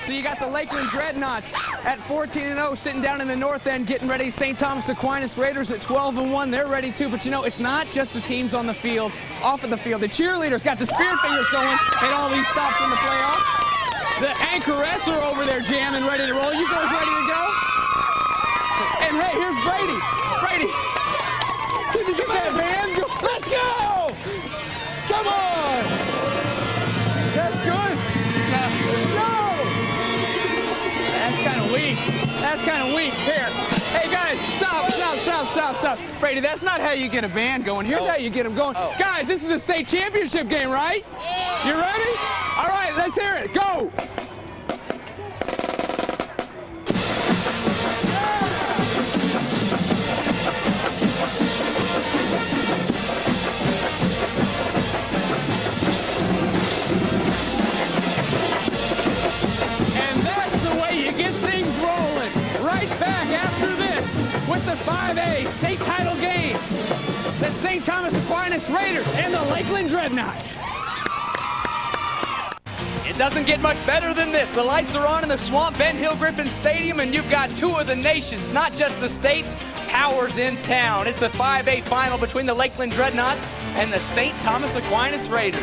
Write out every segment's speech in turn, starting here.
So you got the Lakeland Dreadnaughts at 14-0 sitting down in the north end getting ready. St. Thomas Aquinas Raiders at 12-1. They're ready too. But you know, it's not just the teams on the field, off of the field. The cheerleaders got the spear fingers going and all these stops in the playoff. The anchoress are over there jamming, ready to roll. You guys ready to go? And hey, here's Brady. Brady, can you get that band? Let's go! Come on! That's good. No! That's kind of weak. That's kind of weak. Here. Hey, guys, stop. Brady, that's not how you get a band going. Here's how you get them going. Guys, this is a state championship game, right? Yeah. You ready? All right, let's hear it. Go. The 5A state title game. The St. Thomas Aquinas Raiders and the Lakeland Dreadnaughts. It doesn't get much better than this. The lights are on in the Swamp Ben Hill Griffin Stadium, and you've got two of the nation's, not just the state's, powers in town. It's the 5A final between the Lakeland Dreadnaughts and the St. Thomas Aquinas Raiders.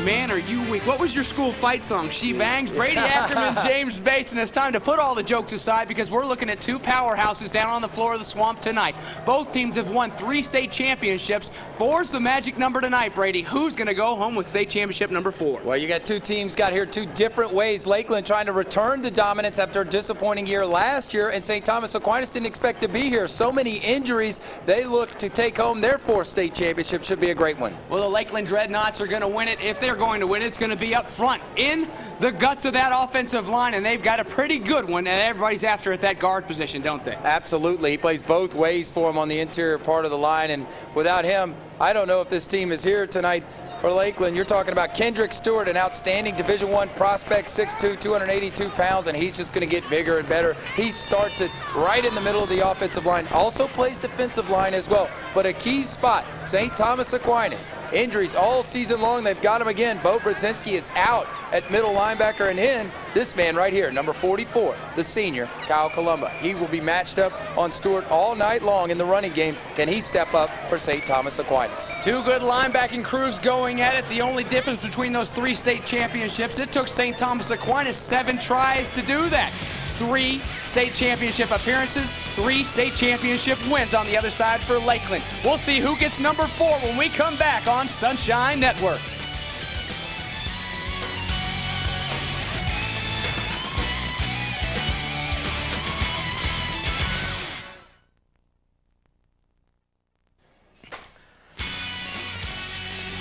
Man, are you weak. What was your school fight song? She Bangs? Brady Ackerman, James Bates, and it's time to put all the jokes aside because we're looking at two powerhouses down on the floor of the Swamp tonight. Both teams have won 3 state championships. 4's the magic number tonight, Brady. Who's going to go home with state championship number 4? Well, you got two teams got here two different ways. Lakeland trying to return to dominance after a disappointing year last year, and St. Thomas Aquinas didn't expect to be here. So many injuries. They look to take home their 4th state championship. Should be a great one. Well, the Lakeland Dreadnaughts are going to win it. If they're going to win it, it's going to be up front in the guts of that offensive line, and they've got a pretty good one, and everybody's after at that guard position, don't they? Absolutely. He plays both ways for him on the interior part of the line, and without him, I don't know if this team is here tonight for Lakeland. You're talking about KENDRICK Stewart, an outstanding Division I prospect, 6'2", 282 pounds, and he's just going to get bigger and better. He starts it right in the middle of the offensive line, also plays defensive line as well. But a key spot, St. Thomas Aquinas. Injuries all season long. They've got him again. Bo Brzezinski is out at middle linebacker, and in this man right here, number 44, the senior, Kyle COLOMBA. He will be matched up on Stewart all night long in the running game. Can he step up for St. Thomas Aquinas? Two good linebacking crews going at it. The only difference between those 3 state championships, it took St. Thomas Aquinas 7 tries to do that. 3 state championship appearances, 3 state championship wins on the other side for Lakeland. We'll see who gets number 4 when we come back on Sunshine Network.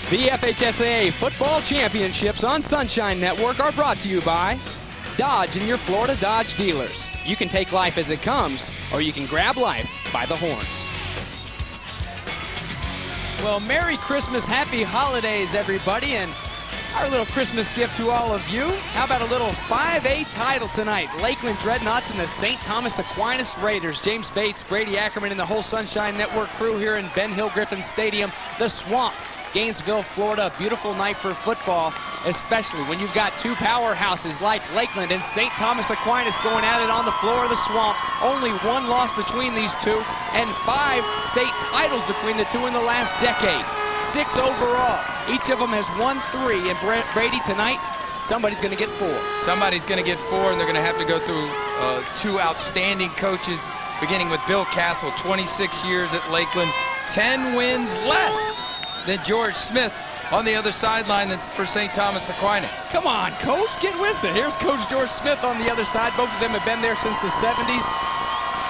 The FHSAA Football Championships on Sunshine Network are brought to you by Dodge and your Florida Dodge dealers. You can take life as it comes, or you can grab life by the horns. Well, Merry Christmas, Happy Holidays, everybody, and our little Christmas gift to all of you. How about a little 5A title tonight? Lakeland Dreadnaughts and the St. Thomas Aquinas Raiders. James Bates, Brady Ackerman, and the whole Sunshine Network crew here in Ben Hill Griffin Stadium. The Swamp, Gainesville, Florida. A beautiful night for football, especially when you've got two powerhouses like Lakeland and St. Thomas Aquinas going at it on the floor of the Swamp. Only one loss between these two and 5 state titles between the two in the last decade. 6 overall. Each of them has won 3. And Brady, tonight, somebody's going to get 4. Somebody's going to get 4, and they're going to have to go through 2 outstanding coaches, beginning with Bill Castle, 26 years at Lakeland, 10 wins less than George Smith on the other sideline that's for St. Thomas Aquinas. Come on, Coach, get with it. Here's Coach George Smith on the other side. Both of them have been there since the 70s.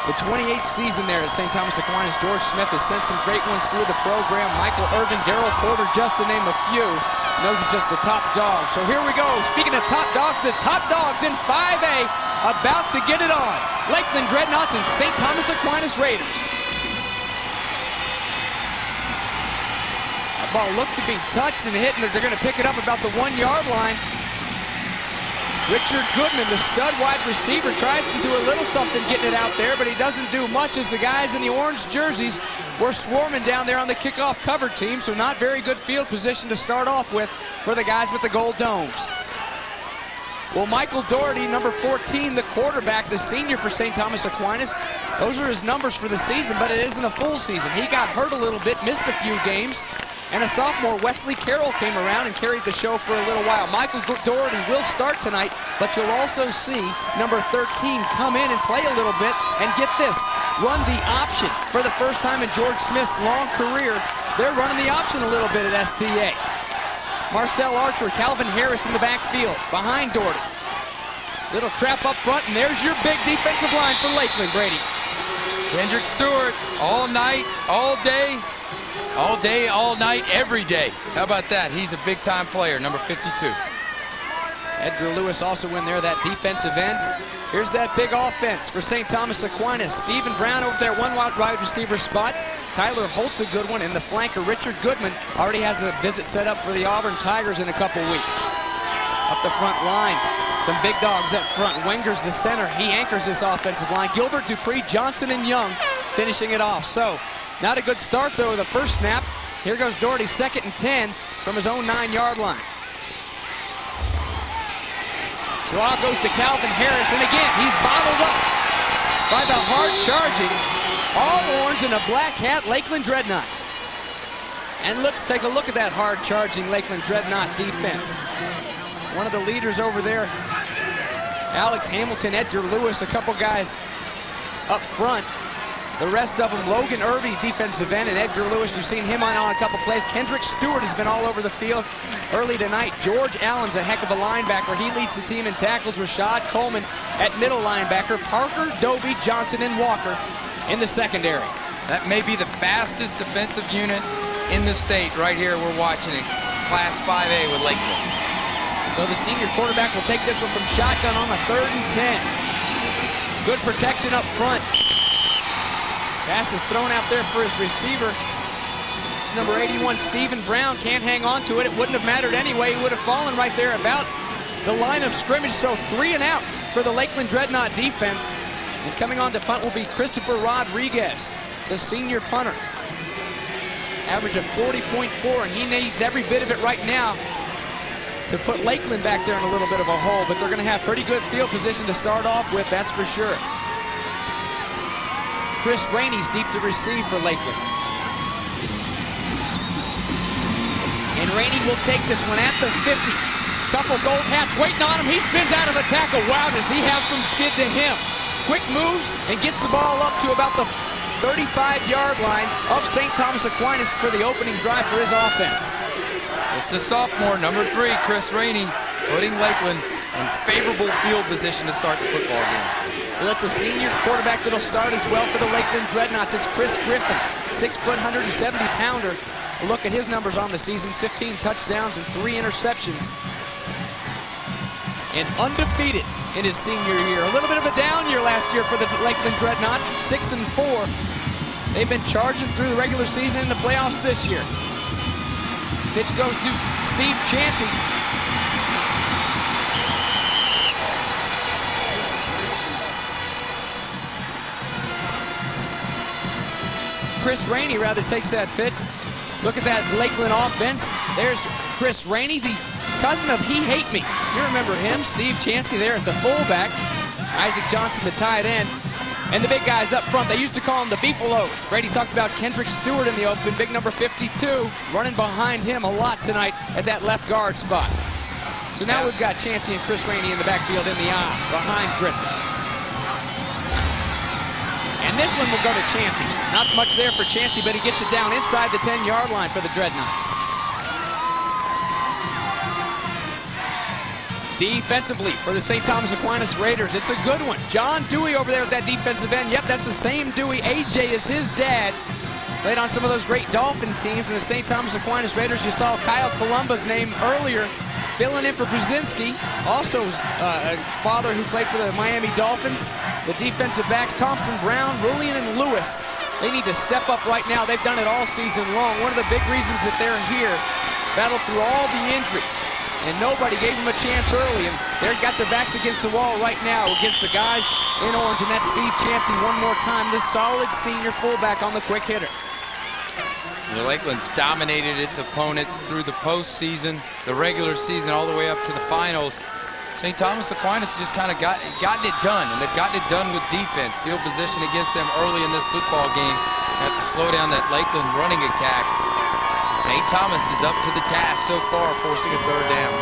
The 28th season there at St. Thomas Aquinas, George Smith has sent some great ones through the program. Michael Irvin, Darrell Porter, just to name a few. And those are just the top dogs. So here we go. Speaking of top dogs, the top dogs in 5A about to get it on. Lakeland Dreadnaughts and St. Thomas Aquinas Raiders. That ball looked to be touched and hit, and they're going to pick it up about the 1-yard line. Richard Goodman, the stud wide receiver, tries to do a little something getting it out there, but he doesn't do much as the guys in the orange jerseys were swarming down there on the kickoff cover team, so not very good field position to start off with for the guys with the gold domes. Well, Michael Doherty, number 14, the quarterback, the senior for St. Thomas Aquinas. Those are his numbers for the season, but it isn't a full season. He got hurt a little bit, missed a few games. And a sophomore, Wesley Carroll, came around and carried the show for a little while. Michael Doherty will start tonight, but you'll also see number 13 come in and play a little bit. And get this, run the option. For the first time in George Smith's long career, they're running the option a little bit at STA. Marcel Archer, Calvin Harris in the backfield, behind Doherty. Little trap up front, and there's your big defensive line for Lakeland, Brady. Kendrick Stewart, all night, all day. All day, all night, every day. How about that? He's a big-time player, number 52. Edgar Lewis also in there, that defensive end. Here's that big offense for St. Thomas Aquinas. Stephen Brown over there, one wide receiver spot. Tyler Holt's a good one, and the flanker, Richard Goodman, already has a visit set up for the Auburn Tigers in a couple weeks. Up the front line, some big dogs up front. Wenger's the center. He anchors this offensive line. Gilbert, Dupree, Johnson, and Young finishing it off. So, not a good start, though, the first snap. Here goes Doherty, 2nd and 10 from his own 9-yard line. Draw goes to Calvin Harris, and again, he's bottled up by the hard-charging, all-orange and a black hat Lakeland Dreadnaughts. And let's take a look at that hard-charging Lakeland Dreadnaught defense. One of the leaders over there, Alex Hamilton, Edgar Lewis, a couple guys up front. The rest of them, Logan Irby, defensive end, and Edgar Lewis, you've seen him on a couple plays. Kendrick Stewart has been all over the field early tonight. George Allen's a heck of a linebacker. He leads the team in tackles. Rashad Coleman at middle linebacker. Parker, Doby, Johnson, and Walker in the secondary. That may be the fastest defensive unit in the state right here. We're watching it. Class 5A with Lakeland. So the senior quarterback will take this one from shotgun on the 3rd and 10. Good protection up front. Pass is thrown out there for his receiver. It's number 81, Stephen Brown. Can't hang on to it. It wouldn't have mattered anyway. He would have fallen right there about the line of scrimmage. So 3 and out for the Lakeland Dreadnaught defense. And coming on to punt will be Christopher Rodriguez, the senior punter. Average of 40.4, and he needs every bit of it right now to put Lakeland back there in a little bit of a hole. But they're going to have pretty good field position to start off with, that's for sure. Chris Rainey's deep to receive for Lakeland. And Rainey will take this one at the 50. Couple gold hats waiting on him. He spins out of the tackle. Wow, does he have some skid to him. Quick moves and gets the ball up to about the 35-yard line of St. Thomas Aquinas for the opening drive for his offense. It's the sophomore, number 3, Chris Rainey, putting Lakeland in favorable field position to start the football game. Well, it's a senior quarterback that'll start as well for the Lakeland Dreadnaughts. It's Chris Griffen, 6-foot, 170-pounder. A look at his numbers on the season, 15 touchdowns and 3 interceptions. And undefeated in his senior year. A little bit of a down year last year for the Lakeland Dreadnaughts, 6-4. They've been charging through the regular season and the playoffs this year. Pitch goes to Steve Chancey. Chris Rainey rather takes that pitch. Look at that Lakeland offense. There's Chris Rainey, the cousin of He Hate Me. You remember him, Steve Chancey there at the fullback. Isaac Johnson, the tight end. And the big guys up front, they used to call them the Beefalos. Brady talked about Kendrick Stewart in the open, big number 52, running behind him a lot tonight at that left guard spot. So now we've got Chancey and Chris Rainey in the backfield in the eye, behind Griffin. And this one will go to Chancey. Not much there for Chancey, but he gets it down inside the 10-yard line for the Dreadnaughts. Defensively for the St. Thomas Aquinas Raiders, it's a good one. John Dewey over there with that defensive end. Yep, that's the same Dewey. AJ is his dad. Played on some of those great Dolphin teams in the St. Thomas Aquinas Raiders. You saw Kyle Colomba's name earlier, filling in for Brzezinski. Also a father who played for the Miami Dolphins. The defensive backs, Thompson, Brown, Rulien, and Lewis. They need to step up right now. They've done it all season long. One of the big reasons that they're here, battled through all the injuries. And nobody gave them a chance early, and they've got their backs against the wall right now against the guys in orange, and that's Steve Chancey one more time, this solid senior fullback on the quick hitter. The Lakeland's dominated its opponents through the postseason, the regular season, all the way up to the finals. St. Thomas Aquinas just kind of gotten it done, and they've gotten it done with defense. Field position against them early in this football game. Have to slow down that Lakeland running attack. St. Thomas is up to the task so far, forcing a third down.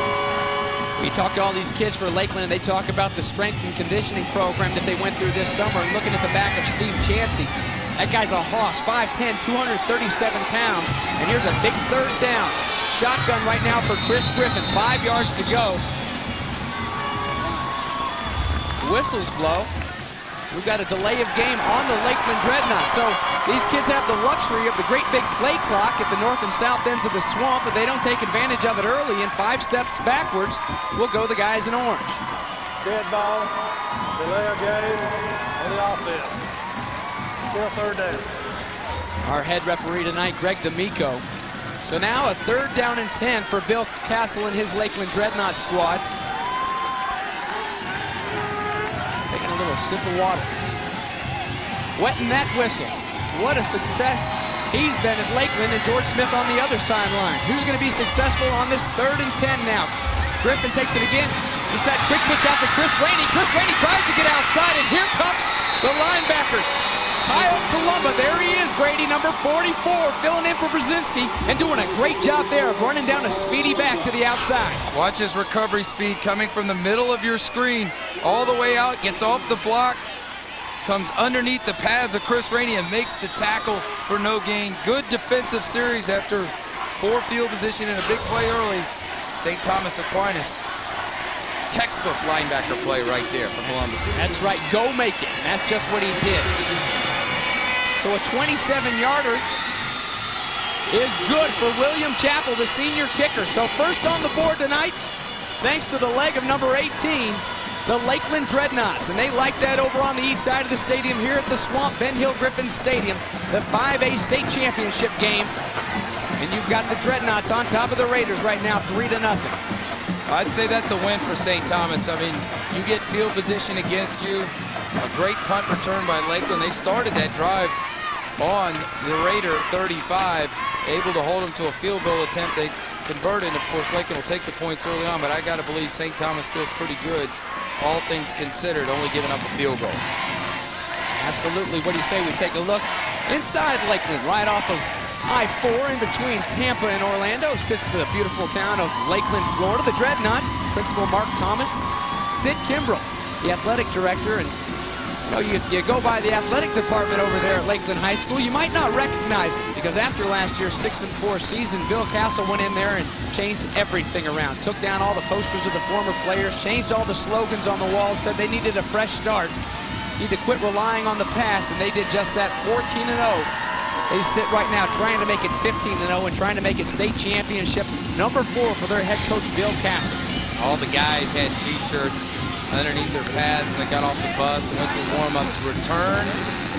We talked to all these kids for Lakeland, and they talk about the strength and conditioning program that they went through this summer. And looking at the back of Steve CHANCEY, that guy's a hoss, 5'10", 237 pounds. And here's a big third down. Shotgun right now for Griffen, 5 yards to go. Whistles blow. We've got a delay of game on the Lakeland Dreadnaughts. So these kids have the luxury of the great big play clock at the north and south ends of the swamp, but they don't take advantage of it early, and 5 steps backwards will go the guys in orange. Dead ball, delay of game on the offense. Still third down. Our head referee tonight, Greg D'Amico. So now a 3rd down and 10 for Bill Castle and his Lakeland Dreadnaught squad. Taking a little sip of water. Wetting that whistle. What a success he's been at Lakeland, and George Smith on the other sideline. Who's going to be successful on this 3rd and 10 now? Griffen takes it again. It's that quick pitch out to Rainey. Rainey tries to get outside, and here come the linebackers. COLOMBA, there he is, Brady, number 44, filling in for Brzezinski, and doing a great job there of running down a speedy back to the outside. Watch his recovery speed coming from the middle of your screen all the way out, gets off the block, comes underneath the pads of Rainey and makes the tackle for no gain. Good defensive series after poor field position and a big play early. St. Thomas Aquinas, textbook linebacker play right there for Columbus. That's right, go make it, and that's just what he did. So a 27-yarder is good for William Chappell, the senior kicker. So first on the board tonight, thanks to the leg of number 18, the Lakeland Dreadnaughts. And they like that over on the east side of the stadium here at the Swamp Ben Hill Griffin Stadium, the 5A state championship game. And you've got the Dreadnaughts on top of the Raiders right now, 3-0. I'd say that's a win for St. Thomas. I mean, you get field position against you. A great punt return by Lakeland. They started that drive on the Raider 35, able to hold them to a field goal attempt. They converted. Of course, Lakeland will take the points early on, but I got to believe St. Thomas feels pretty good, all things considered, only giving up a field goal. Absolutely. What do you say we take a look inside Lakeland, right off of I-4 in between Tampa and Orlando, sits the beautiful town of Lakeland, Florida. The Dreadnaughts, Principal Mark Thomas, Sid Kimbrell, the athletic director, and if you go by the athletic department over there at Lakeland High School, you might not recognize it, because after last year's 6-4 season, Bill Castle went in there and changed everything around. Took down all the posters of the former players, changed all the slogans on the walls, said they needed a fresh start. Need to quit relying on the past, and they did just that, 14-0. They sit right now trying to make it 15-0 and trying to make it state championship number 4 for their head coach, Bill Castle. All the guys had T-shirts underneath their pads when they got off the bus and went through warm-ups. Return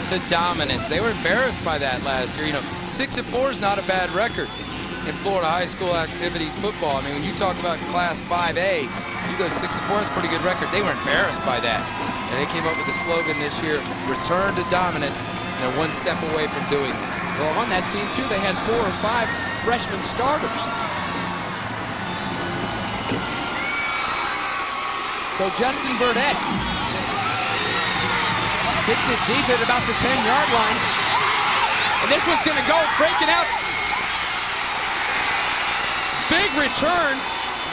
to dominance. They were embarrassed by that last year. 6-4 is not a bad record in Florida high school activities football. I mean, when you talk about Class 5A, you go 6-4, that's a pretty good record. They were embarrassed by that. And they came up with the slogan this year, return to dominance, and they're one step away from doing that. Well, on that team, too, they had 4 or 5 freshman starters. So Justin Burdett kicks it deep at about the 10-yard line. And this one's going to go, breaking out. Big return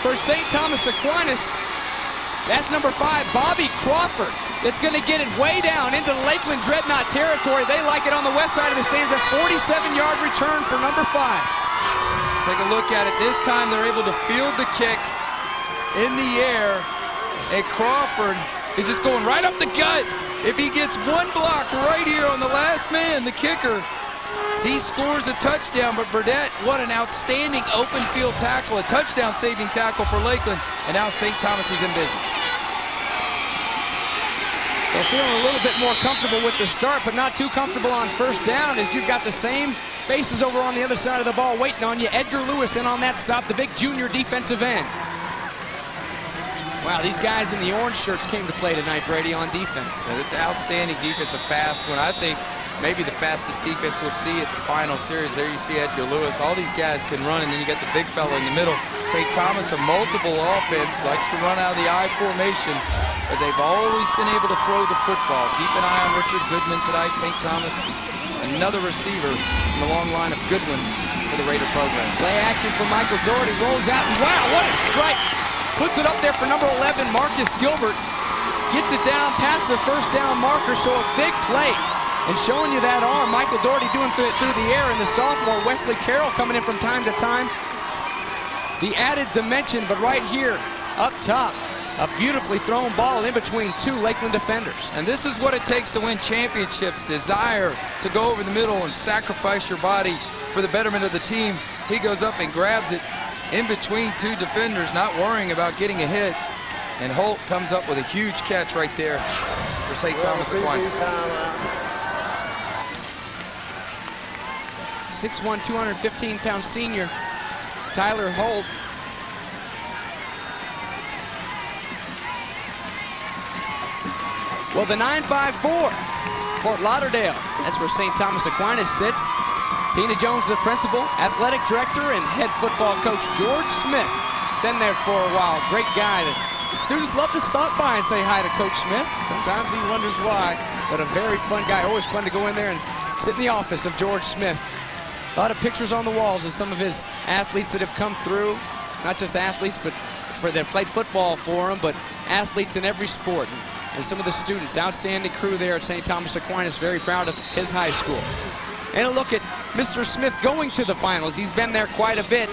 for St. Thomas Aquinas. That's number 5, Bobby Crawford. That's going to get it way down into the Lakeland Dreadnaught territory. They like it on the west side of the stands. That's 47-yard return for number 5. Take a look at it. This time they're able to field the kick in the air. And Crawford is just going right up the gut. If he gets one block right here on the last man, the kicker, he scores a touchdown. But Burdett, what an outstanding open field tackle, a touchdown-saving tackle for Lakeland. And now St. Thomas is in business. So feeling a little bit more comfortable with the start, but not too comfortable on first down, as you've got the same faces over on the other side of the ball waiting on you. Edgar Lewis in on that stop, the big junior defensive end. Wow, these guys in the orange shirts came to play tonight, Brady, on defense. Yeah, this outstanding defense, a fast one. I think maybe the fastest defense we'll see at the final series. There you see Edgar Lewis. All these guys can run, and then you got the big fella in the middle. St. Thomas, a multiple offense, likes to run out of the I formation, but they've always been able to throw the football. Keep an eye on Richard Goodman tonight. St. Thomas, another receiver in the long line of good ones for the Raider program. Play action for Michael Doherty, rolls out, and wow, what a strike! Puts it up there for number 11, Marcus Gilbert. Gets it down past the first down marker, so a big play. And showing you that arm, Michael Doherty doing it through the air, and the sophomore, Wesley Carroll, coming in from time to time. The added dimension, but right here, up top, a beautifully thrown ball in between two Lakeland defenders. And this is what it takes to win championships. Desire to go over the middle and sacrifice your body for the betterment of the team. He goes up and grabs it in between two defenders, not worrying about getting a hit. And Holt comes up with a huge catch right there for St. Thomas Aquinas. 6'1", 215-pound senior, Tyler Holt. Well, the 954, Fort Lauderdale. That's where St. Thomas Aquinas sits. Tina Jones, the principal, athletic director, and head football coach George Smith. Been there for a while. Great guy. Students love to stop by and say hi to Coach Smith. Sometimes he wonders why, but a very fun guy. Always fun to go in there and sit in the office of George Smith. A lot of pictures on the walls of some of his athletes that have come through. Not just athletes, but that played football for him, but athletes in every sport. And some of the students, outstanding crew there at St. Thomas Aquinas, very proud of his high school. And a look at Mr. Smith going to the finals. He's been there quite a bit.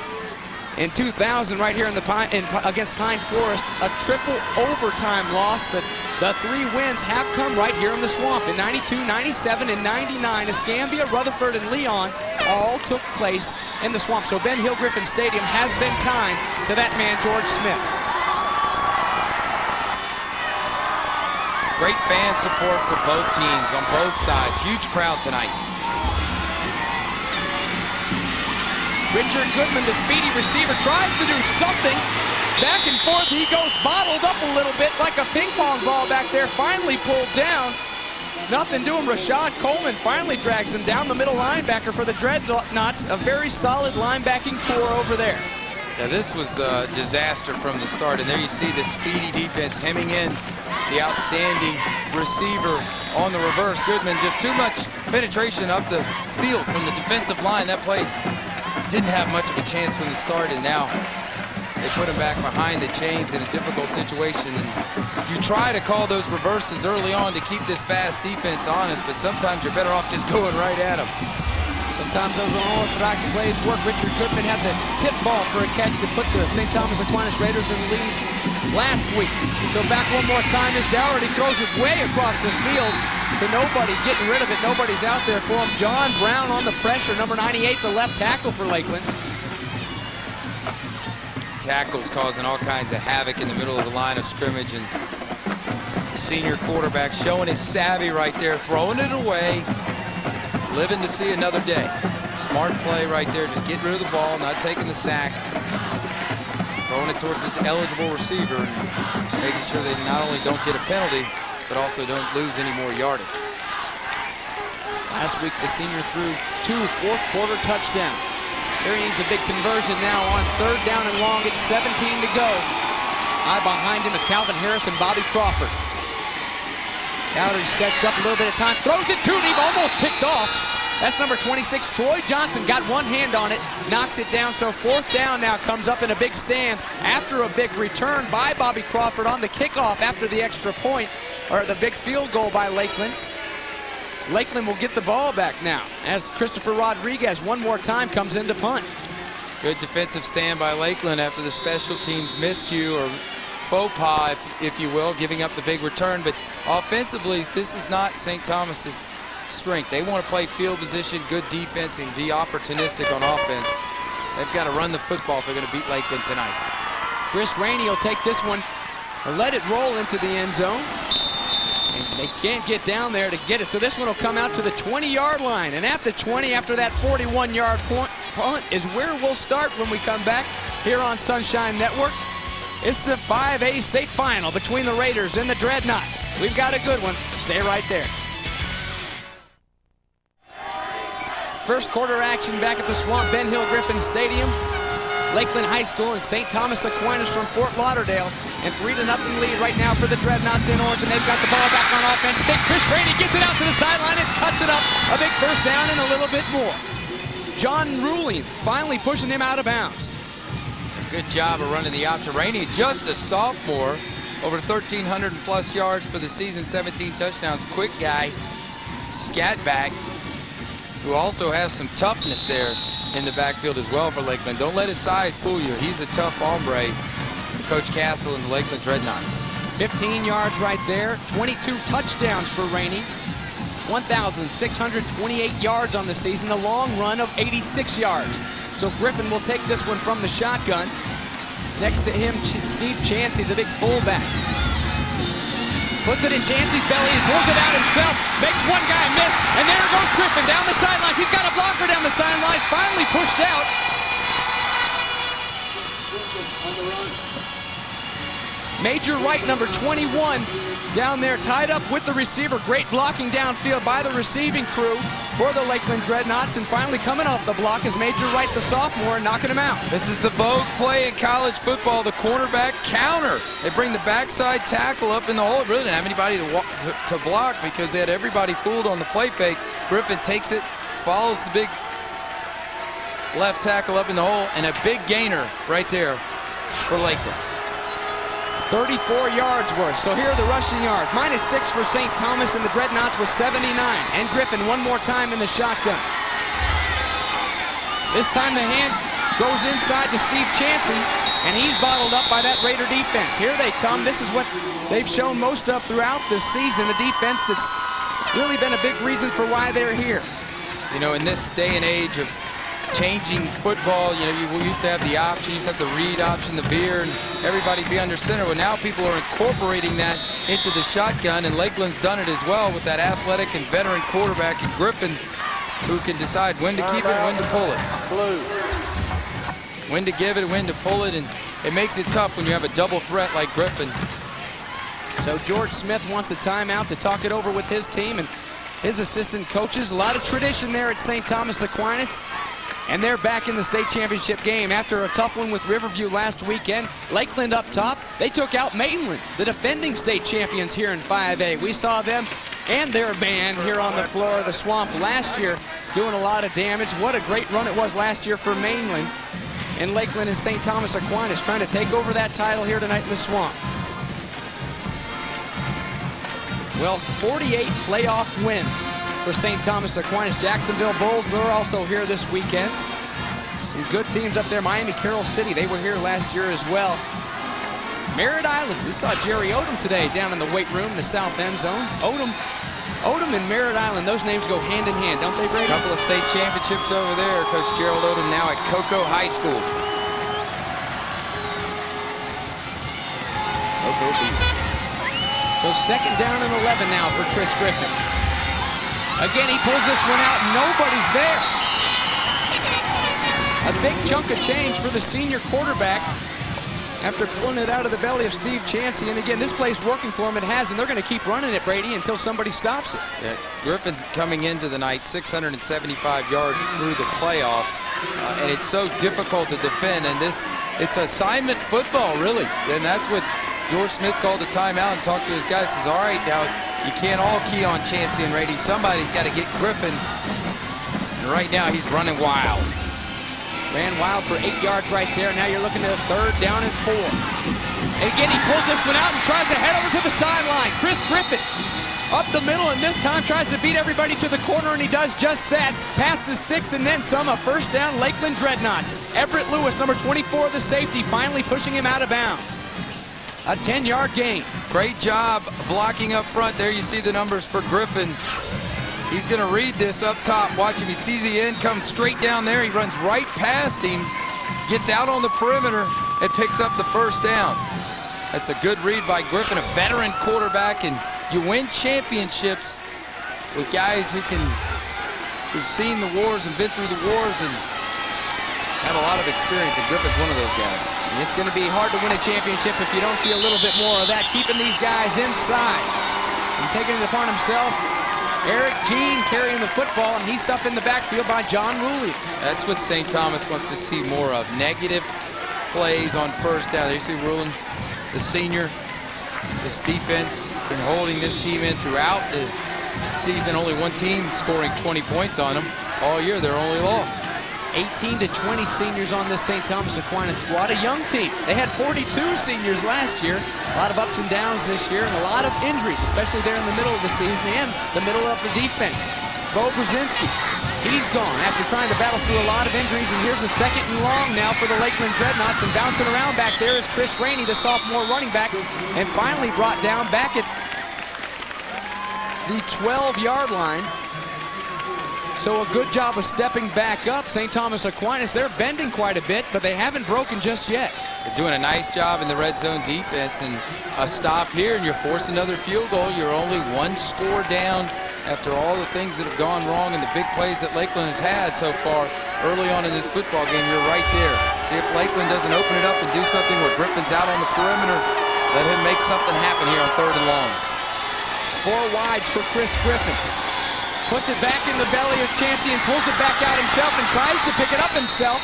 In 2000, right here in against Pine Forest, a triple overtime loss, but the 3 wins have come right here in the Swamp. In 92, 97, and 99, Escambia, Rutherford, and Leon all took place in the Swamp. So Ben Hill Griffin Stadium has been kind to that man, George Smith. Great fan support for both teams on both sides. Huge crowd tonight. Richard Goodman, the speedy receiver, tries to do something. Back and forth, he goes bottled up a little bit like a ping pong ball back there, finally pulled down. Nothing doing. RASHAD Coleman finally drags him down, the middle linebacker for the Dreadnaughts. A very solid linebacking core over there. Yeah, this was a disaster from the start, and there you see the speedy defense hemming in the outstanding receiver on the reverse. Goodman, just too much penetration up the field from the defensive line. That play didn't have much of a chance from the start, and now they put him back behind the chains in a difficult situation. And you try to call those reverses early on to keep this fast defense honest, but sometimes you're better off just going right at them. Sometimes those unorthodox plays work. Richard Goodman had the tip ball for a catch to put the St. Thomas Aquinas Raiders in the lead last week. So back one more time as Doherty throws it way across the field to nobody, getting rid of it. Nobody's out there for him. John Brown on the pressure, number 98, the left tackle for Lakeland. Tackles causing all kinds of havoc in the middle of the line of scrimmage, and the senior quarterback showing his savvy right there, throwing it away, living to see another day. Smart play right there, just getting rid of the ball, not taking the sack, throwing it towards his eligible receiver, and making sure they not only don't get a penalty, but also don't lose any more yardage. Last week, the senior threw 2 fourth-quarter touchdowns. There he needs a big conversion now on 3rd down and long. It's 17 to go. Behind him is Calvin Harris and Bobby Crawford. Cowdery sets up a little bit of time, throws it to him, almost picked off. That's number 26, Troy Johnson, got one hand on it, knocks it down. So 4th down now comes up in a big stand after a big return by Bobby Crawford on the kickoff after the extra point, or the big field goal by Lakeland. Lakeland will get the ball back now as Christopher Rodriguez one more time comes in to punt. Good defensive stand by Lakeland after the special teams miscue, or faux pas, if you will, giving up the big return. But offensively, this is not St. Thomas's strength. They want to play field position, good defense, and be opportunistic on offense. They've got to run the football if they're going to beat Lakeland tonight. Chris Rainey will take this one and let it roll into the end zone. And they can't get down there to get it. So this one will come out to the 20-yard line. And at the 20, after that 41-yard punt, is where we'll start when we come back here on Sunshine Network. It's the 5A state final between the Raiders and the Dreadnaughts. We've got a good one. Stay right there. First quarter action back at the Swamp Ben Hill Griffin Stadium. Lakeland High School and St. Thomas Aquinas from Fort Lauderdale. And 3-0 lead right now for the Dreadnaughts in orange, and they've got the ball back on offense. Big Rainey gets it out to the sideline and cuts it up. A big first down and a little bit more. John RULIEN finally pushing him out of bounds. Good job of running the option. Rainey, just a sophomore, over 1,300 plus yards for the season, 17 touchdowns. Quick guy, scat back, who also has some toughness there in the backfield as well for Lakeland. Don't let his size fool you. He's a tough hombre. Coach Castle and the Lakeland Dreadnaughts. 15 yards right there. 22 touchdowns for Rainey. 1,628 yards on the season. A long run of 86 yards. So Griffen will take this one from the shotgun. Next to him, Steve Chancey, the big fullback. Puts it in Chancey's belly and pulls it out himself. Makes one guy miss, and there goes Griffen down the sidelines. He's got a blocker down the sidelines, finally pushed out. Major Wright, number 21, down there tied up with the receiver. Great blocking downfield by the receiving crew for the Lakeland Dreadnaughts, and finally coming off the block is Major Wright, the sophomore, knocking him out. This is the vogue play in college football, the cornerback counter. They bring the backside tackle up in the hole. It really didn't have anybody to block because they had everybody fooled on the play fake. Griffen takes it, follows the big left tackle up in the hole, and a big gainer right there for Lakeland. 34 yards worth. So here are the rushing yards. -6 for St. Thomas, and the Dreadnaughts was 79. And Griffen one more time in the shotgun. This time the hand goes inside to Steve Chancey, and he's bottled up by that Raider defense. Here they come. This is what they've shown most of throughout this season, a defense that's really been a big reason for why they're here. You know, in this day and age of changing football, you know, you used to have the option, you used to have the read option, the veer, and everybody be under center. Well, now people are incorporating that into the shotgun, and Lakeland's done it as well with that athletic and veteran quarterback in Griffen, who can decide when to keep it and when to pull it. When to give it, when to pull it, and it makes it tough when you have a double threat like Griffen. So George Smith wants a timeout to talk it over with his team and his assistant coaches. A lot of tradition there at St. Thomas Aquinas. And they're back in the state championship game after a tough one with Riverview last weekend. Lakeland up top. They took out Maitland, the defending state champions here in 5A. We saw them and their band here on the floor of the Swamp last year doing a lot of damage. What a great run it was last year for Mainland. And Lakeland and St. Thomas Aquinas trying to take over that title here tonight in the Swamp. Well, 48 playoff wins for St. Thomas Aquinas. Jacksonville Bulls, they're also here this weekend. Some good teams up there. Miami Carroll City, they were here last year as well. Merritt Island, we saw Jerry Odom today down in the weight room in the south end zone. Odom and Merritt Island, those names go hand in hand, don't they, Brady? A couple of state championships over there. Coach Gerald Odom now at Cocoa High School. So second down and 11 now for Chris Griffen. Again, he pulls this one out. Nobody's there. A big chunk of change for the senior quarterback after pulling it out of the belly of Steve Chancey. And again, this play's working for him. It has, and they're going to keep running it, Brady, until somebody stops it. Yeah, Griffen coming into the night 675 yards through the playoffs, and it's so difficult to defend. And it's assignment football, really. And that's what George Smith called the timeout and talked to his guys. Says, all right, now you can't all key on Chancey and Rainey. Somebody's got to get Griffen. And right now he's running wild. Ran wild for 8 yards right there. Now you're looking at a third down and 4. And again, he pulls this one out and tries to head over to the sideline. Chris Griffen up the middle, and this time tries to beat everybody to the corner, and he does just that. Past the sticks and then some. A first down, Lakeland Dreadnaughts. Everett Lewis, number 24, the safety, finally pushing him out of bounds. A 10-yard gain. Great job blocking up front. There you see the numbers for Griffen. He's going to read this up top. Watch him. He sees the end, comes straight down there. He runs right past him, gets out on the perimeter, and picks up the first down. That's a good read by Griffen, a veteran quarterback, and you win championships with guys who've seen the wars and been through the wars and have a lot of experience, and Griffen's one of those guys. It's going to be hard to win a championship if you don't see a little bit more of that, keeping these guys inside and taking it upon himself Eric Jean carrying the football, and he's stuffed in the backfield by John RULIEN. That's what St. Thomas wants to see more of. Negative plays on first down. There you see RULIEN, the senior. This defense been holding this team in throughout the season. Only one team scoring 20 points on them all year. Their only loss. 18 to 20 seniors on this St. Thomas Aquinas squad, a young team. They had 42 seniors last year. A lot of ups and downs this year and a lot of injuries, especially there in the middle of the season and the middle of the defense. Bo Brzezinski, he's gone after trying to battle through a lot of injuries, and here's a 2nd and long now for the Lakeland Dreadnaughts, and bouncing around back there is Rainey, the sophomore running back, and finally brought down back at the 12-yard line. So a good job of stepping back up. St. Thomas Aquinas, they're bending quite a bit, but they haven't broken just yet. They're doing a nice job in the red zone defense, and a stop here, and you're forcing another field goal. You're only 1 score down after all the things that have gone wrong and the big plays that Lakeland has had so far early on in this football game. You're right there. See if Lakeland doesn't open it up and do something where Griffin's out on the perimeter. Let him make something happen here on 3rd and long. 4 wides for Griffen. Puts it back in the belly of CHANCEY and pulls it back out himself and tries to pick it up himself.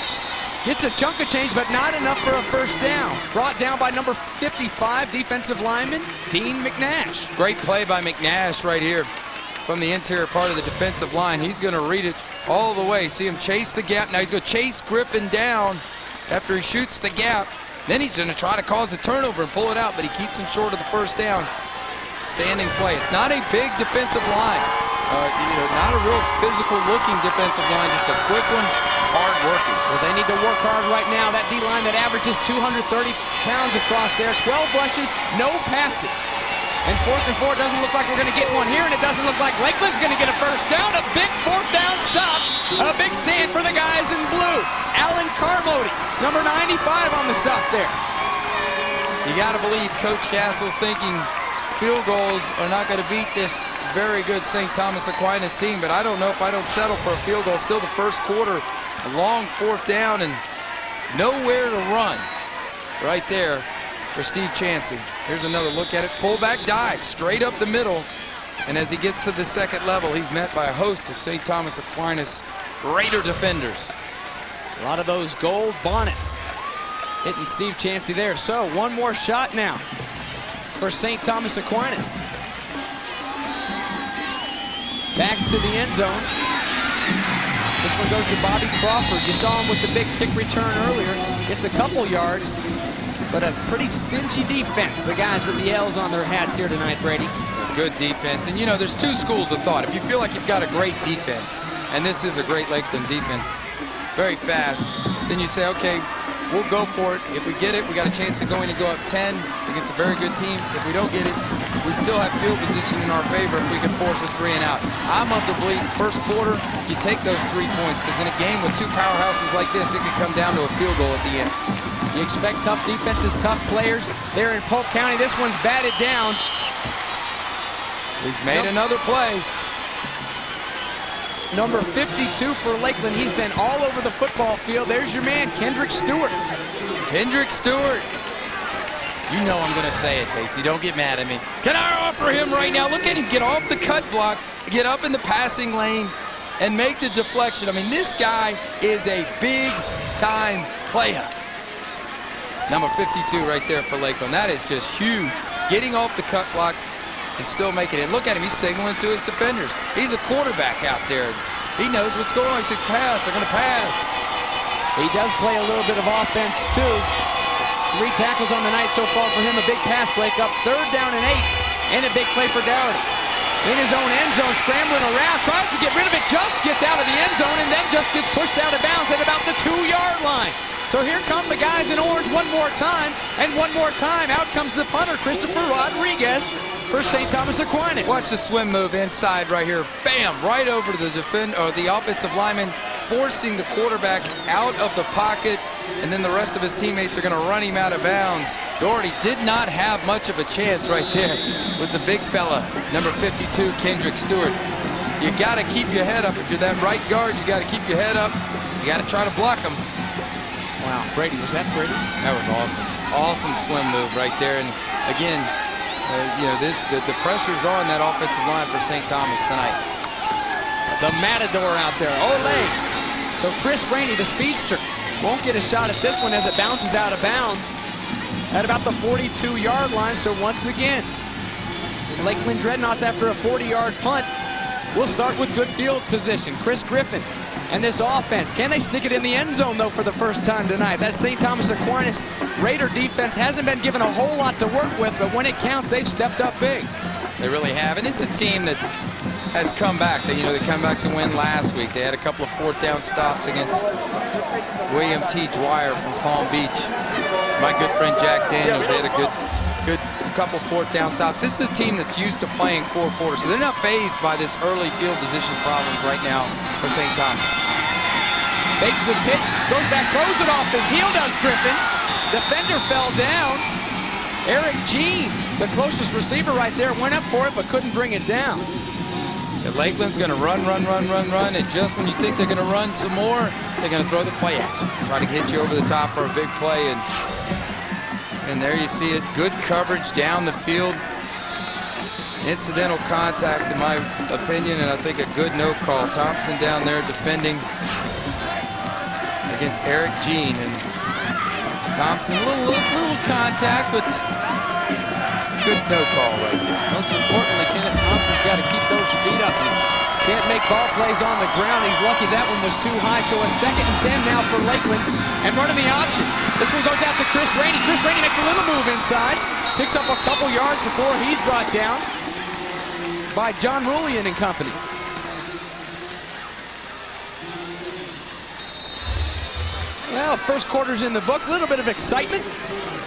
Gets a chunk of change, but not enough for a first down. Brought down by number 55, defensive lineman, Dean McNash. Great play by McNash right here from the interior part of the defensive line. He's going to read it all the way. See him chase the gap. Now he's going to chase Griffen down after he shoots the gap. Then he's going to try to cause a turnover and pull it out, but he keeps him short of the first down. Standing play. It's not a big defensive line. Not a real physical-looking defensive line, just a quick one, hard-working. Well, they need to work hard right now. That D-line that averages 230 pounds across there, 12 rushes, no passes. And 4th and 4 doesn't look like we're going to get one here, and it doesn't look like Lakeland's going to get a first down. A big 4th down stop, a big stand for the guys in blue. Alan CARMODY, number 95 on the stop there. You got to believe Coach Castle's thinking field goals are not going to beat this very good St. Thomas Aquinas team, but I don't know if I don't settle for a field goal. Still the first quarter, a long 4th down and nowhere to run right there for Steve CHANCEY. Here's another look at it. Fullback dive straight up the middle, and as he gets to the 2nd level, he's met by a host of St. Thomas Aquinas Raider defenders. A lot of those gold bonnets hitting Steve CHANCEY there. So one more shot now for St. Thomas Aquinas. Backs to the end zone. This one goes to Bobby Crawford. You saw him with the big kick return earlier. Gets a couple yards, but a pretty stingy defense. The guys with the L's on their hats here tonight, Brady. Good defense. And, you know, there's 2 schools of thought. If you feel like you've got a great defense, and this is a great Lakeland defense, very fast, then you say, okay, we'll go for it. If we get it, we got a chance to go in and go up 10 against a very good team. If we don't get it, we still have field position in our favor if we can force a 3 and out. I'm of the belief, first quarter, you take those 3 points, because in a game with 2 powerhouses like this, it can come down to a field goal at the end. You expect tough defenses, tough players. There in Polk County, this one's batted down. He's made another play. Number 52 for Lakeland. He's been all over the football field. There's your man, Kendrick Stewart. Kendrick Stewart. You know I'm going to say it, Batesy. Don't get mad at me. Can I offer him right now? Look at him get off the cut block, get up in the passing lane, and make the deflection. I mean, this guy is a big-time player. Number 52 right there for Lakeland. That is just huge. Getting off the cut block and still making it. Look at him. He's signaling to his defenders. He's a quarterback out there. He knows what's going on. He says, pass. They're going to pass. He does play a little bit of offense, too. 3 tackles on the night so far for him. A big pass breakup. 3rd down and 8. And a big play for Dougherty. In his own end zone, scrambling around. Tries to get rid of it. Just gets out of the end zone and then just gets pushed out of bounds at about the 2-yard line. So here come the guys in orange one more time. And one more time, out comes the punter, Christopher Rodriguez, for St. Thomas Aquinas. Watch the swim move inside right here. Bam! Right over to the offensive lineman, forcing the quarterback out of the pocket, and then the rest of his teammates are going to run him out of bounds. Doherty did not have much of a chance right there with the big fella, number 52, Kendrick Stewart. You got to keep your head up. If you're that right guard, you got to keep your head up. You got to try to block him. Wow, Brady, was that pretty? That was awesome. Awesome swim move right there. And again, You know, the pressure's on that offensive line for St. Thomas tonight. The Matador out there, Ole. So Chris Rainey, the speedster, won't get a shot at this one as it bounces out of bounds at about the 42-yard line. So once again, Lakeland Dreadnaughts, after a 40-yard punt, will start with good field position. Chris Griffen and this offense. Can they stick it in the end zone, though, for the first time tonight? That St. Thomas Aquinas Raider defense hasn't been given a whole lot to work with, but when it counts, they've stepped up big. They really have, and it's a team that has come back. They come back to win last week. They had a couple of fourth down stops against William T. Dwyer from Palm Beach. My good friend Jack Daniels, they had a good couple fourth down stops. This is a team that's used to playing 4 quarters, so they're not fazed by this early field position problems right now for St. Thomas. Fakes the pitch, goes back, throws it off his heel, does Griffen. Defender fell down. Eric Jean, the closest receiver right there, went up for it but couldn't bring it down. Yeah, Lakeland's going to run, and just when you think they're going to run some more, they're going to throw the play action. Try to hit you over the top for a big play, and there you see it. Good coverage down the field. Incidental contact, in my opinion, and I think a good no call. Thompson down there defending against Eric Jean, and Thompson, a little contact, but good no call right there. Most importantly, Kenneth Thompson's got to keep those feet up. He can't make ball plays on the ground. He's lucky that one was too high. So a 2nd and 10 now for Lakeland, and running the option. This one goes out to Chris Rainey. Chris Rainey makes a little move inside, picks up a couple yards before he's brought down by John RULIEN and company. Well, first quarter's in the books. A little bit of excitement.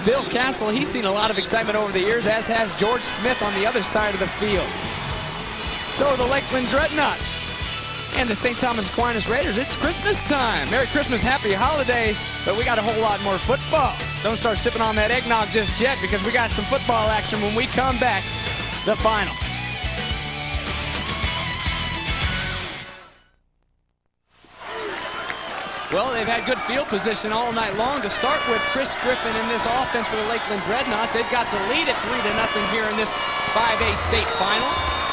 Bill Castle, he's seen a lot of excitement over the years, as has George Smith on the other side of the field. So the Lakeland Dreadnaughts and the St. Thomas Aquinas Raiders, it's Christmas time. Merry Christmas, happy holidays, but we got a whole lot more football. Don't start sipping on that eggnog just yet, because we got some football action when we come back. The final. Well, they've had good field position all night long to start with. Chris Griffen in this offense for the Lakeland Dreadnaughts. They've got the lead at 3-0 here in this 5A state final.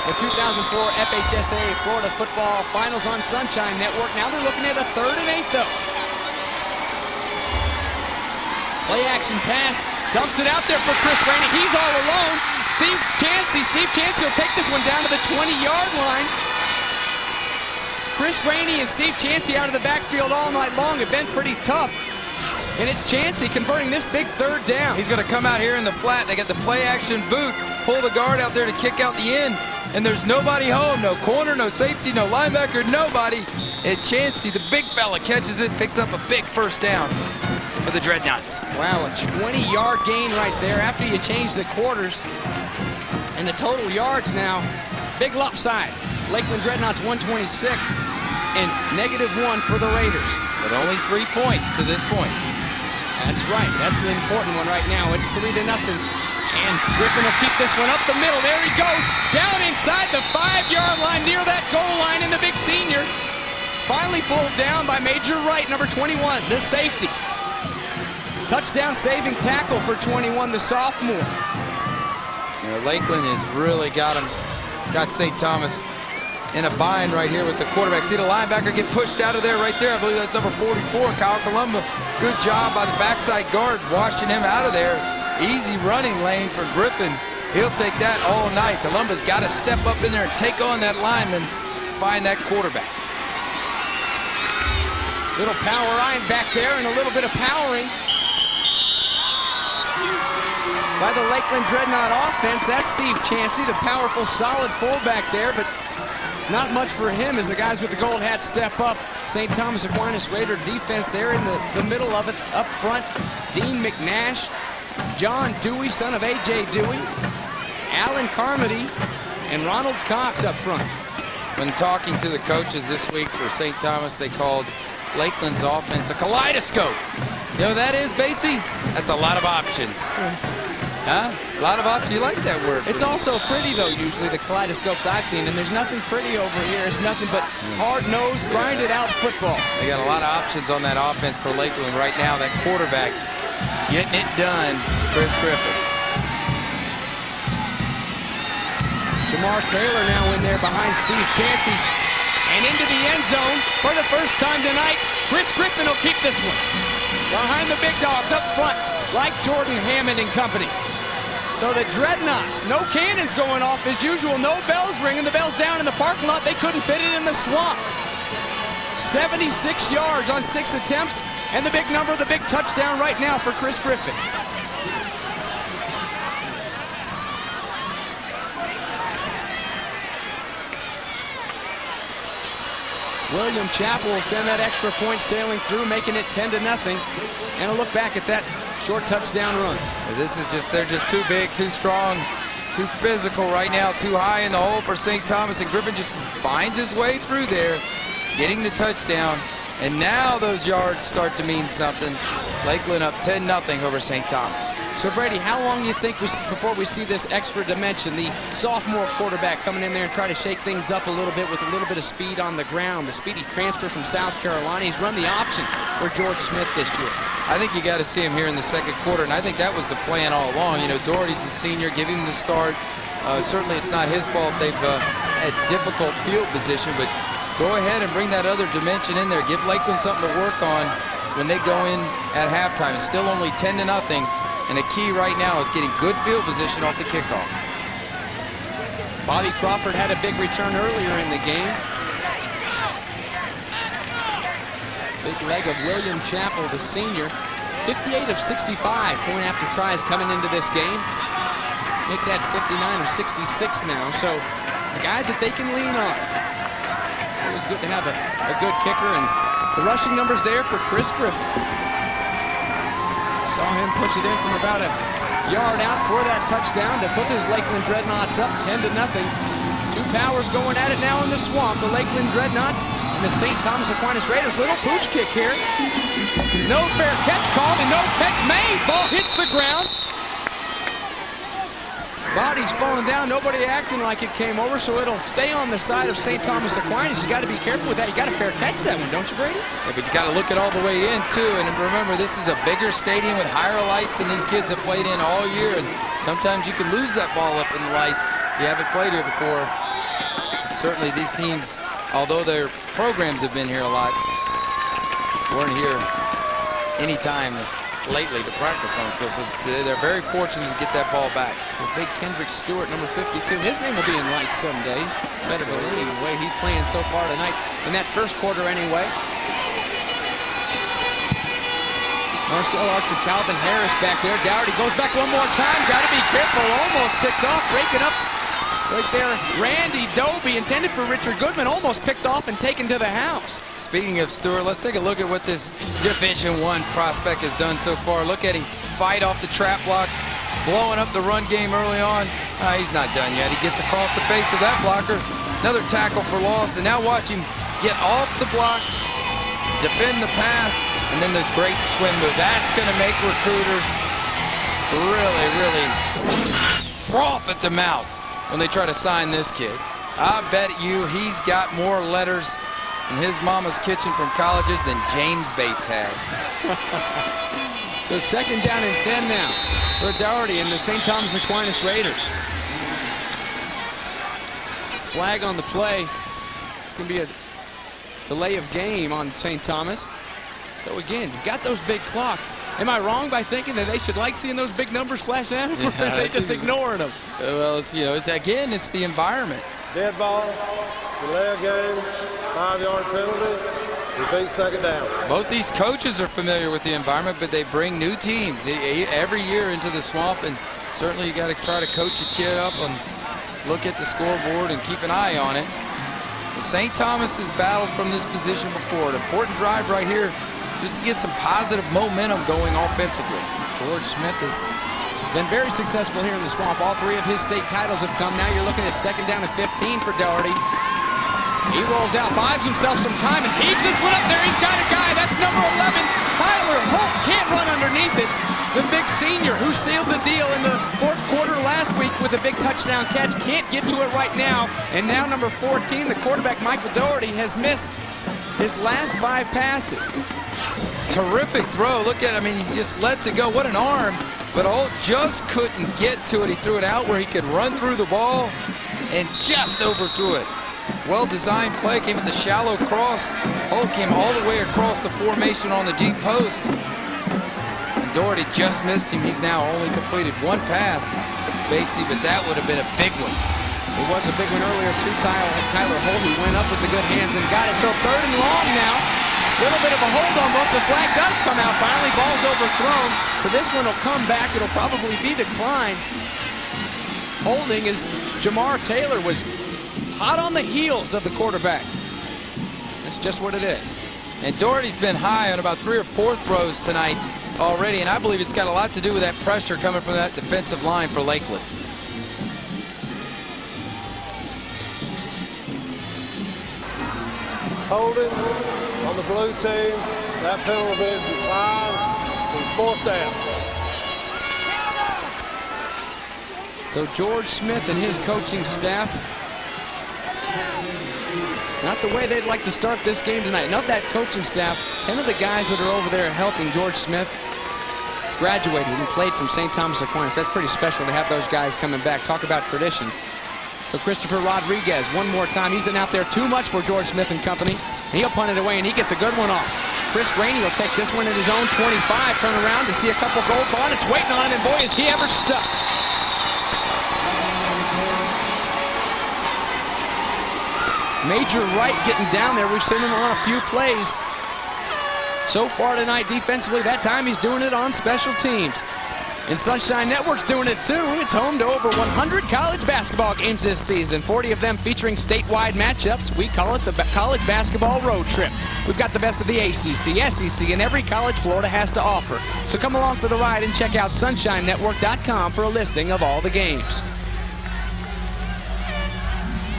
The 2004 FHSA Florida Football Finals on Sunshine Network. Now they're looking at a 3rd and 8, though. Play action pass. Dumps it out there for Chris Rainey. He's all alone. Steve Chancey will take this one down to the 20-yard line. Chris Rainey and Steve Chancey out of the backfield all night long have been pretty tough. And it's Chancey converting this big 3rd down. He's going to come out here in the flat. They got the play action boot, pull the guard out there to kick out the end, and there's nobody home. No corner, no safety, no linebacker, nobody. And Chancey, the big fella, catches it, picks up a big 1st down for the Dreadnaughts. Wow, a 20-yard gain right there after you change the quarters. And the total yards now, big lopside. Lakeland Dreadnaughts 126 and -1 for the Raiders. But only 3 points to this point. That's right. That's the important one right now. It's 3-0. And Griffen will keep this one up the middle. There he goes. Down inside the 5-yard line near that goal line, and the big senior finally pulled down by Major Wright, number 21, the safety. Touchdown saving tackle for 21, the sophomore. You know, Lakeland has really got St. Thomas in a bind right here with the quarterback. See the linebacker get pushed out of there right there. I believe that's number 44, Kyle COLOMBA. Good job by the backside guard, washing him out of there. Easy running lane for Griffen. He'll take that all night. COLOMBA's got to step up in there and take on that lineman, find that quarterback. Little power line back there and a little bit of powering by the Lakeland Dreadnaught offense. That's Steve Chancey, the powerful, solid fullback there, but not much for him as the guys with the gold hats step up. St. Thomas Aquinas Raider defense there in the middle of it. Up front, Dean McNash, John Dewey, son of A.J. Dewey, Alan Carmody, and Ronald Cox up front. When talking to the coaches this week for St. Thomas, they called Lakeland's offense a kaleidoscope. You know what that is, Batesy? That's a lot of options. Huh? A lot of options. You like that word. It's also pretty, though, usually, the kaleidoscopes I've seen, and there's nothing pretty over here. It's nothing but hard-nosed, grinded-out football. They got a lot of options on that offense for Lakeland right now. That quarterback getting it done, Chris Griffen. Jamar Taylor now in there behind Steve Chancey. And into the end zone for the first time tonight. Griffen will keep this one. Behind the big dogs up front, like Jordan Hammond and company. So the Dreadnaughts, no cannons going off as usual, no bells ringing. The bells down in the parking lot. They couldn't fit it in the swamp. 76 yards on 6 attempts, and the big number, the big touchdown right now for Chris Griffen. William Chappell will send that extra point sailing through, making it 10-0. And a look back at that short touchdown run. This is just, they're just too big, too strong, too physical right now, too high in the hole for St. Thomas, and Griffen just finds his way through there, getting the touchdown. And now those yards start to mean something. Lakeland up 10-0 over St. Thomas. So Brady, how long do you think before we see this extra dimension, the sophomore quarterback coming in there and try to shake things up a little bit with a little bit of speed on the ground? The speedy transfer from South Carolina. He's run the option for George Smith this year. I think you got to see him here in the second quarter, and I think that was the plan all along. You know, Doherty's a senior, give him the start. Certainly it's not his fault they've had difficult field position, but go ahead and bring that other dimension in there. Give Lakeland something to work on when they go in at halftime. It's still only 10-0. And the key right now is getting good field position off the kickoff. Bobby Crawford had a big return earlier in the game. Big leg of William Chappell, the senior. 58 of 65 point after tries coming into this game. Make that 59 of 66 now. So a guy that they can lean on. It's always good to have a good kicker. And the rushing numbers there for Chris Griffen. Saw him push it in from about a yard out for that touchdown to put his Lakeland Dreadnaughts up 10-0. Two powers going at it now in the swamp. The Lakeland Dreadnaughts and the St. Thomas Aquinas Raiders. Little pooch kick here. No fair catch called and no catch made. Ball hits the ground. Body's falling down. Nobody acting like it came over, so it'll stay on the side of St. Thomas Aquinas. You got to be careful with that. You got to fair catch that one, don't you, Brady? Yeah, but you got to look it all the way in too. And remember, this is a bigger stadium with higher lights than these kids have played in all year. And sometimes you can lose that ball up in the lights if you haven't played here before. Certainly, these teams, although their programs have been here a lot, weren't here anytime lately to practice on this field, so they're very fortunate to get that ball back. The big Kendrick Stewart, number 52, his name will be in lights someday. Better believe the way he's playing so far tonight, in that first quarter anyway. Marcel Archer, Calvin Harris back there. Dougherty goes back one more time. Got to be careful. Almost picked off, breaking up right there. Randy Doby, intended for Richard Goodman, almost picked off and taken to the house. Speaking of Stewart, let's take a look at what this Division I prospect has done so far. Look at him fight off the trap block, blowing up the run game early on. He's not done yet. He gets across the face of that blocker. Another tackle for loss, and now watch him get off the block, defend the pass, and then the great swim move. That's going to make recruiters really, really froth at the mouth when they try to sign this kid. I bet you he's got more letters in his mama's kitchen from colleges than James Bates had. So second down and 10 now for Dougherty and the St. Thomas Aquinas Raiders. Flag on the play. It's going to be a delay of game on St. Thomas. So again, you got those big clocks. Am I wrong by thinking that they should like seeing those big numbers flash out, or are they just ignoring them? Well, it's, you know, it's again, it's the environment. Dead ball, delay of game, 5-yard penalty, repeat second down. Both these coaches are familiar with the environment, but they bring new teams every year into the swamp, and certainly you got to try to coach your kid up and look at the scoreboard and keep an eye on it. St. Thomas has battled from this position before. An important drive right here just to get some positive momentum going offensively. George Smith has been very successful here in the swamp. All three of his state titles have come. Now you're looking at second down and 15 for Dougherty. He rolls out, buys himself some time, and heaves this one up there. He's got a guy. That's number 11, Tyler Holt. Can't run underneath it. The big senior who sealed the deal in the fourth quarter last week with a big touchdown catch. Can't get to it right now. And now number 14, the quarterback, Michael Dougherty, has missed his last 5 passes. Terrific throw. Look at, I mean, he just lets it go. What an arm. but Holt just couldn't get to it. He threw it out where he could run through the ball and just overthrew it. Well-designed play, came with the shallow cross. Holt came all the way across the formation on the deep post. And Doherty just missed him. He's now only completed one pass, Batesy, but that would have been a big one. It was a big one earlier too. Tyler Holt, who went up with the good hands and got it. So 3rd and long now. A little bit of a hold almost. The flag does come out. Finally, ball's overthrown. So this one will come back. It'll probably be declined. Holding as Jamar Taylor was hot on the heels of the quarterback. That's just what it is. And Doherty's been high on about 3 or 4 throws tonight already, and I believe it's got a lot to do with that pressure coming from that defensive line for Lakeland. Holding on the blue team. That penalty is declined. It's 4th down. So George Smith and his coaching staff, not the way they'd like to start this game tonight. And of that coaching staff, 10 of the guys that are over there helping George Smith graduated and played from St. Thomas Aquinas. That's pretty special to have those guys coming back. Talk about tradition. So Christopher Rodriguez, one more time. He's been out there too much for George Smith and company. And he'll punt it away, and he gets a good one off. Chris Rainey will take this one at his own 25, turn around to see a couple gold bonnets waiting on him, and boy, is he ever stuck. Major Wright getting down there. We've seen him on a few plays so far tonight defensively. That time he's doing it on special teams. And Sunshine Network's doing it too. It's home to over 100 college basketball games this season, 40 of them featuring statewide matchups. We call it the College Basketball Road Trip. We've got the best of the ACC, SEC, and every college Florida has to offer. So come along for the ride and check out sunshinenetwork.com for a listing of all the games.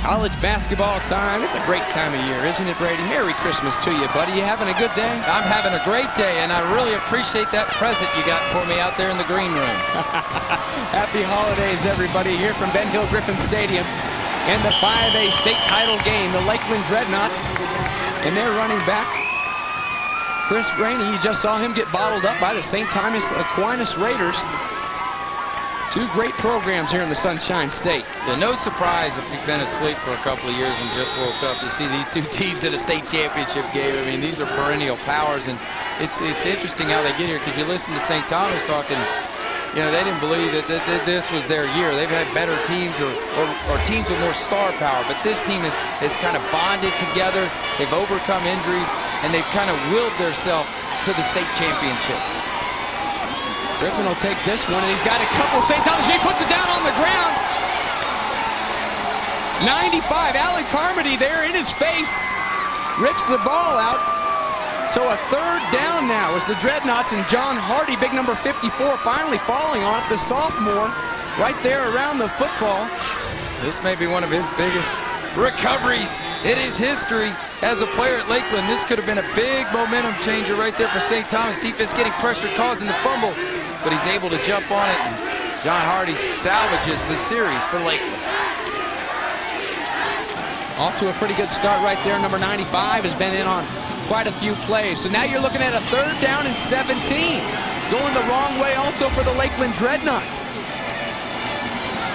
College basketball time. It's a great time of year, isn't it, Brady? Merry Christmas to you, buddy. You having a good day? I'm having a great day, and I really appreciate that present you got for me out there in the green room. Happy holidays, everybody, here from Ben Hill Griffin Stadium. And the 5A state title game, the Lakeland Dreadnaughts. And they're running back. Chris Rainey, you just saw him get bottled up by the St. Thomas Aquinas Raiders. 2 great programs here in the Sunshine State. Yeah, no surprise if you've been asleep for a couple of years and just woke up. You see these 2 teams at a state championship game. I mean, these are perennial powers, and it's interesting how they get here, because you listen to St. Thomas talking, you know, they didn't believe that this was their year. They've had better teams or teams with more star power, but this team is kind of bonded together. They've overcome injuries, and they've kind of willed themselves to the state championship. Griffen will take this one, and he's got a couple. St. Thomas, he puts it down on the ground. 95, Alec Carmody there in his face. Rips the ball out. So a 3rd down now as the Dreadnaughts and John Hardy, big number 54, finally falling on it. The sophomore right there around the football. This may be one of his biggest recoveries in his history as a player at Lakeland. This could have been a big momentum changer right there for St. Thomas. Defense getting pressure, causing the fumble, but he's able to jump on it, and John Hardy salvages the series for Lakeland. Off to a pretty good start right there. Number 95 has been in on quite a few plays. So now you're looking at a 3rd down and 17. Going the wrong way also for the Lakeland Dreadnaughts.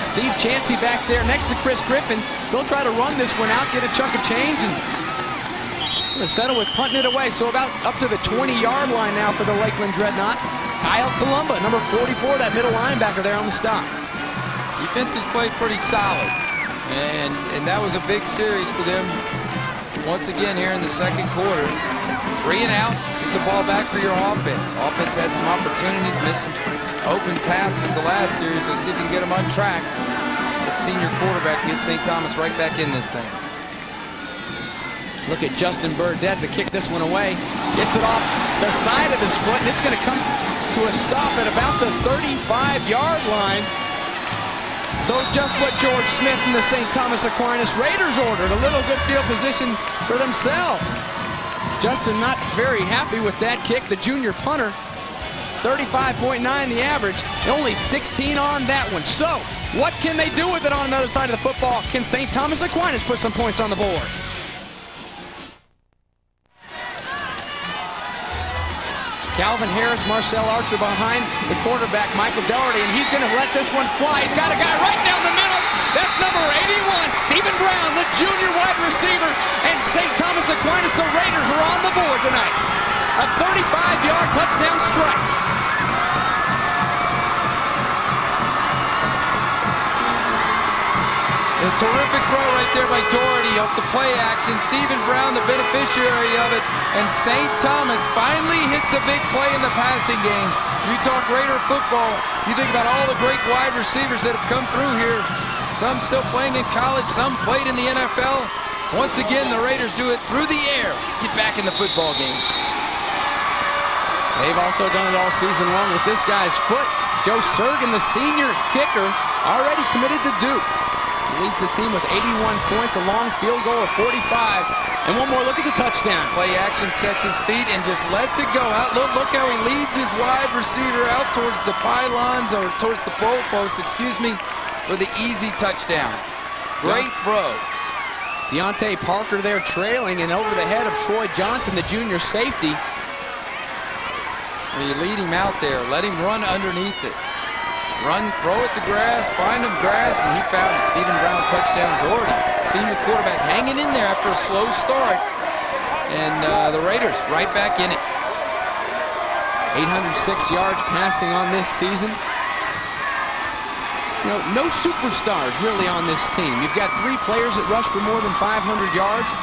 Steve Chancey back there next to Chris Griffen. They'll try to run this one out, get a chunk of change, and going to settle with punting it away. So about up to the 20-yard line now for the Lakeland Dreadnaughts. Kyle COLOMBA, number 44, that middle linebacker there on the stop. Defense has played pretty solid, and that was a big series for them once again here in the 2nd quarter. 3 and out, get the ball back for your offense. Offense had some opportunities, missed some open passes the last series, so see if you can get them on track. That senior quarterback gets St. Thomas right back in this thing. Look at Justin Burdett to kick this one away. Gets it off the side of his foot, and it's going to come to a stop at about the 35-yard line. So just what George Smith and the St. Thomas Aquinas Raiders ordered. A little good field position for themselves. Justin not very happy with that kick. The junior punter, 35.9 the average. Only 16 on that one. So what can they do with it on another side of the football? Can St. Thomas Aquinas put some points on the board? Calvin Harris, Marcel Archer behind the quarterback, Michael Doherty, and he's going to let this one fly. He's got a guy right down the middle. That's number 81, Stephen Brown, the junior wide receiver. And St. Thomas Aquinas, the Raiders, are on the board tonight. A 35-yard touchdown strike. A terrific throw right there by Doherty off the play action. Stephen Brown, the beneficiary of it. And St. Thomas finally hits a big play in the passing game. You talk Raider football, you think about all the great wide receivers that have come through here. Some still playing in college, some played in the NFL. Once again, the Raiders do it through the air. Get back in the football game. They've also done it all season long with this guy's foot. Joe Surgan, the senior kicker, already committed to Duke. He leads the team with 81 points, a long field goal of 45. And one more look at the touchdown. Play action, sets his feet and just lets it go out. Look how he leads his wide receiver out towards the pylons, or towards the pole post, excuse me, for the easy touchdown. Great throw. Deontay Parker there trailing and over the head of Troy Johnson, the junior safety. You lead him out there, let him run underneath it. Run, throw it to grass, find him grass, and he found it. Stephen Brown, touchdown. Doherty, senior quarterback, hanging in there after a slow start. And the Raiders right back in it. 806 yards passing on this season. You know, no superstars really on this team. You've got 3 players that rush for more than 500 yards.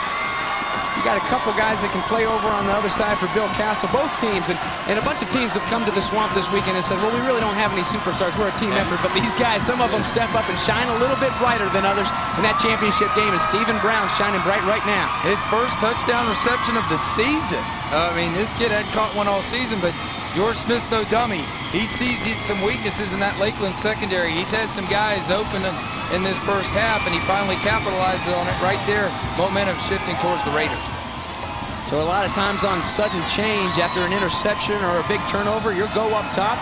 You got a couple guys that can play over on the other side for Bill Castle. Both teams, and a bunch of teams have come to the Swamp this weekend and said, well, we really don't have any superstars. We're a team effort. But these guys, some of them step up and shine a little bit brighter than others in that championship game. And Stephen Brown shining bright right now. His first touchdown reception of the season. I mean, this kid hadn't caught one all season, but George Smith's no dummy. He sees some weaknesses in that Lakeland secondary. He's had some guys open in this first half, and he finally capitalized on it right there. Momentum shifting towards the Raiders. So a lot of times on sudden change after an interception or a big turnover, you go up top.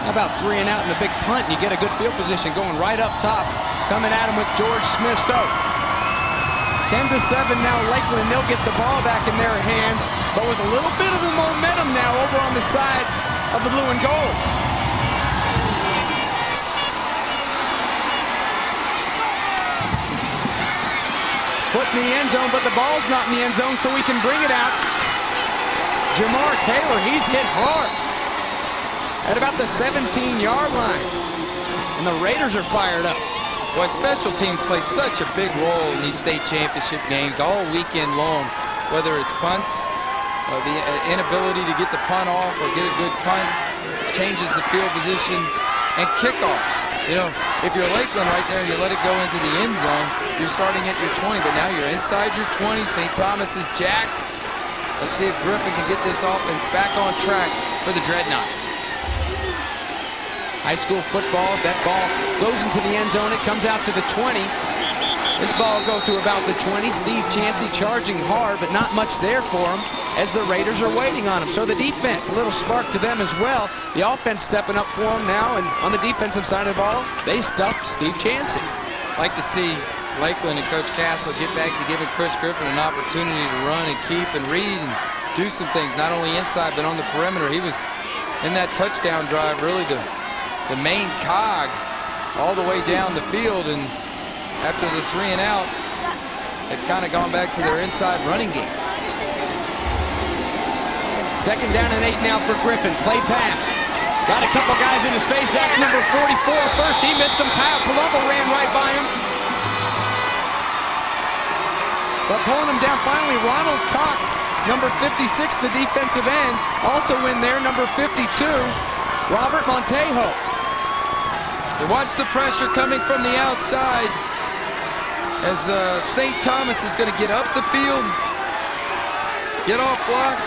How about 3 and out and a big punt, and you get a good field position going right up top. Coming at him with George Smith. So 10-7 now, Lakeland. They'll get the ball back in their hands, but with a little bit of the momentum now over on the side of the blue and gold. Foot in the end zone, but the ball's not in the end zone, so we can bring it out. Jamar Taylor, he's hit hard at about the 17-yard line. And the Raiders are fired up. Well, special teams play such a big role in these state championship games all weekend long, whether it's punts, the inability to get the punt off or get a good punt, changes the field position, and kickoffs. You know, if you're Lakeland right there and you let it go into the end zone, you're starting at your 20, but now you're inside your 20. St. Thomas is jacked. Let's see if Griffen can get this offense back on track for the Dreadnaughts. High school football, if that ball goes into the end zone, it comes out to the 20. This ball will go to about the 20. Steve Chancey charging hard, but not much there for him as the Raiders are waiting on him. So the defense, a little spark to them as well. The offense stepping up for them now, and on the defensive side of the ball, they stuffed Steve Chancey. Like to see Lakeland and Coach Castle get back to giving Chris Griffen an opportunity to run and keep and read and do some things, not only inside but on the perimeter. He was in that touchdown drive really the main cog all the way down the field, and after the 3 and out, they've kind of gone back to their inside running game. 2nd down and 8 now for Griffen. Play pass. Got a couple guys in his face. That's number 44. First, he missed him. Kyle COLOMBA ran right by him. But pulling him down finally, Ronald Cox, number 56, the defensive end. Also in there, number 52, Robert Montejo. You watch the pressure coming from the outside as St. Thomas is going to get up the field, get off blocks,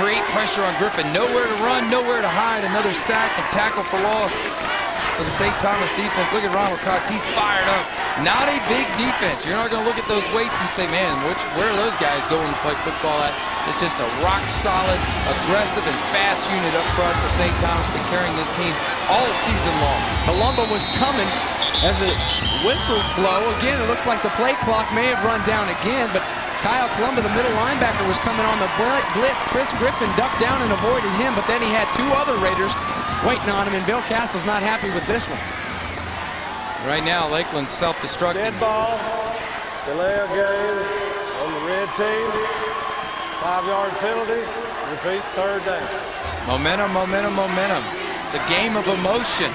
create pressure on Griffen. Nowhere to run, nowhere to hide. Another sack and tackle for loss for the St. Thomas defense. Look at Ronald Cox. He's fired up. Not a big defense. You're not going to look at those weights and say, man, where are those guys going to play football at? It's just a rock-solid, aggressive, and fast unit up front for St. Thomas, been carrying this team all season long. COLOMBA was coming as the whistles blow. Again, it looks like the play clock may have run down again, but Kyle Colomba, the middle linebacker, was coming on the blitz. Chris Griffen ducked down and avoided him, but then he had two other Raiders waiting on him, and Bill Castle's not happy with this one. Right now, Lakeland's self-destructing. Dead ball. Delay of game on the red team. 5-yard penalty. Repeat, third down. Momentum, momentum, momentum. It's a game of emotion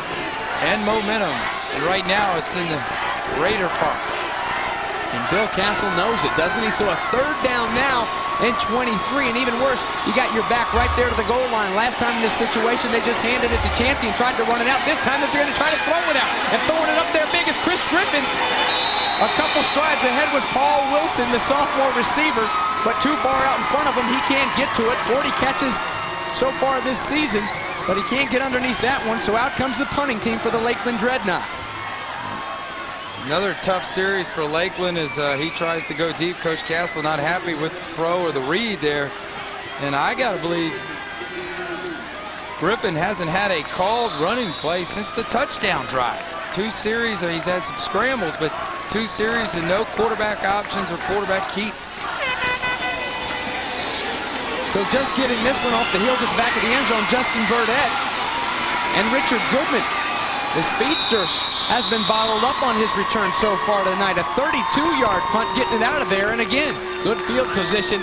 and momentum. And right now, it's in the Raider Park. And Bill Castle knows it, doesn't he? So a third down now and 23. And even worse, you got your back right there to the goal line. Last time in this situation, they just handed it to Chancey and tried to run it out. This time, they're going to try to throw it out. And throwing it up there big is Chris Griffen. A couple strides ahead was Paul Wilson, the sophomore receiver, but too far out in front of him. He can't get to it. 40 catches so far this season, but he can't get underneath that one. So out comes the punting team for the Lakeland Dreadnaughts. Another tough series for Lakeland as he tries to go deep. Coach Castle not happy with the throw or the read there. And I got to believe Griffen hasn't had a called running play since the touchdown drive. 2 series, he's had some scrambles, but 2 series and no quarterback options or quarterback keeps. So just getting this one off the heels at the back of the end zone, Justin Burdett and Richard Goodman. The speedster has been bottled up on his return so far tonight. A 32-yard punt getting it out of there. And again, good field position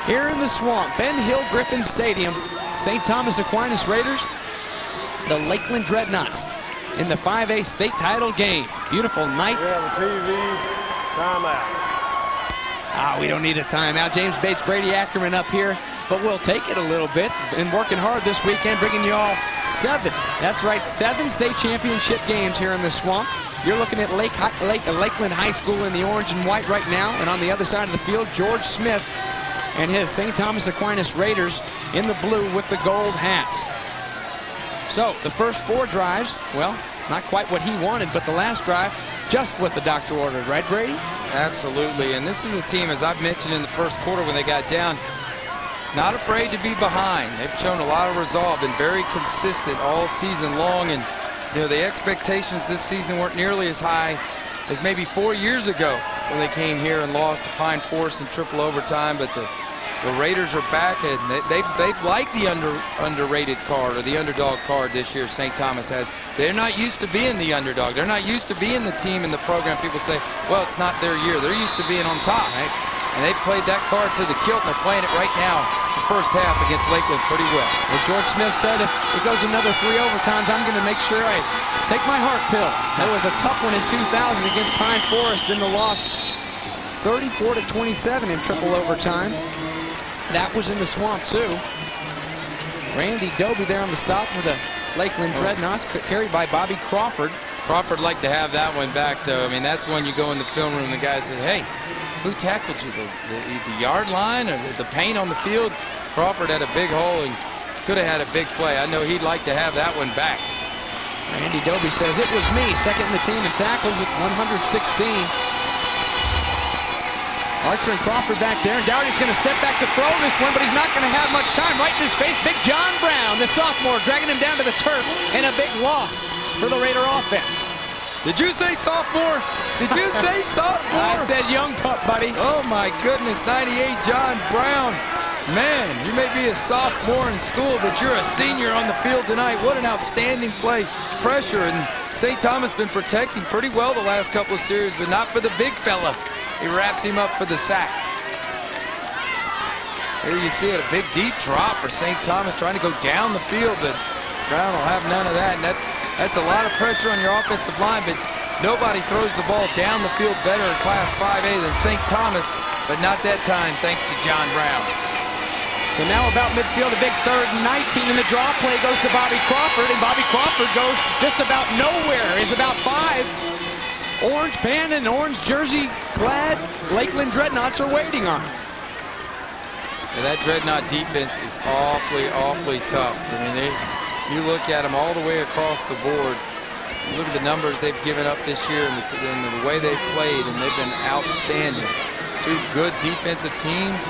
here in the swamp. Ben Hill Griffin Stadium. St. Thomas Aquinas Raiders, the Lakeland Dreadnaughts in the 5A state title game. Beautiful night. We have a TV timeout. We don't need a timeout. James Bates, Brady Ackerman up here, but we'll take it a little bit. Been working hard this weekend, bringing you all 7. That's right, 7 state championship games here in the swamp. You're looking at Lakeland High School in the orange and white right now, and on the other side of the field, George Smith and his St. Thomas Aquinas Raiders in the blue with the gold hats. So the first 4 drives, well, not quite what he wanted, but the last drive, just what the doctor ordered, right, Brady? Absolutely, and this is a team, as I've mentioned in the first quarter when they got down, not afraid to be behind. They've shown a lot of resolve, been very consistent all season long, and you know, the expectations this season weren't nearly as high as maybe 4 years ago when they came here and lost to Pine Forest in triple overtime, but the Raiders are back, and they've liked the underrated card or the underdog card this year. St. Thomas has. They're not used to being the underdog. They're not used to being the team in the program. People say, well, it's not their year. They're used to being on top, right? And they've played that card to the kilt, and they're playing it right now, the first half against Lakeland pretty well. Well, George Smith said if it goes another 3 overtimes, I'm going to make sure I take my heart pill. That was a tough one in 2000 against Pine Forest in the loss 34-27 in triple overtime. That was in the swamp, too. Randy Doby there on the stop for the Lakeland Dreadnaughts, carried by Bobby Crawford. Crawford liked to have that one back, though. I mean, that's when you go in the film room and the guy says, hey, who tackled you? The yard line or the paint on the field? Crawford had a big hole and could have had a big play. I know he'd like to have that one back. Randy Doby says, it was me, second in the team in tackles with 116. Archer and Crawford back there, and Dougherty's going to step back to throw this one, but he's not going to have much time. Right in his face, big John Brown, the sophomore, dragging him down to the turf, and a big loss for the Raider offense. Did you say sophomore? Did you say sophomore? I said young pup, buddy. Oh my goodness, 98 John Brown. Man, you may be a sophomore in school, but you're a senior on the field tonight. What an outstanding play. Pressure, and St. Thomas been protecting pretty well the last couple of series, but not for the big fella. He wraps him up for the sack. Here you see it, a big deep drop for St. Thomas trying to go down the field, but Brown will have none of that. And that's a lot of pressure on your offensive line, but nobody throws the ball down the field better in Class 5A than St. Thomas, but not that time thanks to John Brown. So now about midfield, a big 3rd and 19, and the draw play goes to Bobby Crawford, and Bobby Crawford goes just about nowhere. He's about 5. Orange band and orange jersey clad Lakeland Dreadnaughts are waiting on. Yeah, that Dreadnaught defense is awfully, awfully tough. I mean, you look at them all the way across the board. You look at the numbers they've given up this year and the way they've played, and they've been outstanding. 2 good defensive teams.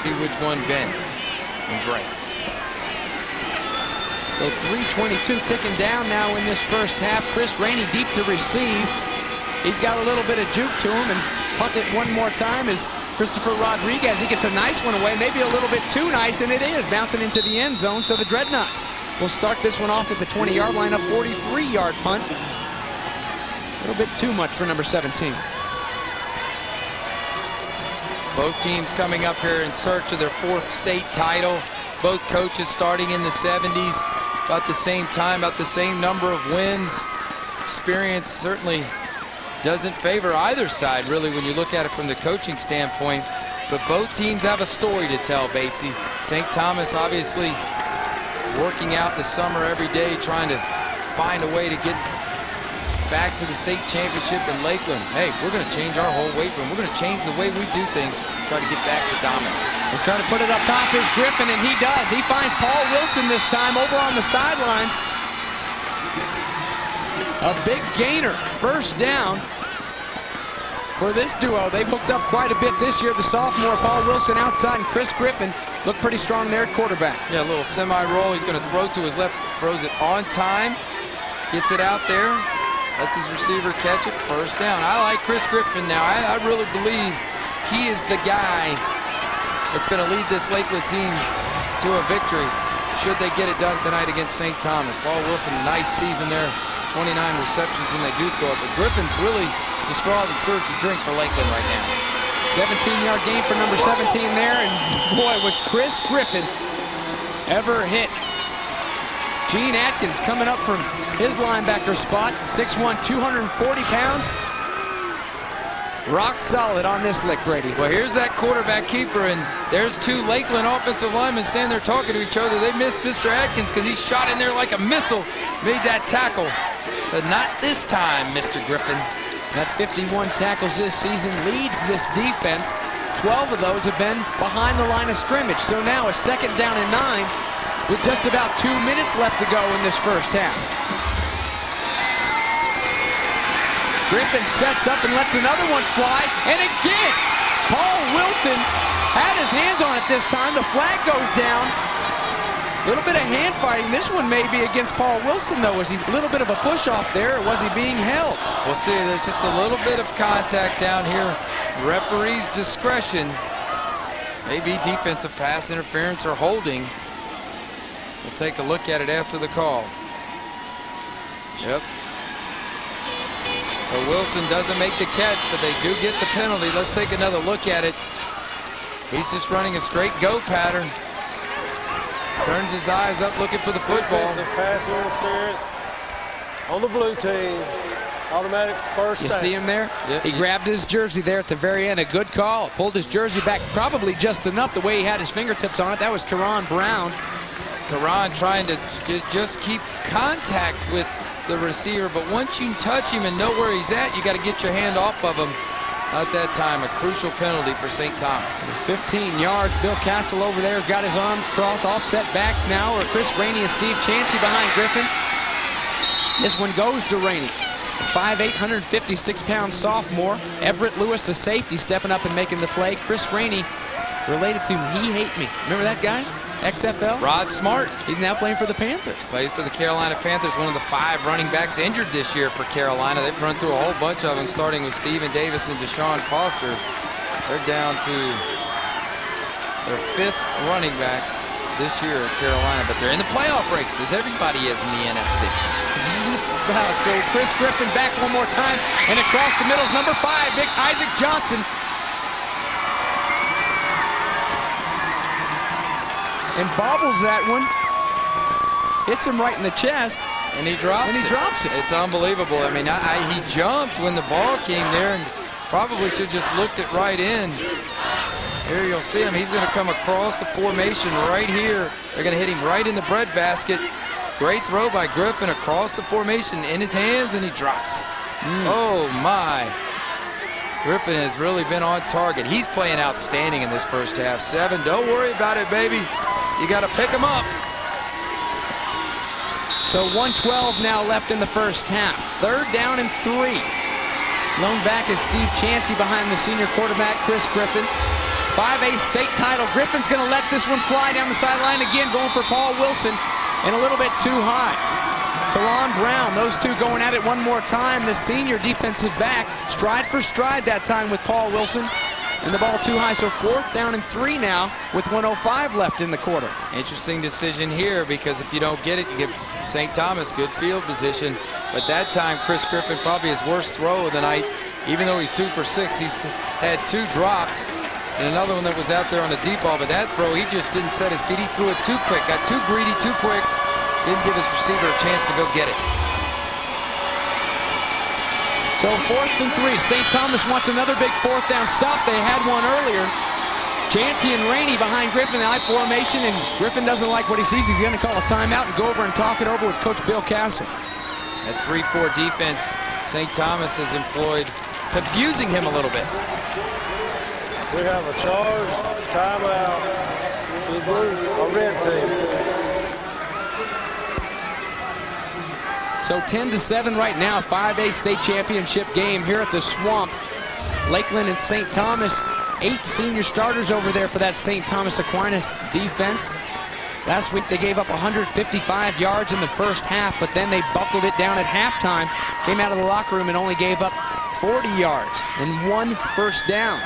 See which one bends and breaks. So 3:22 ticking down now in this first half. Chris Rainey deep to receive. He's got a little bit of juke to him, and punt it one more time as Christopher Rodriguez, he gets a nice one away, maybe a little bit too nice, and it is, bouncing into the end zone. So the Dreadnaughts will start this one off at the 20-yard line, a 43-yard punt. A little bit too much for number 17. Both teams coming up here in search of their 4th state title. Both coaches starting in the 70s, about the same time, about the same number of wins. Experience certainly doesn't favor either side, really, when you look at it from the coaching standpoint. But both teams have a story to tell, Batesy. St. Thomas obviously working out the summer every day, trying to find a way to get back to the state championship in Lakeland. Hey, we're going to change our whole weight room. We're going to change the way we do things, try to get back to dominance. They're trying to put it up top is Griffen, and he does. He finds Paul Wilson this time over on the sidelines. A big gainer, first down for this duo. They've hooked up quite a bit this year. The sophomore Paul Wilson outside, and Chris Griffen look pretty strong there at quarterback. Yeah, a little semi-roll. He's going to throw to his left, throws it on time, gets it out there, lets his receiver catch it, first down. I like Chris Griffen now. I really believe he is the guy that's going to lead this Lakeland team to a victory should they get it done tonight against St. Thomas. Paul Wilson, nice season there. 29 receptions when they do throw it. But Griffen's really the straw that stirs the drink for Lakeland right now. 17-yard gain for number 17 there. And boy, was Chris Griffen ever hit. Gene Atkins coming up from his linebacker spot. 6'1", 240 pounds. Rock solid on this lick, Brady. Well, here's that quarterback keeper, and there's 2 Lakeland offensive linemen standing there talking to each other. They missed Mr. Atkins because he shot in there like a missile, made that tackle. So not this time, Mr. Griffen. That 51 tackles this season leads this defense. 12 of those have been behind the line of scrimmage. So now a 2nd down and 9 with just about 2 minutes left to go in this first half. Griffen sets up and lets another one fly, and again, Paul Wilson had his hands on it this time. The flag goes down. A little bit of hand fighting. This one may be against Paul Wilson, though. Was he a little bit of a push off there, or was he being held? We'll see. There's just a little bit of contact down here. Referee's discretion. Maybe defensive pass interference or holding. We'll take a look at it after the call. Yep. So Wilson doesn't make the catch, but they do get the penalty. Let's take another look at it. He's just running a straight go pattern. Turns his eyes up looking for the football. Defensive pass interference on the blue team. Automatic first down. You see him there? Yep. He grabbed his jersey there at the very end. A good call. Pulled his jersey back probably just enough the way he had his fingertips on it. That was Karan Brown. Karan trying to just keep contact with the receiver, but once you touch him and know where he's at, you got to get your hand off of him. At that time, a crucial penalty for St. Thomas. 15 yards. Bill Castle over there has got his arms crossed. Offset backs now are Chris Rainey and Steve Chancey behind Griffen. This one goes to Rainey. 5'8", 156-pound sophomore. Everett Lewis, the safety, stepping up and making the play. Chris Rainey, related to He Hate Me. Remember that guy? XFL? Rod Smart. He's now playing for the Panthers. Plays for the Carolina Panthers, one of the 5 running backs injured this year for Carolina. They've run through a whole bunch of them, starting with Stephen Davis and Deshaun Foster. They're down to their 5th running back this year at Carolina, but they're in the playoff race, as everybody is in the NFC. So Chris Griffen back one more time, and across the middle is number 5, Big Isaac Johnson. And bobbles that one. Hits him right in the chest. And he drops it. It's unbelievable. I mean, he jumped when the ball came there and probably should just looked it right in. Here you'll see him. He's going to come across the formation right here. They're going to hit him right in the breadbasket. Great throw by Griffen across the formation in his hands, and he drops it. Oh, my. Griffen has really been on target. He's playing outstanding in this first half. 7, don't worry about it, baby. You got to pick him up. So 1:12 now left in the first half. 3rd down and 3. Lone back is Steve Chancey behind the senior quarterback, Chris Griffen. 5A state title. Griffin's going to let this one fly down the sideline again, going for Paul Wilson, and a little bit too high. Karan Brown, those two going at it one more time. The senior defensive back, stride for stride that time with Paul Wilson. and the ball too high. So 4th down and 3 now with 1:05 left in the quarter. Interesting decision here, because if you don't get it, you get St. Thomas good field position. But that time, Chris Griffen, probably his worst throw of the night. Even though he's 2 for 6, he's had 2 drops and another one that was out there on the deep ball. But that throw, he just didn't set his feet. He threw it too quick, got too greedy, too quick. Didn't give his receiver a chance to go get it. So 4th and 3. St. Thomas wants another big 4th down stop. They had one earlier. Chancey and Rainey behind Griffen in the I formation, and Griffen doesn't like what he sees. He's going to call a timeout and go over and talk it over with Coach Bill Castle. That 3-4 defense St. Thomas has employed, confusing him a little bit. We have a charge, timeout to the blue, or red team. So 10-7 right now, 5A state championship game here at the Swamp. Lakeland and St. Thomas, 8 senior starters over there for that St. Thomas Aquinas defense. Last week they gave up 155 yards in the first half, but then they buckled it down at halftime, came out of the locker room and only gave up 40 yards and 1 first down.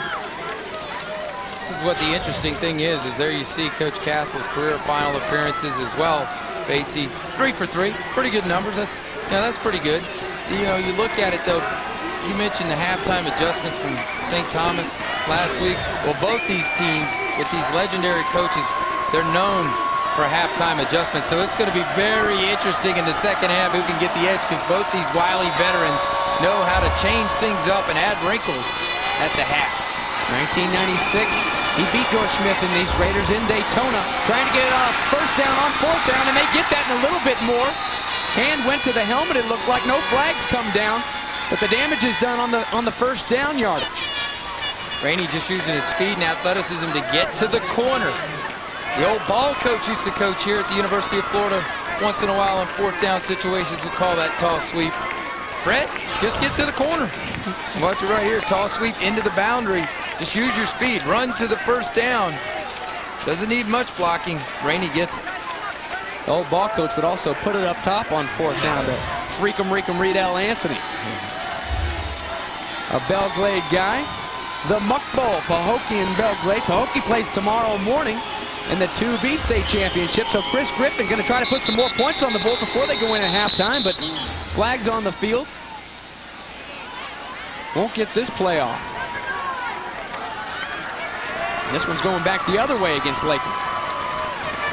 This is what the interesting thing is there you see Coach Castle's career final appearances as well. Batesy, 3 for 3, pretty good numbers. That's pretty good. You look at it though. You mentioned the halftime adjustments from St. Thomas last week. Well, both these teams with these legendary coaches, they're known for halftime adjustments. So it's going to be very interesting in the second half who can get the edge, because both these wily veterans know how to change things up and add wrinkles at the half. 1996, he beat George Smith and these Raiders in Daytona, trying to get it on 1st down on 4th down, and they get that in a little bit more. Hand went to the helmet. It looked like no flags come down, but the damage is done on the 1st down yardage. Rainey just using his speed and athleticism to get to the corner. The old ball coach used to coach here at the University of Florida. Once in a while in 4th down situations, we'll call that toss sweep. Fred, just get to the corner. Watch it right here, toss sweep into the boundary. Just use your speed, run to the 1st down. Doesn't need much blocking. Rainey gets it. The old ball coach would also put it up top on 4th down to Freakum Reedell Anthony. A Belglade guy. The Muck Bowl, Pahokee and Belglade. Pahokee plays tomorrow morning in the 2B state championship. So Chris Griffen going to try to put some more points on the board before they go in at halftime, but flags on the field. Won't get this play off. This one's going back the other way against Lakeland.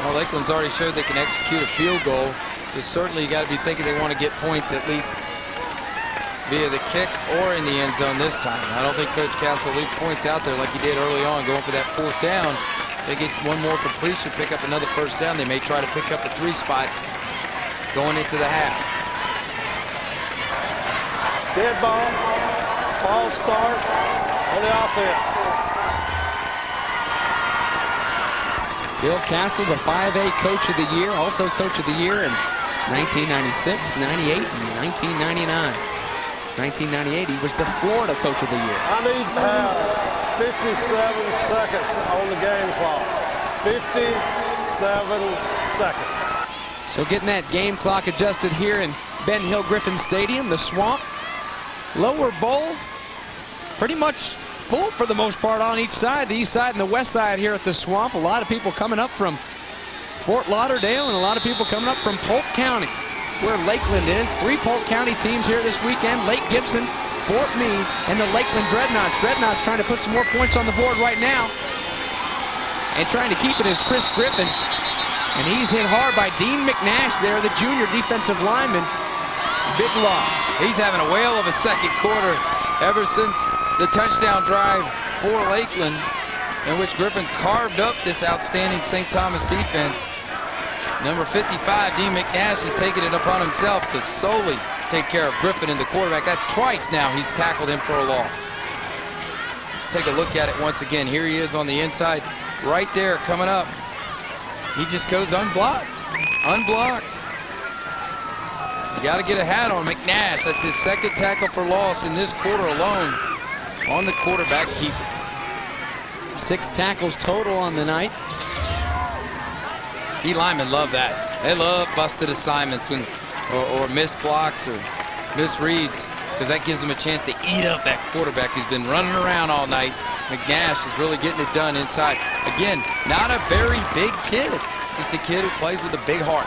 Well, Lakeland's already showed they can execute a field goal, so certainly you got to be thinking they want to get points at least via the kick or in the end zone this time. I don't think Coach Castle will leave points out there like he did early on, going for that 4th down. They get one more completion, pick up another 1st down. They may try to pick up a 3 spot going into the half. Dead ball, false start on the offense. Bill Castle, the 5A Coach of the Year, also Coach of the Year in 1996, 98, and 1999. 1998, he was the Florida Coach of the Year. I need to have 57 seconds on the game clock. 57 seconds. So getting that game clock adjusted here in Ben Hill Griffin Stadium, the Swamp. Lower bowl, pretty much full for the most part on each side, the east side and the west side here at the Swamp. A lot of people coming up from Fort Lauderdale and a lot of people coming up from Polk County. That's where Lakeland is. 3 Polk County teams here this weekend. Lake Gibson, Fort Meade, and the Lakeland Dreadnaughts. Dreadnaughts trying to put some more points on the board right now. And trying to keep it is Chris Griffen. And he's hit hard by Dean McNash there, the junior defensive lineman. Big loss. He's having a whale of a second quarter ever since the touchdown drive for Lakeland, in which Griffen carved up this outstanding St. Thomas defense. Number 55, Dean McNash, has taken it upon himself to solely take care of Griffen and the quarterback. That's twice now he's tackled him for a loss. Let's take a look at it once again. Here he is on the inside, right there coming up. He just goes unblocked. Unblocked. You got to get a hat on McNash. That's his 2nd tackle for loss in this quarter alone on the quarterback keeper. 6 tackles total on the night. D linemen love that. They love busted assignments when, or missed blocks or misreads. because that gives them a chance to eat up that quarterback who's been running around all night. McNash is really getting it done inside. Again, not a very big kid, just a kid who plays with a big heart.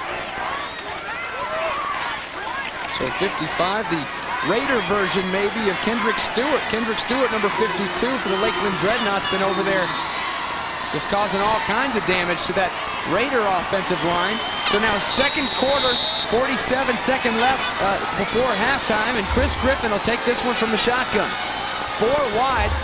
So 55, the Raider version maybe of Kendrick Stewart. Kendrick Stewart, number 52 for the Lakeland Dreadnaughts, been over there just causing all kinds of damage to that Raider offensive line. So now second quarter, 47-second left before halftime, and Chris Griffen will take this one from the shotgun. 4 wides.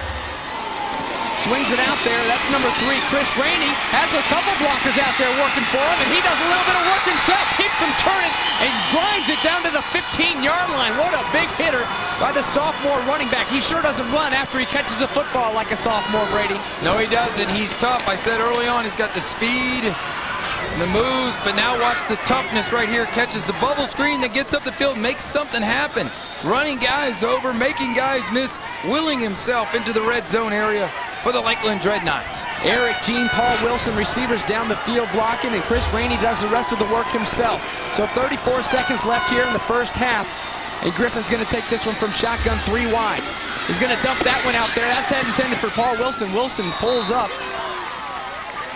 Swings it out there. That's number 3, Chris Rainey. Has a couple blockers out there working for him, and he does a little bit of work himself. Keeps him turning and grinds it down to the 15-yard line. What a big hitter by the sophomore running back. He sure doesn't run after he catches the football like a sophomore, Brady. No, he doesn't. He's tough. I said early on he's got the speed and the moves, but now watch the toughness right here. Catches the bubble screen, that gets up the field, makes something happen. Running guys over, making guys miss, willing himself into the red zone area for the Lakeland Dreadnaughts. Eric, Gene, Paul Wilson, receivers down the field blocking, and Chris Rainey does the rest of the work himself. So 34 seconds left here in the first half, and Griffen's going to take this one from shotgun, 3 wides. He's going to dump that one out there. That's intended for Paul Wilson. Wilson pulls up,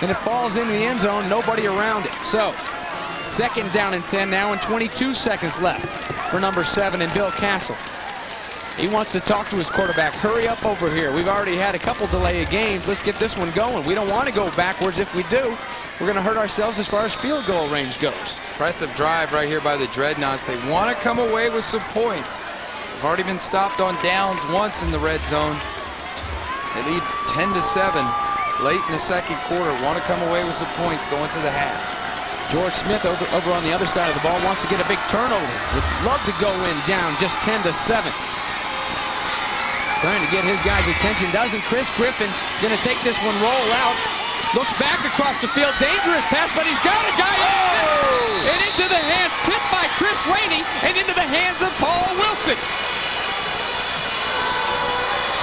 and it falls into the end zone. Nobody around it. So second down and 10 now, and 22 seconds left for number 7 and Bill Castle. He wants to talk to his quarterback. Hurry up over here. We've already had a couple delay of games. Let's get this one going. We don't want to go backwards. If we do, we're going to hurt ourselves as far as field goal range goes. Impressive drive right here by the Dreadnaughts. They want to come away with some points. They've already been stopped on downs once in the red zone. They lead 10-7 late in the second quarter. Want to come away with some points going to the half. George Smith over on the other side of the ball wants to get a big turnover. Would love to go in down just 10-7. Trying to get his guys' attention, doesn't. Chris Griffen is going to take this one, roll out. Looks back across the field. Dangerous pass, but he's got a guy open. And into the hands, tipped by Chris Rainey, and into the hands of Paul Wilson.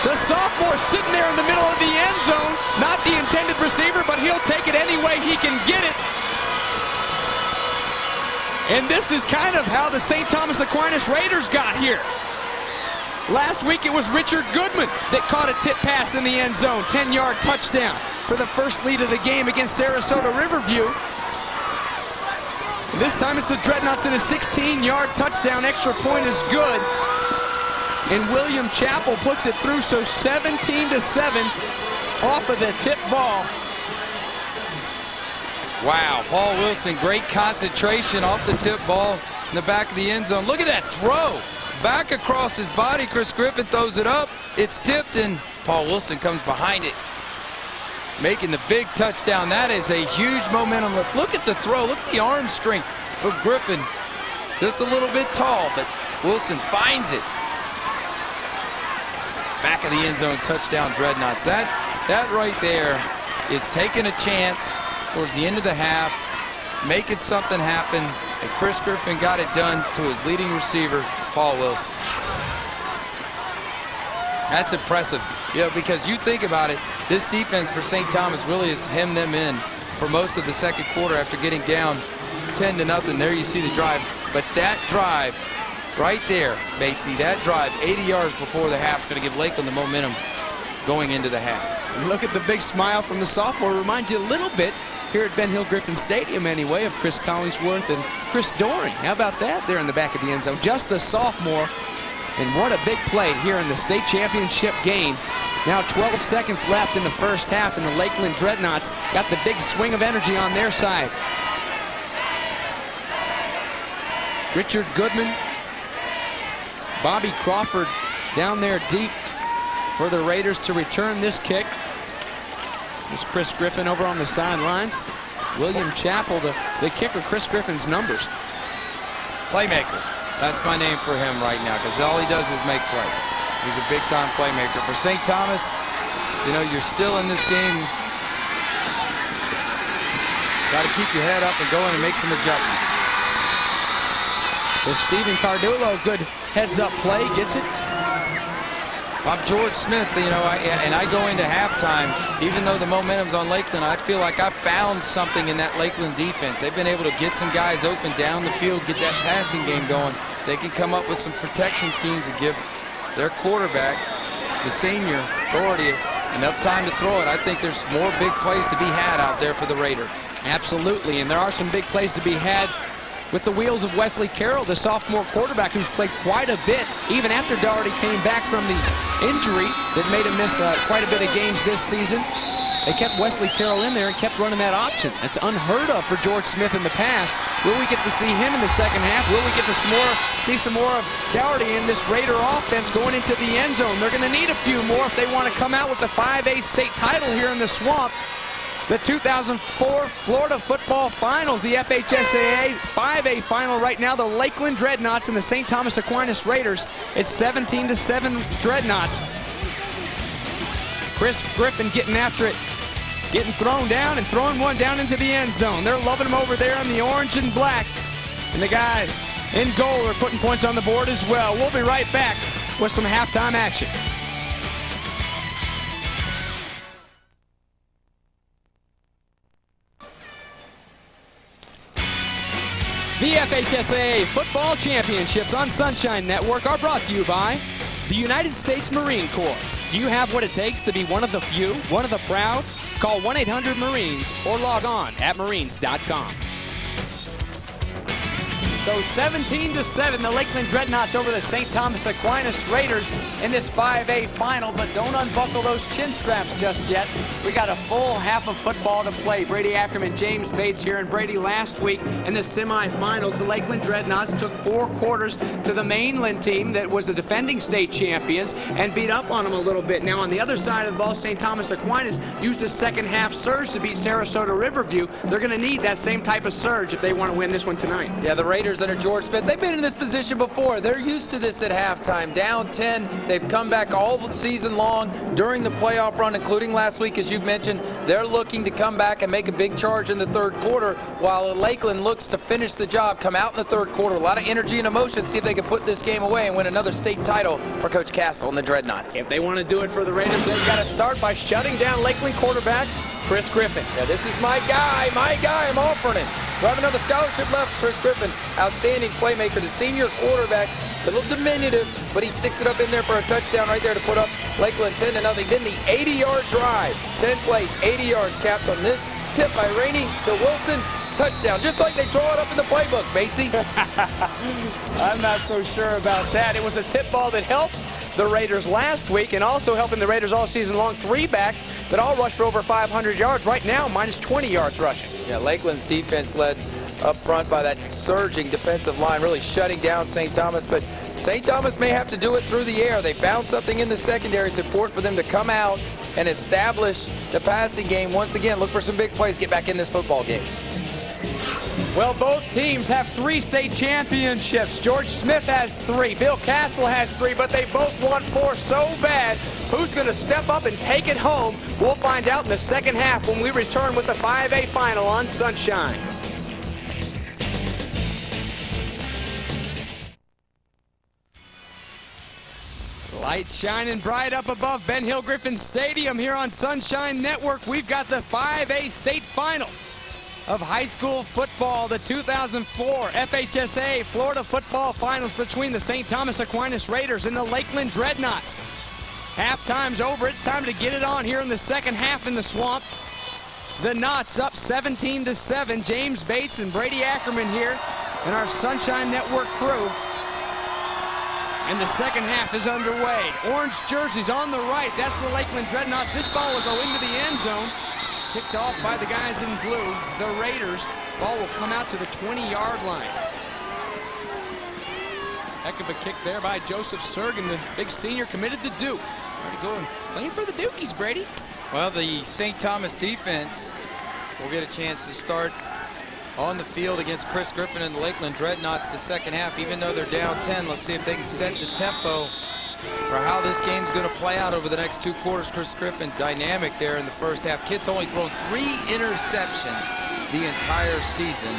The sophomore sitting there in the middle of the end zone. Not the intended receiver, but he'll take it any way he can get it. And this is kind of how the St. Thomas Aquinas Raiders got here. Last week it was Richard Goodman that caught a tip pass in the end zone. 10-yard touchdown for the first lead of the game against Sarasota Riverview. And this time it's the Dreadnaughts in a 16-yard touchdown. Extra point is good. And William Chappell puts it through, so 17-7 off of the tip ball. Wow, Paul Wilson, great concentration off the tip ball in the back of the end zone. Look at that throw. Back across his body, Chris Griffen throws it up. It's tipped, and Paul Wilson comes behind it, making the big touchdown. That is a huge momentum lift. Look at the throw. Look at the arm strength for Griffen. Just a little bit tall, but Wilson finds it. Back of the end zone, touchdown Dreadnaughts. That right there is taking a chance towards the end of the half, making something happen, and Chris Griffen got it done to his leading receiver, Paul Wilson. That's impressive, because you think about it, this defense for St. Thomas really has hemmed them in for most of the second quarter after getting down 10-0. There you see the drive, but that drive right there, Batesy, that drive 80 yards before the half is going to give Lakeland the momentum going into the half. And look at the big smile from the sophomore. Reminds you a little bit here at Ben Hill Griffin Stadium anyway of Chris Collingsworth and Chris Doring. How about that there in the back of the end zone? Just a sophomore, and what a big play here in the state championship game. Now 12 seconds left in the first half, and the Lakeland Dreadnaughts got the big swing of energy on their side. Richard Goodman, Bobby Crawford down there deep for the Raiders to return this kick. There's Chris Griffen over on the sidelines. William Chappell, the kicker, Chris Griffen's numbers. Playmaker. That's my name for him right now, because all he does is make plays. He's a big-time playmaker. For St. Thomas, you're still in this game. Got to keep your head up and go in and make some adjustments. So Stephen Cardulo, good heads-up play, gets it. I'm George Smith, and I go into halftime, even though the momentum's on Lakeland, I feel like I found something in that Lakeland defense. They've been able to get some guys open down the field, get that passing game going. They can come up with some protection schemes and give their quarterback, the senior, Doherty, enough time to throw it. I think there's more big plays to be had out there for the Raiders. Absolutely, and there are some big plays to be had with the wheels of Wesley Carroll, the sophomore quarterback who's played quite a bit, even after Doherty came back from the injury that made him miss quite a bit of games this season. They kept Wesley Carroll in there and kept running that option. That's unheard of for George Smith in the past. Will we get to see him in the second half? Will we get to see some more of Doherty in this Raider offense going into the end zone? They're going to need a few more if they want to come out with the 5A state title here in the Swamp. The 2004 Florida Football Finals, the FHSAA 5A final right now, the Lakeland Dreadnaughts and the St. Thomas Aquinas Raiders. It's 17-7 Dreadnaughts. Chris Griffen getting after it, getting thrown down and throwing one down into the end zone. They're loving him over there in the orange and black. And the guys in goal are putting points on the board as well. We'll be right back with some halftime action. The FHSAA Football Championships on Sunshine Network are brought to you by the United States Marine Corps. Do you have what it takes to be one of the few, one of the proud? Call 1-800-MARINES or log on at marines.com. So 17-7, the Lakeland Dreadnaughts over the St. Thomas Aquinas Raiders in this 5A final, but don't unbuckle those chin straps just yet. We got a full half of football to play. Brady Ackerman, James Bates here, and Brady last week in the semifinals. The Lakeland Dreadnaughts took 4 quarters to the mainland team that was the defending state champions and beat up on them a little bit. Now on the other side of the ball, St. Thomas Aquinas used a second half surge to beat Sarasota Riverview. They're going to need that same type of surge if they want to win this one tonight. Yeah, the Raiders under George Smith, they've been in this position before. They're used to this at halftime. Down 10, they've come back all season long during the playoff run, including last week, as you've mentioned. They're looking to come back and make a big charge in the third quarter, while Lakeland looks to finish the job, come out in the third quarter. A lot of energy and emotion, see if they can put this game away and win another state title for Coach Castle and the Dreadnaughts. If they want to do it for the Raiders, they've got to start by shutting down Lakeland quarterback Chris Griffen. Yeah, this is my guy, I'm offering him. Do I have another scholarship left? Chris Griffen, outstanding playmaker, the senior quarterback, a little diminutive, but he sticks it up in there for a touchdown right there to put up Lakeland 10-0. Then the 80-yard drive, 10 plays, 80 yards capped on this tip by Rainey to Wilson. Touchdown, just like they draw it up in the playbook, Batesy. I'm not so sure about that. It was a tip ball that helped the Raiders last week and also helping the Raiders all season long. 3 backs that all rushed for over 500 yards. Right now, minus 20 yards rushing. Yeah, Lakeland's defense led up front by that surging defensive line, really shutting down St. Thomas. But St. Thomas may have to do it through the air. They found something in the secondary. It's important for them to come out and establish the passing game. Once again, look for some big plays, get back in this football game. Well, both teams have 3 state championships. George Smith has 3, Bill Castle has 3, but they both want 4 so bad. Who's going to step up and take it home? We'll find out in the second half when we return with the 5A final on Sunshine. Lights shining bright up above Ben Hill Griffin Stadium here on Sunshine Network. We've got the 5A state final of high school football, the 2004 FHSA Florida Football Finals between the St. Thomas Aquinas Raiders and the Lakeland Dreadnaughts. Halftime's over. It's time to get it on here in the second half in the Swamp. The Knots up 17-7. James Bates and Brady Ackerman here and our Sunshine Network crew. And the second half is underway. Orange jerseys on the right. That's the Lakeland Dreadnaughts. This ball will go into the end zone. Kicked off by the guys in blue, the Raiders. Ball will come out to the 20-yard line. Heck of a kick there by Joseph Sergin, the big senior committed to Duke. Already going playing for the Dukies, Brady. Well, the St. Thomas defense will get a chance to start on the field against Chris Griffen and the Lakeland Dreadnaughts the second half. Even though they're down 10, let's see if they can set the tempo for how this game's going to play out over the next 2 quarters. Chris Griffen, dynamic there in the first half. Kid's only thrown 3 interceptions the entire season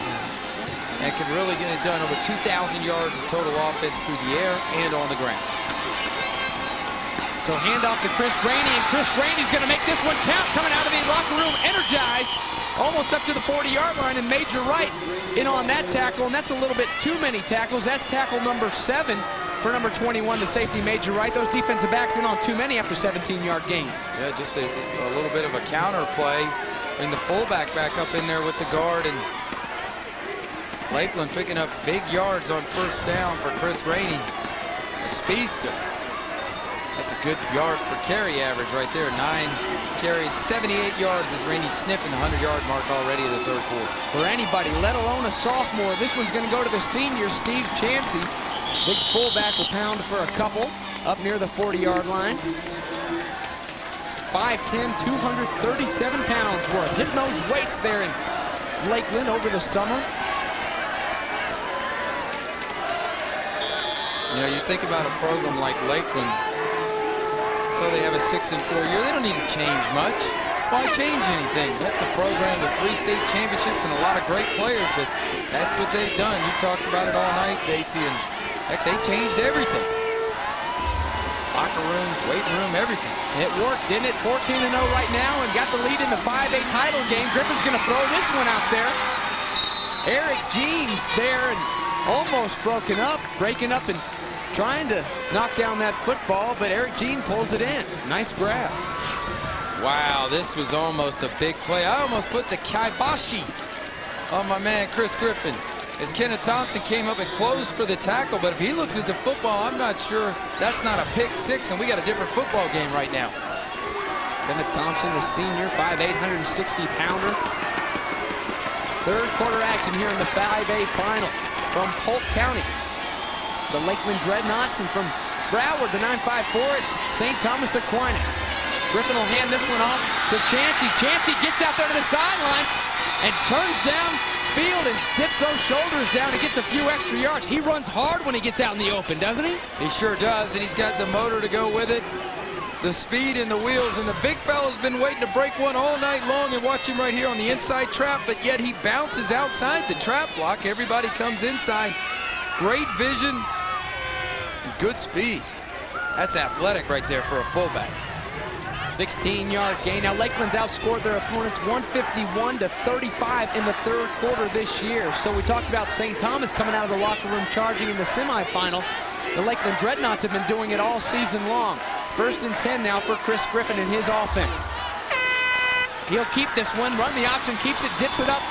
and can really get it done. Over 2,000 yards of total offense through the air and on the ground. So handoff to Chris Rainey, and Chris Rainey's going to make this one count. Coming out of the locker room, energized, almost up to the 40-yard line, and Major Wright in on that tackle, and that's a little bit too many tackles. That's tackle number 7 for number 21, the safety Major Wright. Those defensive backs in on too many after 17-yard gain. Yeah, just a little bit of a counter play. And the fullback back up in there with the guard. And Lakeland picking up big yards on first down for Chris Rainey. A speedster. That's a good yards per carry average right there. 9 carries, 78 yards as Rainey sniffing the 100-yard mark already in the third quarter. For anybody, let alone a sophomore, this one's going to go to the senior, Steve Chancey. Big fullback will pound for a couple up near the 40-yard line. 5'10", 237 pounds worth. Hitting those weights there in Lakeland over the summer. You know, you think about a program like Lakeland, so they have a 6-4 year. They don't need to change much. Why change anything? That's a program with 3 state championships and a lot of great players, but that's what they've done. You talked about it all night, Batesy, and heck, they changed everything. Locker rooms, weight room, everything. It worked, didn't it? 14-0 right now and got the lead in the 5A title game. Griffin's going to throw this one out there. Eric Jeans there and almost breaking up and trying to knock down that football, but Eric Jean pulls it in. Nice grab. Wow, this was almost a big play. I almost put the kiboshi on my man Chris Griffen as Kenneth Thompson came up and closed for the tackle, but if he looks at the football, I'm not sure that's not a pick six, and we got a different football game right now. Kenneth Thompson, the senior, 5'8", 160-pounder. Third quarter action here in the 5A final from Polk County. The Lakeland Dreadnaughts, and from Broward, the 954, it's St. Thomas Aquinas. Griffen will hand this one off to Chancey. Chancey gets out there to the sidelines and turns down field and dips those shoulders down and gets a few extra yards. He runs hard when he gets out in the open, doesn't he? He sure does, and he's got the motor to go with it, the speed and the wheels, and the big fella's been waiting to break one all night long, and watch him right here on the inside trap, but yet he bounces outside the trap block. Everybody comes inside. Great vision, and good speed. That's athletic right there for a fullback. 16-yard gain. Now Lakeland's outscored their opponents 151-35 in the third quarter this year. So we talked about St. Thomas coming out of the locker room charging in the semifinal. The Lakeland Dreadnaughts have been doing it all season long. 1st and 10 now for Chris Griffen and his offense. He'll keep this one, run the option, keeps it, dips it up.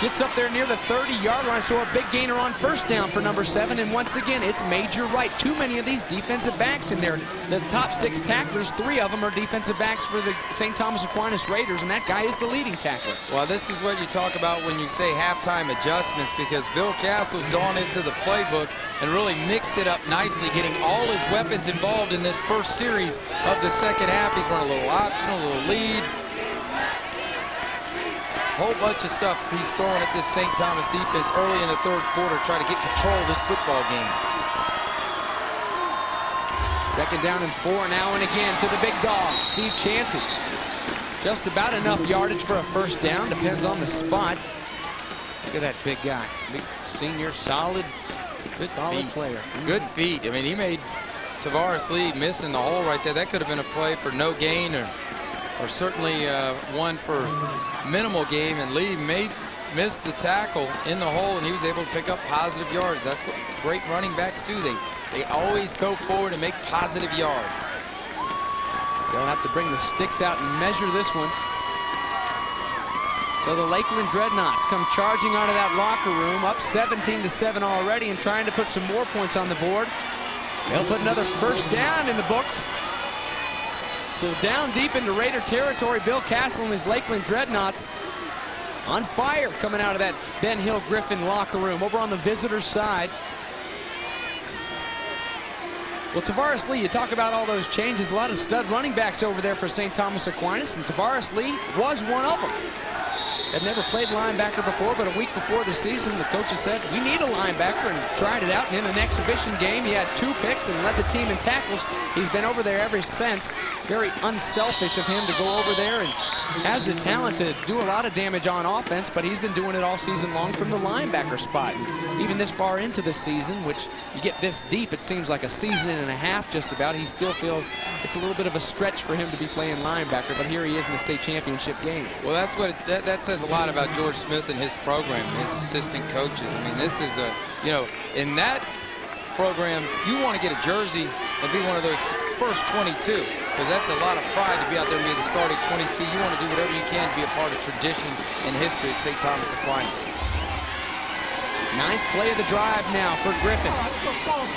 Gets up there near the 30-yard line, so a big gainer on first down for number 7. And once again, it's Major Wright. Too many of these defensive backs in there. The top 6 tacklers, 3 of them are defensive backs for the St. Thomas Aquinas Raiders, and that guy is the leading tackler. Well, this is what you talk about when you say halftime adjustments, because Bill Castle's gone into the playbook and really mixed it up nicely, getting all his weapons involved in this first series of the second half. He's run a little option, a little lead. Whole bunch of stuff he's throwing at this St. Thomas defense early in the third quarter, trying to get control of this football game. 2nd down and 4 now, and again to the big dog, Steve Chancey. Just about enough yardage for a first down, depends on the spot. Look at that big guy, big senior, solid player. Good feet. I mean, he made Tavares Lee missing the hole right there. That could have been a play for no gain, or certainly one for minimal game, and Lee missed the tackle in the hole, and he was able to pick up positive yards. That's what great running backs do. They always go forward and make positive yards. They'll have to bring the sticks out and measure this one. So the Lakeland Dreadnaughts come charging out of that locker room, up 17-7 already, and trying to put some more points on the board. They'll put another first down in the books. So down deep into Raider territory, Bill Castle and his Lakeland Dreadnaughts on fire coming out of that Ben Hill Griffin locker room. Over on the visitor side. Well, Tavares Lee, you talk about all those changes, a lot of stud running backs over there for St. Thomas Aquinas, and Tavares Lee was one of them. Had never played linebacker before, but a week before the season, the coaches said, we need a linebacker, and tried it out. And in an exhibition game, he had 2 picks and led the team in tackles. He's been over there ever since. Very unselfish of him to go over there, and has the talent to do a lot of damage on offense, but he's been doing it all season long from the linebacker spot. And even this far into the season, which you get this deep, it seems like a season and a half just about, he still feels it's a little bit of a stretch for him to be playing linebacker, but here he is in the state championship game. Well, that's what that says a lot about George Smith and his program, his assistant coaches. I mean, this is a, you know, in that program, you want to get a jersey and be one of those first 22, because that's a lot of pride to be out there and be the starting 22. You want to do whatever you can to be a part of tradition and history at St. Thomas Aquinas. 9th play of the drive now for Griffen.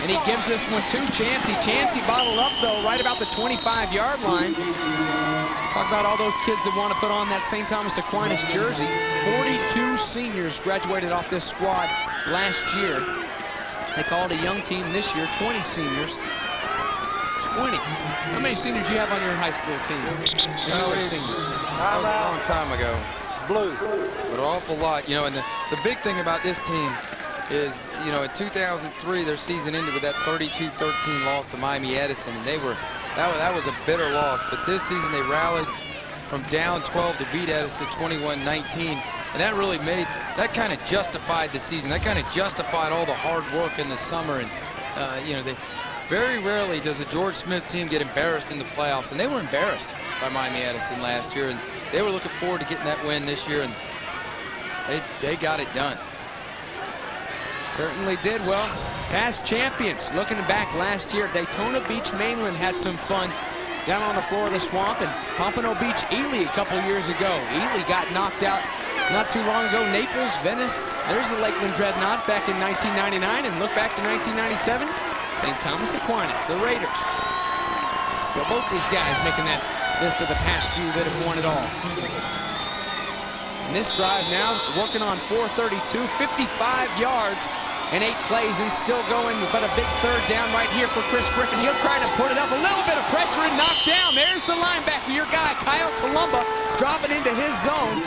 And he gives this one to Chancey. Chancey bottled up, though, right about the 25-yard line. Talk about all those kids that want to put on that St. Thomas Aquinas jersey. 42 seniors graduated off this squad last year. They called a young team this year, 20 seniors. 20. How many seniors do you have on your high school team? That was a long time ago. Blue. But an awful lot, you know, and the big thing about this team is, you know, in 2003, their season ended with that 32-13 loss to Miami Edison, and they were, that was a bitter loss. But this season they rallied from down 12 to beat Edison 21-19, and that really made, that kind of justified the season. That kind of justified all the hard work in the summer, and you know, very rarely does a George Smith team get embarrassed in the playoffs, and they were embarrassed by Miami Edison last year, and they were looking forward to getting that win this year, and they got it done. Certainly did. Well, past champions. Looking back last year, Daytona Beach Mainland had some fun down on the floor of the swamp, and Pompano Beach Ely a couple years ago. Ely got knocked out not too long ago. Naples, Venice, there's the Lakeland Dreadnaughts back in 1999, and look back to 1997, St. Thomas Aquinas, the Raiders. So both these guys making that list of the past few that have won it all. And this drive now working on 432, 55 yards and 8 plays, and still going, but a big third down right here for Chris Griffen. He'll try to put it up, a little bit of pressure and knocked down. There's the linebacker, your guy, COLOMBA, dropping into his zone.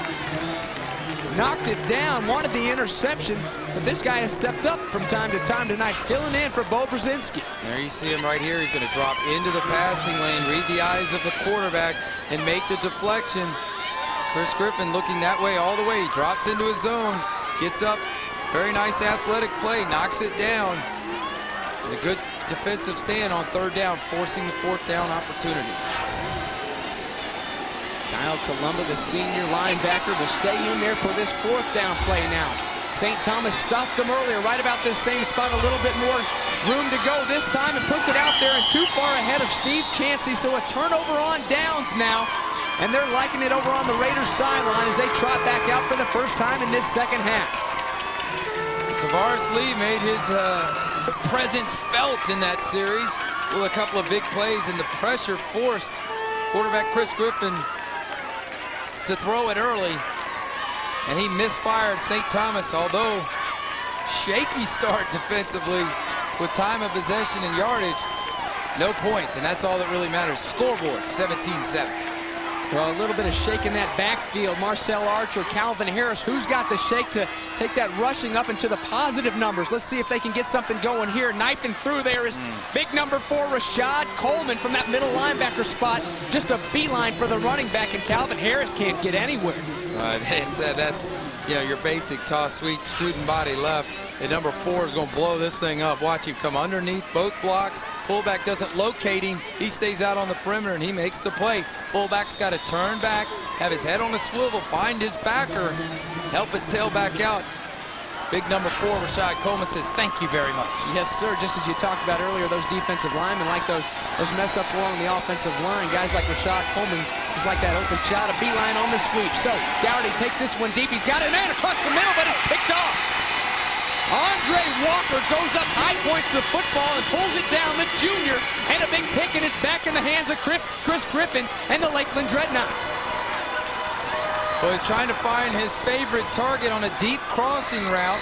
Knocked it down, wanted the interception, but this guy has stepped up from time to time tonight, filling in for Bo Brzezinski. There you see him right here. He's going to drop into the passing lane, read the eyes of the quarterback, and make the deflection. Chris Griffen looking that way all the way. He drops into his zone, gets up, very nice athletic play, knocks it down. And a good defensive stand on third down, forcing the fourth down opportunity. COLOMBA, the senior linebacker, will stay in there for this fourth down play now. St. Thomas stuffed them earlier, right about this same spot, a little bit more room to go this time, and puts it out there and too far ahead of Steve Chancey, so a turnover on downs now, and they're liking it over on the Raiders sideline as they trot back out for the first time in this second half. Tavares Lee made his presence felt in that series with a couple of big plays, and the pressure forced quarterback Chris Griffen to throw it early, and he misfired St. Thomas, although shaky start defensively with time of possession and yardage, no points, and that's all that really matters. Scoreboard, 17-7. Well, a little bit of shake in that backfield. Marcel Archer, Calvin Harris, who's got the shake to take that rushing up into the positive numbers? Let's see if they can get something going here. Knifing through there is big number 4, RASHAD Coleman from that middle linebacker spot. Just a beeline for the running back, and Calvin Harris can't get anywhere. They said that's, you know, your basic toss sweep, student body left. And number 4 is going to blow this thing up. Watch him come underneath both blocks. Fullback doesn't locate him. He stays out on the perimeter, and he makes the play. Fullback's got to turn back, have his head on a swivel, find his backer, help his tailback out. Big number 4, RASHAD Coleman, says thank you very much. Yes, sir. Just as you talked about earlier, those defensive linemen like those mess-ups along the offensive line. Guys like RASHAD Coleman, just like that open shot, a beeline on the sweep. So Dougherty takes this one deep. He's got a man across the middle, but it's picked off. Andre Walker goes up, high points the football and pulls it down, the junior, and a big pick, and it's back in the hands of Chris Griffen and the Lakeland Dreadnaughts. So he's trying to find his favorite target on a deep crossing route.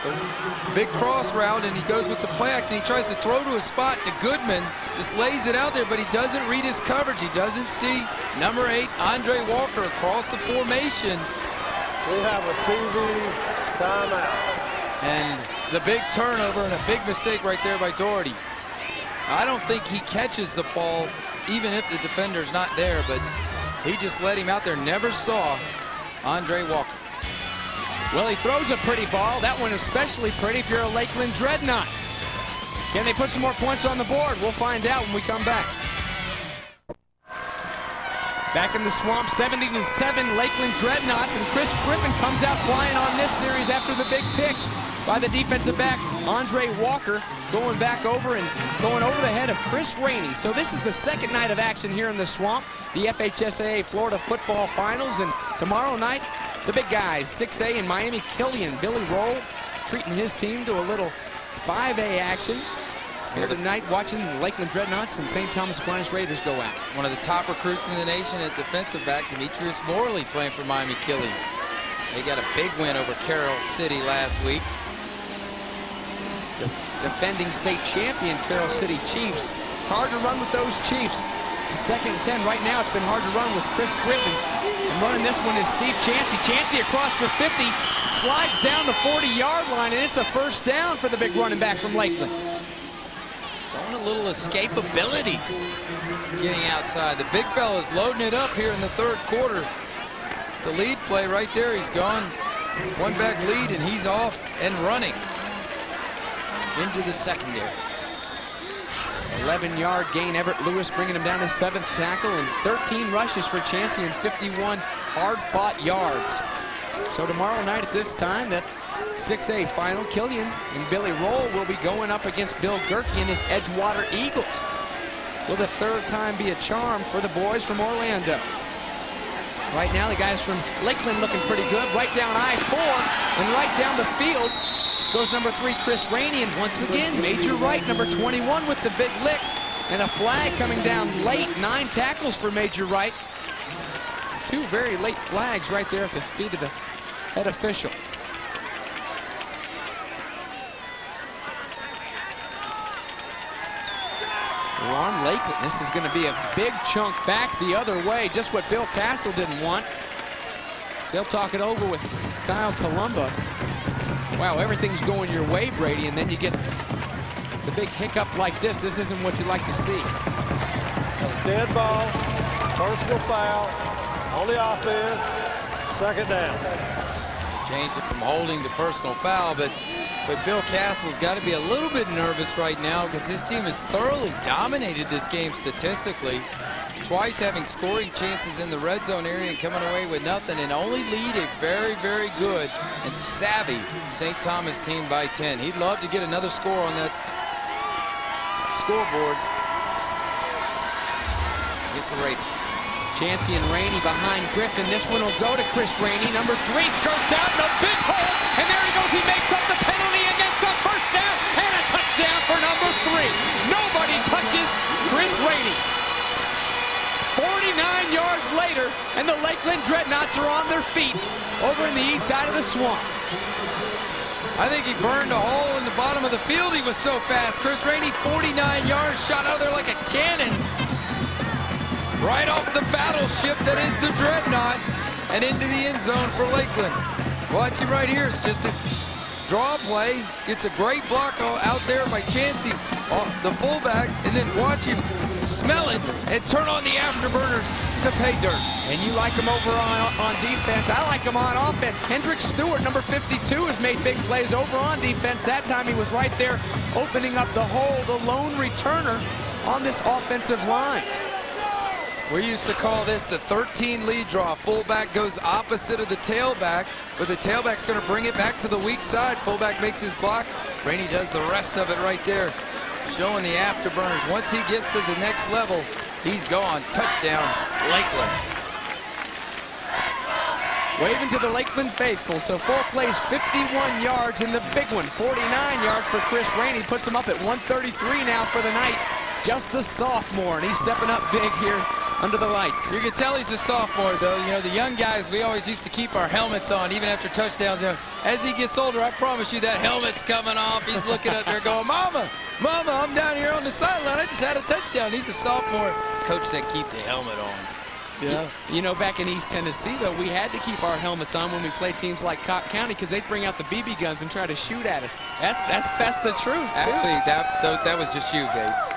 A big cross route, and he goes with the play action. He tries to throw to a spot to Goodman, just lays it out there, but he doesn't read his coverage. He doesn't see number 8, Andre Walker, across the formation. We have a TV timeout. And the big turnover and a big mistake right there by Doherty. I don't think he catches the ball, even if the defender's not there, but he just let him out there. Never saw Andre Walker. Well, he throws a pretty ball. That one especially pretty if you're a Lakeland Dreadnaught. Can they put some more points on the board? We'll find out when we come back. Back in the swamp, 70-7, Lakeland Dreadnaughts, and Chris Griffen comes out flying on this series after the big pick. by the defensive back, Andre Walker, going back over and going over the head of Chris Rainey. So this is the second night of action here in the Swamp, the FHSAA Florida Football Finals. And tomorrow night, the big guys, 6A in Miami, Killian, Billy Roll, treating his team to a little 5A action. Here tonight, watching the Lakeland Dreadnaughts and St. Thomas Aquinas Raiders go out. One of the top recruits in the nation at defensive back, Demetrius Morley, playing for Miami Killian. They got a big win over Carroll City last week. Defending state champion Carroll City Chiefs. It's hard to run with those Chiefs. Second and 10 right now. It's been hard to run with Chris Griffen. And running this one is Steve Chancey. Chancey across the 50, slides down the 40-yard line, and it's a first down for the big running back from Lakeland. Showing a little escapability getting outside. The big fella's loading it up here in the third quarter. It's the lead play right there. He's gone one back lead, and he's off and running into the secondary. 11-yard gain. Everett Lewis bringing him down his 7th tackle, and 13 rushes for Chancey and 51 hard-fought yards. So tomorrow night at this time, that 6A final, Killian and Billy Roll will be going up against Bill Gerke and his Edgewater Eagles. Will the third time be a charm for the boys from Orlando? Right now, the guys from Lakeland looking pretty good. Right down I-4 and right down the field goes number 3, Chris Rainey, and once again, Major Wright, number 21, with the big lick. And a flag coming down late. 9 tackles for Major Wright. 2 very late flags right there at the feet of the head official. We're on Lakeland. This is going to be a big chunk back the other way, just what Bill Castle didn't want. So they'll talk it over with Kyle COLOMBA. Wow, everything's going your way, Brady, and then you get the big hiccup like this. This isn't what you like to see. Dead ball, personal foul, on the offense, second down. Changed it from holding to personal foul, but Bill Castle's got to be a little bit nervous right now because his team has thoroughly dominated this game statistically. Twice having scoring chances in the red zone area and coming away with nothing, and only lead a very, very good and savvy St. Thomas team by 10. He'd love to get another score on that scoreboard. Gets the Raiders. Chancey and Rainey behind Griffen. This one will go to Chris Rainey. Number 3 skirts out in a big hole, and there he goes. He makes up the penalty and gets a first down and a touchdown for number 3. Nobody touches Chris Rainey. 49 yards later, and the Lakeland Dreadnaughts are on their feet over in the east side of the Swamp. I think he burned a hole in the bottom of the field. He was so fast. Chris Rainey, 49 yards, shot out of there like a cannon. Right off the battleship that is the Dreadnought and into the end zone for Lakeland. Watch him right here. It's just a draw play. It's a great block out there by Chancey, the fullback, and then watch him smell it and turn on the afterburners to pay dirt. And you like him over on defense. I like him on offense. KENDRICK Stewart, number 52, has made big plays over on defense. That time he was right there opening up the hole, the lone returner on this offensive line. We used to call this the 13 lead draw. Fullback goes opposite of the tailback, but the tailback's going to bring it back to the weak side. Fullback makes his block. Rainey does the rest of it right there, showing the afterburners. Once he gets to the next level, he's gone. Touchdown, Lakeland. Waving to the Lakeland faithful. So 4 plays, 51 yards, and the big one, 49 yards for Chris Rainey. Puts him up at 133 now for the night. Just a sophomore, and he's stepping up big here under the lights. You can tell he's a sophomore, though. You know, the young guys, we always used to keep our helmets on, even after touchdowns. As he gets older, I promise you that helmet's coming off. He's looking up there going, Mama, Mama, I'm down here on the sideline. I just had a touchdown. He's a sophomore. Coach said keep the helmet on. Yeah. You know, back in East Tennessee, though, we had to keep our helmets on when we played teams like Cobb County because they'd bring out the BB guns and try to shoot at us. That's the truth. Actually, that was just you, Gates.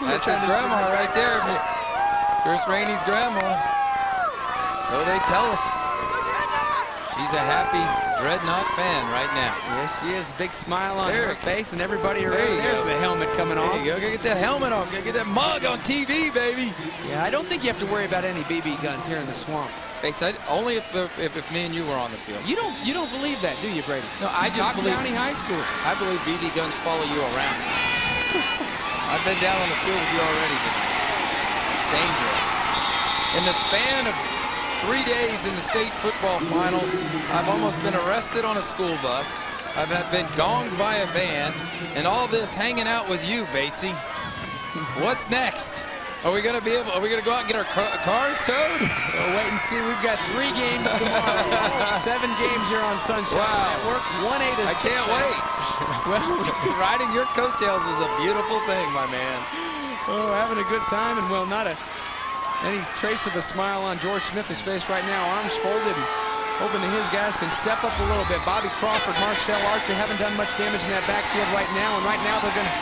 That's his grandma right there, Miss Chris Rainey's grandma. So they tell us. She's a happy Dreadnought fan right now. Yes, she is. Big smile on There her it face, and everybody around. There you There's go. the helmet coming off. There you go. Gotta get that helmet off. Gotta get that mug on TV, baby. Yeah, I don't think you have to worry about any BB guns here in the swamp. Bates, only if me and you were on the field. You don't believe that, do you, Brady? No, I just Cobb believe. County High School. I believe BB guns follow you around. I've been down on the field with you already, but it's dangerous. In the span of 3 days in the state football finals, I've almost been arrested on a school bus. I've been gonged by a band, and all this hanging out with you, Batesy. What's next? Are we gonna go out and get our cars towed? We'll wait and see. We've got 3 games tomorrow. 7 games here on Sunshine Network. 1A to 6. I can't wait. Well, riding your coattails is a beautiful thing, my man. oh, having a good time, and well, not any trace of a smile on George Smith's face right now. Arms folded, and hoping that his guys can step up a little bit. Bobby Crawford, Marcel Archer haven't done much damage in that backfield right now, and right now they're going to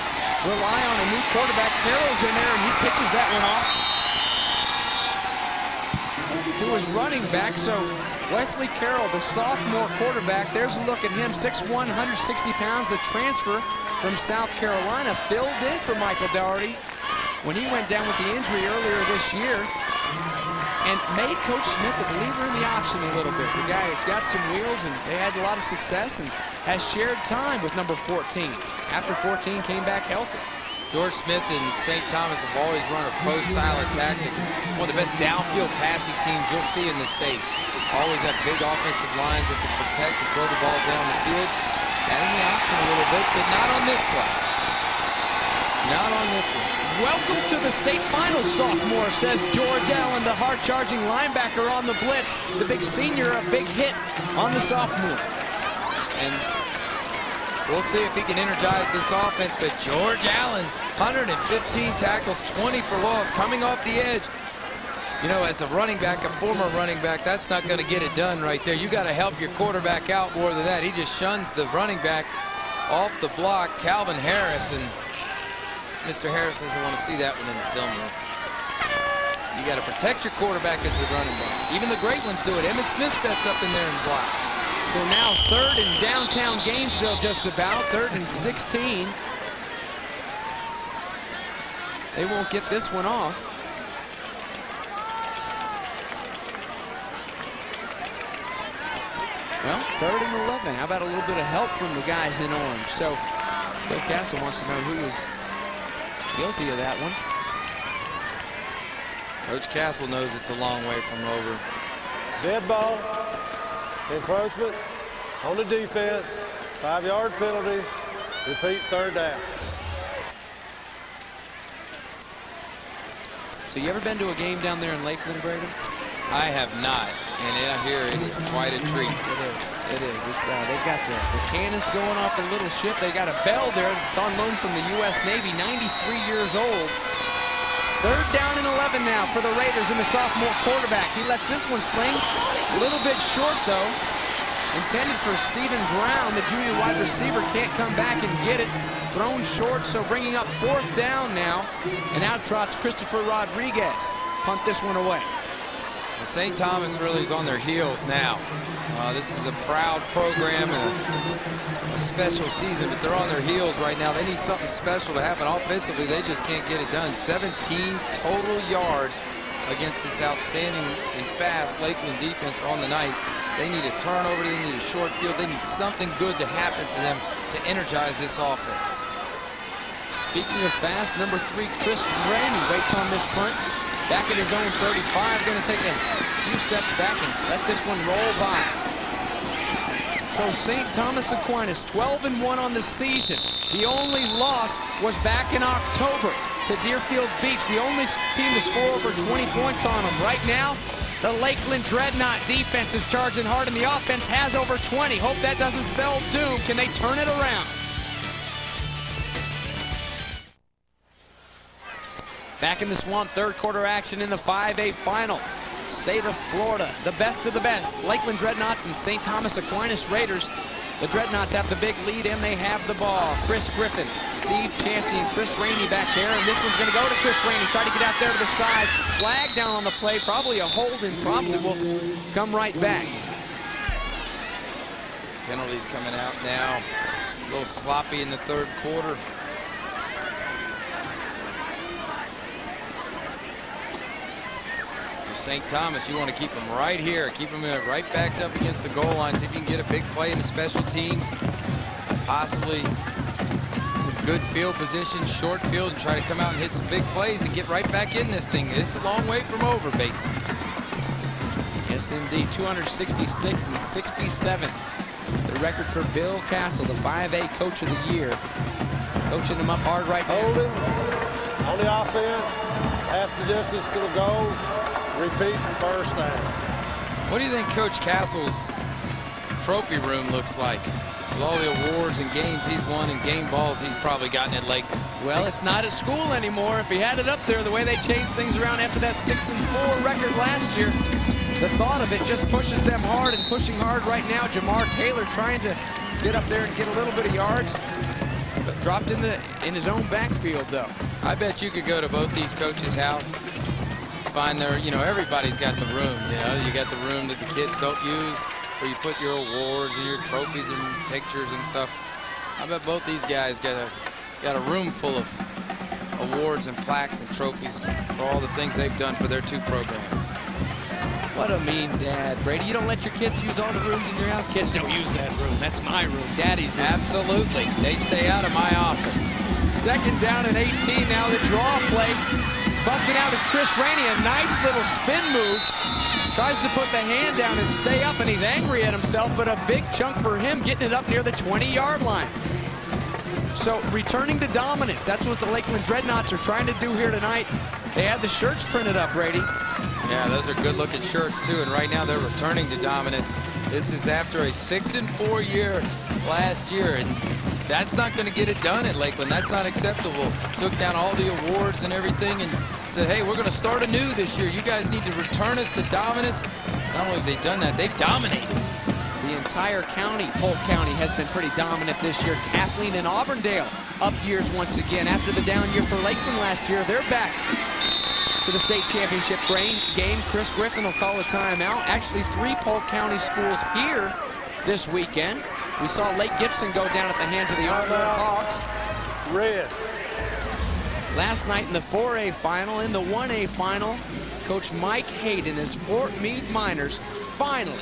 rely on a new quarterback. Carroll's in there, and he pitches that one off to his running back. So Wesley Carroll, the sophomore quarterback, there's a look at him, 6'1", 160 pounds, the transfer from South Carolina, filled in for Michael Dougherty when he went down with the injury earlier this year, and made Coach Smith a believer in the option a little bit. The guy has got some wheels, and they had a lot of success, and has shared time with number 14. After 14 came back healthy. George Smith and St. Thomas have always run a pro-style attack. One of the best downfield passing teams you'll see in the state. Always have big offensive lines that can protect and throw the ball down the field. Adding the option a little bit, but not on this play. Not on this one. Welcome to the state finals, sophomore, says George Allen, the hard-charging linebacker on the blitz. The big senior, a big hit on the sophomore. And we'll see if he can energize this offense, but George Allen, 115 tackles, 20 for loss, coming off the edge. You know, as a running back, a former running back, that's not going to get it done right there. You got to help your quarterback out more than that. He just shuns the running back off the block, Calvin Harris, and Mr. Harris doesn't want to see that one in the film room. You got to protect your quarterback as the running back. Even the great ones do it. Emmitt Smith steps up in there and blocks. So now 3rd in downtown Gainesville, just about 3rd and 16. They won't get this one off. Well, 3rd and 11. How about a little bit of help from the guys in orange? So Bill Castle wants to know who was guilty of that one. Coach Castle knows it's a long way from over. Dead ball, encroachment on the defense, 5-yard penalty, repeat 3rd down. So you ever been to a game down there in Lakeland, Brady? I have not, and I hear it is quite a treat. It is. It is. It's they've got the cannons going off the little ship. They got a bell there that's on loan from the U.S. Navy, 93 years old. 3rd down and 11 now for the Raiders and the sophomore quarterback. He lets this one sling. A little bit short, though. Intended for Stephen Brown, the junior wide receiver, can't come back and get it. Thrown short, so bringing up 4th down now. And out trots Christopher Rodriguez. Punt this one away. Well, St. Thomas really is on their heels now. This is a proud program and a special season, but they're on their heels right now. They need something special to happen offensively. They just can't get it done. 17 total yards against this outstanding and fast Lakeland defense on the night. They need a turnover. They need a short field. They need something good to happen for them to energize this offense. Speaking of fast, number 3, Chris Rainey waits on this punt. Back at his own 35, going to take a few steps back and let this one roll by. So St. Thomas Aquinas, 12-1 on the season. The only loss was back in October to Deerfield Beach, the only team to score over 20 points on them. Right now, the Lakeland Dreadnaught defense is charging hard, and the offense has over 20. Hope that doesn't spell doom. Can they turn it around? Back in the swamp, 3rd quarter action in the 5A final. State of Florida, the best of the best. Lakeland Dreadnaughts and St. Thomas Aquinas Raiders. The Dreadnaughts have the big lead, and they have the ball. Chris Griffen, Steve Chancey, and Chris Rainey back there. And this one's going to go to Chris Rainey. Try to get out there to the side. Flag down on the play. Probably a hold, and probably will come right back. Penalties coming out now. A little sloppy in the third quarter. For St. Thomas, you want to keep them right here. Keep them right backed up against the goal line. See if you can get a big play in the special teams. Possibly some good field position, short field, and try to come out and hit some big plays and get right back in this thing. It's a long way from over, Batesy. Yes, indeed. 266 and 67. The record for Bill Castle, the 5A Coach of the Year. Coaching them up hard right now. Holding on the offense, half the distance to the goal, repeat first down. What do you think Coach Castle's trophy room looks like? With all the awards and games he's won and game balls he's probably gotten at Lakeland. Well, it's not at school anymore. If he had it up there, the way they changed things around after that 6-4 record last year, the thought of it just pushes them hard, and pushing hard right now. Jamar Taylor trying to get up there and get a little bit of yards, but dropped in his own backfield, though. I bet you could go to both these coaches' house, find their, everybody's got the room. You got the room that the kids don't use, where you put your awards and your trophies and pictures and stuff. I bet both these guys got a room full of awards and plaques and trophies for all the things they've done for their two programs. What a mean dad, Brady. You don't let your kids use all the rooms in your house. Kids don't use that room. That's my room, Daddy's room. Absolutely. They stay out of my office. 2nd down and 18 now. The draw play. Busting out is Chris Rainey. A nice little spin move. Tries to put the hand down and stay up, and he's angry at himself, but a big chunk for him, getting it up near the 20-yard line. So returning to dominance. That's what the Lakeland Dreadnaughts are trying to do here tonight. They had the shirts printed up, Brady. Yeah, those are good-looking shirts, too, and right now they're returning to dominance. This is after a 6-4 year last year, and that's not going to get it done at Lakeland. That's not acceptable. Took down all the awards and everything and said, hey, we're going to start anew this year. You guys need to return us to dominance. Not only have they done that, they've dominated. The entire county, Polk County, has been pretty dominant this year. Kathleen and Auburndale up years once again. After the down year for Lakeland last year, they're back to the state championship game. Chris Griffen will call a timeout. Actually, 3 Polk County schools here this weekend. We saw Lake Gibson go down at the hands of the Auburndale Hawks. Red. Last night in the 4A final, in the 1A final, Coach Mike Hayden, his Fort Meade Miners, finally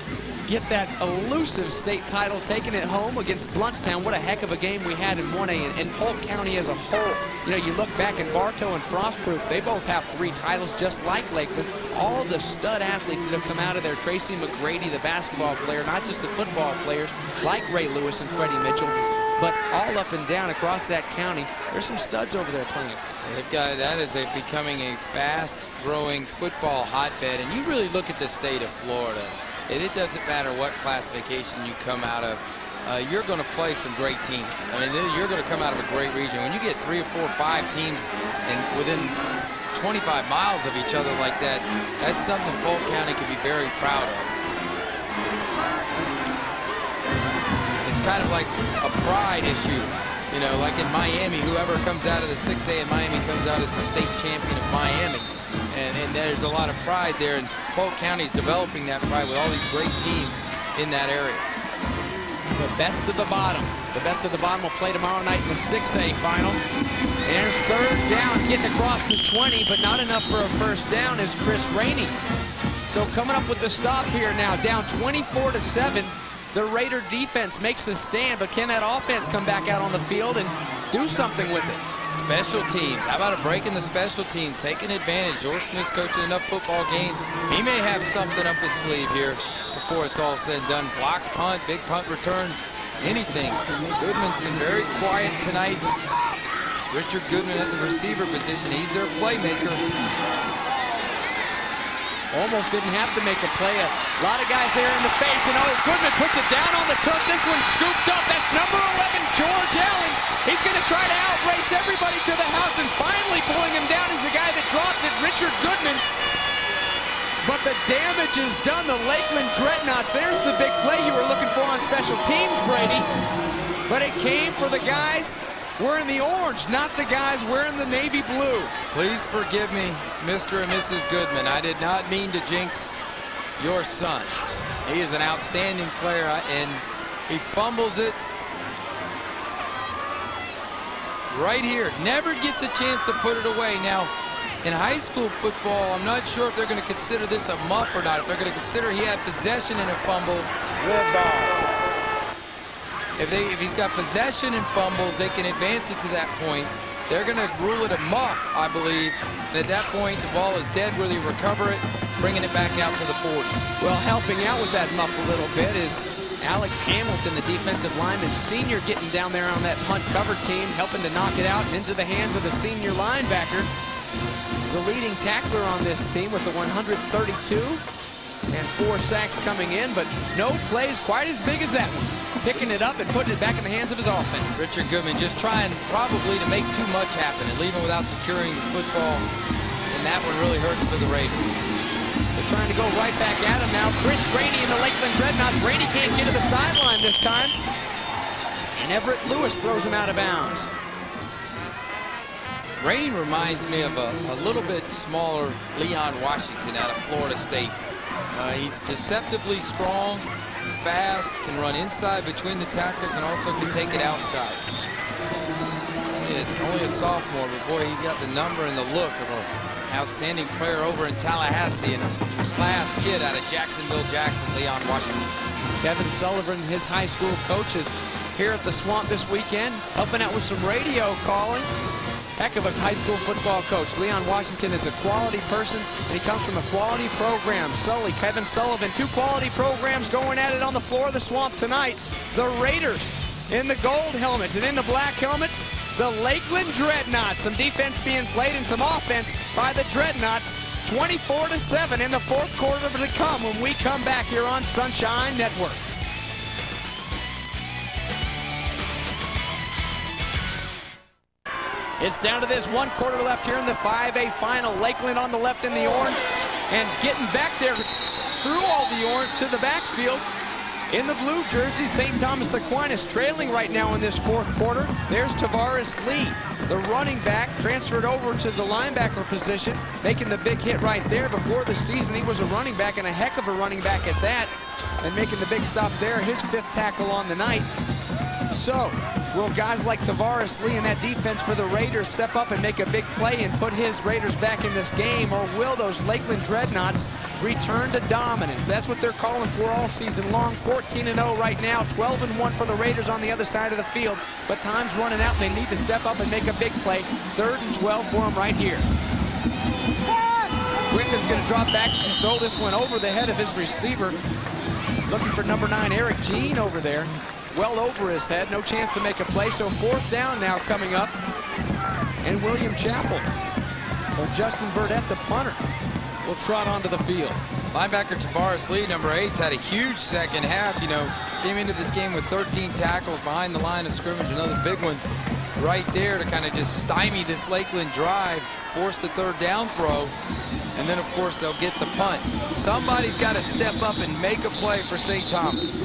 get that elusive state title, taking it home against Bluntstown. What a heck of a game we had in 1A, and Polk County as a whole. You look back at Bartow and Frostproof, they both have 3 titles just like Lakeland. All the stud athletes that have come out of there, Tracy McGrady, the basketball player, not just the football players like Ray Lewis and Freddie Mitchell, but all up and down across that county. There's some studs over there playing. That is becoming a fast-growing football hotbed, and you really look at the state of Florida. It doesn't matter what classification you come out of. You're going to play some great teams. I mean, you're going to come out of a great region. When you get 3 or 4 or 5 teams and within 25 miles of each other like that, that's something Polk County can be very proud of. It's kind of like a pride issue. Like in Miami, whoever comes out of the 6A in Miami comes out as the state champion of Miami. And there's a lot of pride there, and Polk County is developing that pride with all these great teams in that area. The best of the bottom. The best of the bottom will play tomorrow night in the 6A final. And there's 3rd down, getting across the 20, but not enough for a first down is Chris Rainey. So coming up with the stop here now, down 24-7. The Raider defense makes a stand, but can that offense come back out on the field and do something with it? Special teams. How about a break in the special teams? Taking advantage. George Smith's coaching enough football games. He may have something up his sleeve here before it's all said and done. Block punt, big punt return, anything. Goodman's been very quiet tonight. Richard Goodman at the receiver position. He's their playmaker. Almost didn't have to make a play. A lot of guys there in the face, and Goodman puts it down on the turf. This one's scooped up. That's number 11, George Allen. He's going to try to outrace everybody to the house, and finally pulling him down is the guy that dropped it, Richard Goodman. But the damage is done. The Lakeland Dreadnaughts. There's the big play you were looking for on special teams, Brady. But it came for the guys wearing the orange, not the guys wearing the navy blue. Please forgive me, Mr. and Mrs. Goodman. I did not mean to jinx your son. He is an outstanding player, and He fumbles it right here. Never gets a chance to put it away. Now, in high school football, I'm not sure if they're going to consider this a muff or not. If they're going to consider he had possession and a fumble. Red ball. If he's got possession and fumbles, they can advance it to that point. They're going to rule it a muff, I believe. And at that point, the ball is dead where they recover it, bringing it back out to the 40. Well, helping out with that muff a little bit is Alex Hamilton, the defensive lineman, senior, getting down there on that punt cover team, helping to knock it out into the hands of the senior linebacker. The leading tackler on this team with the 132 and 4 sacks coming in, but no plays quite as big as that one. Picking it up and putting it back in the hands of his offense. Richard Goodman just trying probably to make too much happen and leaving without securing the football, and that one really hurts for the Raiders. They're trying to go right back at him now. Rainey and the Lakeland Dreadnaughts. Rainey can't get to the sideline this time. And Everett Lewis throws him out of bounds. Rainey reminds me of a little bit smaller Leon Washington out of Florida State. He's deceptively strong, fast, can run inside between the tackles, and also can take it outside. Only a sophomore, but boy, he's got the number and the look of an outstanding player over in Tallahassee, and a class kid out of Jacksonville, Leon Washington. Kevin Sullivan, his high school coach, is here at the Swamp this weekend, helping out with some radio calling. Heck of a high school football coach. Leon Washington is a quality person, and he comes from a quality program. Kevin Sullivan, 2 quality programs going at it on the floor of the Swamp tonight. The Raiders in the gold helmets, and in the black helmets, the Lakeland Dreadnaughts. Some defense being played and some offense by the Dreadnaughts. 24-7 in the 4th quarter to come when we come back here on Sunshine Network. It's down to this 1 quarter left here in the 5A final. Lakeland on the left in the orange, and getting back there through all the orange to the backfield. In the blue jersey, St. Thomas Aquinas trailing right now in this 4th quarter. There's Tavares Lee, the running back, transferred over to the linebacker position, making the big hit right there. Before the season, he was a running back, and a heck of a running back at that, and making the big stop there, his 5th tackle on the night. So, will guys like Tavares Lee and that defense for the Raiders step up and make a big play and put his Raiders back in this game, or will those Lakeland Dreadnaughts return to dominance? That's what they're calling for all season long. 14-0 right now, 12-1 for the Raiders on the other side of the field, but time's running out and they need to step up and make a big play. 3rd and 12 for them right here. Griffin's going to drop back and throw this one over the head of his receiver. Looking for number 9, Eric Jean over there. Well over his head, no chance to make a play, so 4th down now coming up. And William Chappell, or Justin Burdett, the punter, will trot onto the field. Linebacker Tavares Lee, number 8's had a huge second half. You know, came into this game with 13 tackles behind the line of scrimmage. Another big one right there to kind of just stymie this Lakeland drive, force the 3rd down throw, and then, of course, they'll get the punt. Somebody's got to step up and make a play for St. Thomas.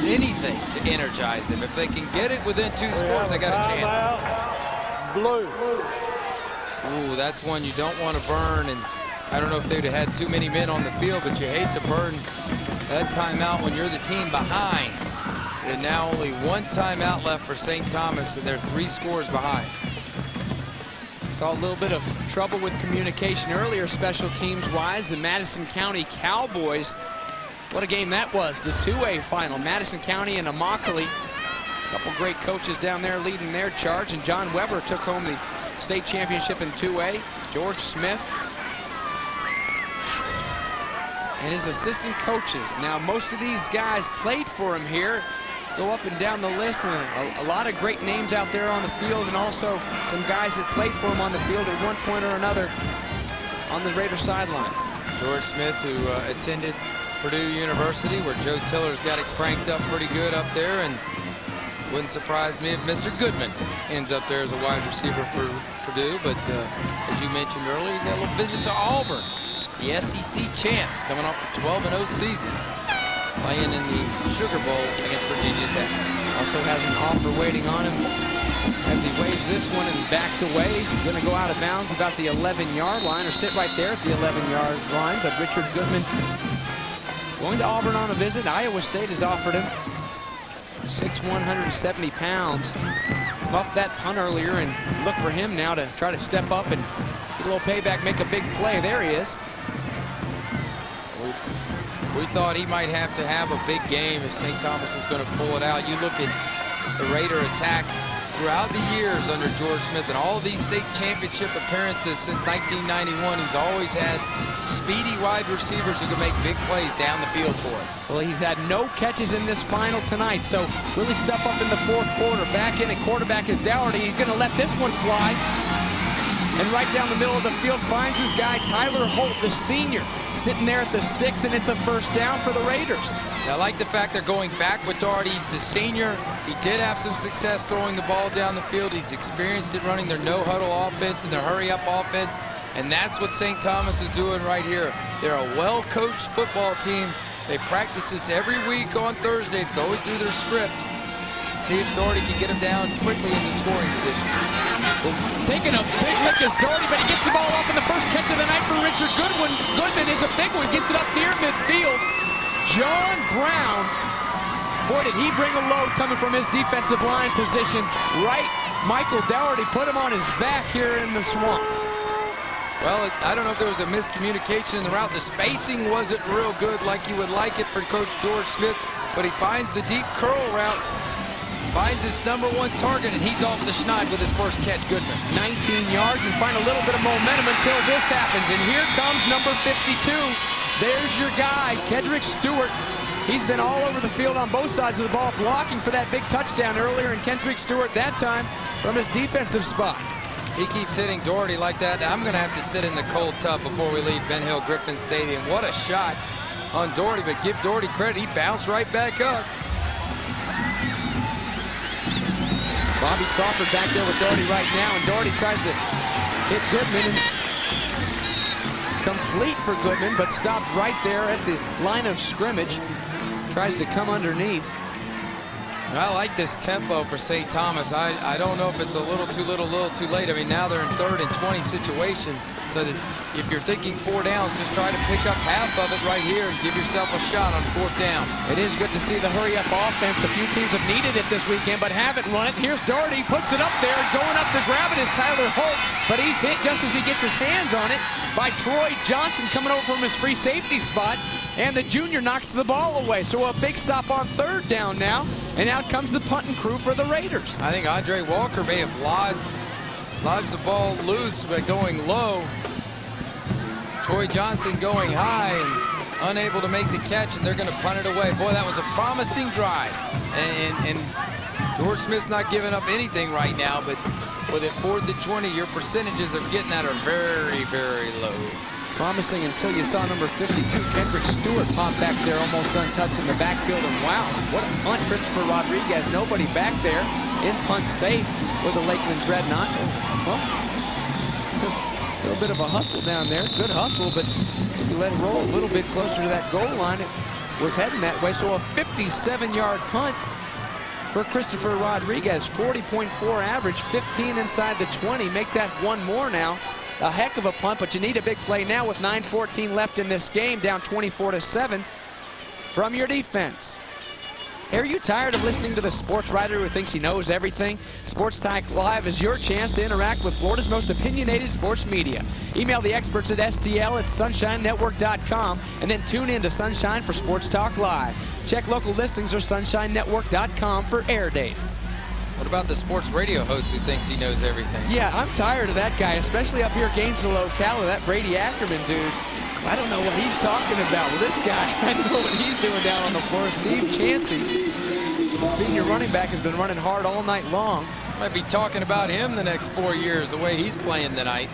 Anything to energize them. If they can get it within 2 scores, they got a chance. Blue. Ooh, that's one you don't want to burn, and I don't know if they'd have had too many men on the field, but you hate to burn that timeout when you're the team behind. And now only 1 timeout left for St. Thomas, and they're 3 scores behind. Saw a little bit of trouble with communication earlier, special teams-wise. The Madison County Cowboys, what a game that was. The 2A final, Madison County and Immokalee. A couple great coaches down there leading their charge, and John Weber took home the state championship in 2A. George Smith and his assistant coaches. Now, most of these guys played for him here. Go up and down the list, and a lot of great names out there on the field, and also some guys that played for him on the field at one point or another on the Raider sidelines. George Smith, who attended Purdue University, where Joe Tiller's got it cranked up pretty good up there, and wouldn't surprise me if Mr. Goodman ends up there as a wide receiver for Purdue. But as you mentioned earlier, he's got a little visit to Auburn, the SEC champs, coming off a 12-0 season, playing in the Sugar Bowl against Virginia Tech. Also has an offer waiting on him as he waves this one and backs away. He's going to go out of bounds about the 11-yard line, or sit right there at the 11-yard line. But Richard Goodman going to Auburn on a visit. Iowa State has offered him 170 pounds. Muffed that punt earlier, and look for him now to try to step up and get a little payback, make a big play. There he is. We thought he might have to have a big game if St. Thomas was going to pull it out. You look at the Raider attack throughout the years under George Smith and all these state championship appearances since 1991. He's always had speedy wide receivers who can make big plays down the field for him. Well, he's had no catches in this final tonight, so really step up in the fourth quarter. Back in at quarterback is Dougherty. He's going to let this one fly. And right down the middle of the field finds his guy, Tyler Holt, the senior, sitting there at the sticks, and it's a first down for the Raiders. I like the fact they're going back with Dougherty. He's the senior. He did have some success throwing the ball down the field. He's experienced it running their no-huddle offense and their hurry-up offense, and that's what St. Thomas is doing right here. They're a well-coached football team. They practice this every week on Thursdays, going through their script. See if Dougherty can get him down quickly in the scoring position. Taking a big lick is Dougherty, but he gets the ball off in the first catch of the night for Richard Goodwin. Goodman is a big one, gets it up near midfield. John Brown, boy, did he bring a load coming from his defensive line position. Right, Michael Dougherty put him on his back here in the swamp. Well, I don't know if there was a miscommunication in the route. The spacing wasn't real good like you would like it for Coach George Smith, but he finds the deep curl route, finds his #1 target, and he's off the schneid with his first catch, Goodman. 19 yards and find a little bit of momentum until this happens. And here comes number 52. There's your guy, KENDRICK Stewart. He's been all over the field on both sides of the ball, blocking for that big touchdown earlier, and KENDRICK Stewart that time from his defensive spot. He keeps hitting Dougherty like that. I'm going to have to sit in the cold tub before we leave Ben Hill Griffin Stadium. What a shot on Dougherty, but give Dougherty credit. He bounced right back up. Bobby Crawford back there with Dougherty right now, and Dougherty tries to hit Goodman, and complete for Goodman, but stops right there at the line of scrimmage. Tries to come underneath. I like this tempo for St. Thomas. I don't know if it's a little too late. I mean, now they're in 3rd and 20 situation, so that if you're thinking 4 downs, just try to pick up half of it right here and give yourself a shot on 4th down. It is good to see the hurry-up offense. A few teams have needed it this weekend, but haven't run it. Here's Dougherty, puts it up there, going up to grab it is Tyler Holt, but he's hit just as he gets his hands on it by Troy Johnson coming over from his free safety spot, and the junior knocks the ball away. So a big stop on 3rd down now, and out comes the punting crew for the Raiders. I think Andre Walker may have lodged the ball loose by going low. Troy Johnson going high and unable to make the catch, and they're going to punt it away. Boy, that was a promising drive. And George Smith's not giving up anything right now, but with it 4th and 20, your percentages of getting that are very, very low. Promising until you saw number 52, KENDRICK Stewart, pop back there, almost untouched in the backfield. And wow, what a punt, Christopher Rodriguez. Nobody back there, in punt safe with the Lakeland Dreadnaughts. Well, a little bit of a hustle down there. Good hustle, but if you let it roll a little bit closer to that goal line, it was heading that way. So a 57-yard punt for Christopher Rodriguez. 40.4 average, 15 inside the 20. Make that one more now. A heck of a punt, but you need a big play now with 9:14 left in this game, down 24-7 from your defense. Are you tired of listening to the sports writer who thinks he knows everything? Sports Talk Live is your chance to interact with Florida's most opinionated sports media. Email the experts at STL@sunshinenetwork.com and then tune in to Sunshine for Sports Talk Live. Check local listings or sunshinenetwork.com for air dates. What about the sports radio host who thinks he knows everything? Yeah, I'm tired of that guy, especially up here Gainesville, Ocala, that Brady Ackerman dude. I don't know what he's talking about. Well, this guy, I know what he's doing down on the floor. Steve Chancey, the senior running back, has been running hard all night long. Might be talking about him the next 4 years, the way he's playing tonight.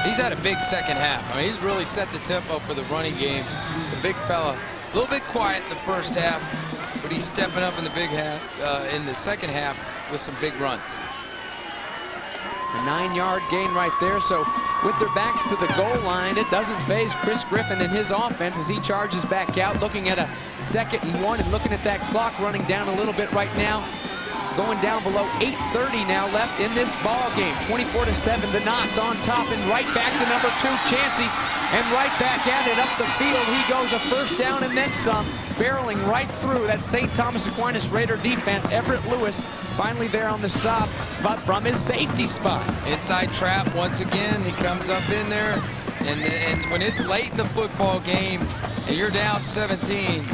He's had a big second half. I mean, he's really set the tempo for the running game. The big fella, a little bit quiet the first half, but he's stepping up in the big half, in the second half with some big runs. A 9-yard gain right there. So with their backs to the goal line, it doesn't faze Chris Griffen and his offense as he charges back out, looking at a 2nd and 1 and looking at that clock running down a little bit right now. going down below 8:30 now left in this ball game. 24-7, the Knots on top, and right back to number 2, Chancey. And right back at it, up the field he goes, a first down and then some, barreling right through that St. Thomas Aquinas Raider defense. Everett Lewis finally there on the stop, but from his safety spot. Inside trap once again, he comes up in there, and when it's late in the football game and you're down 17,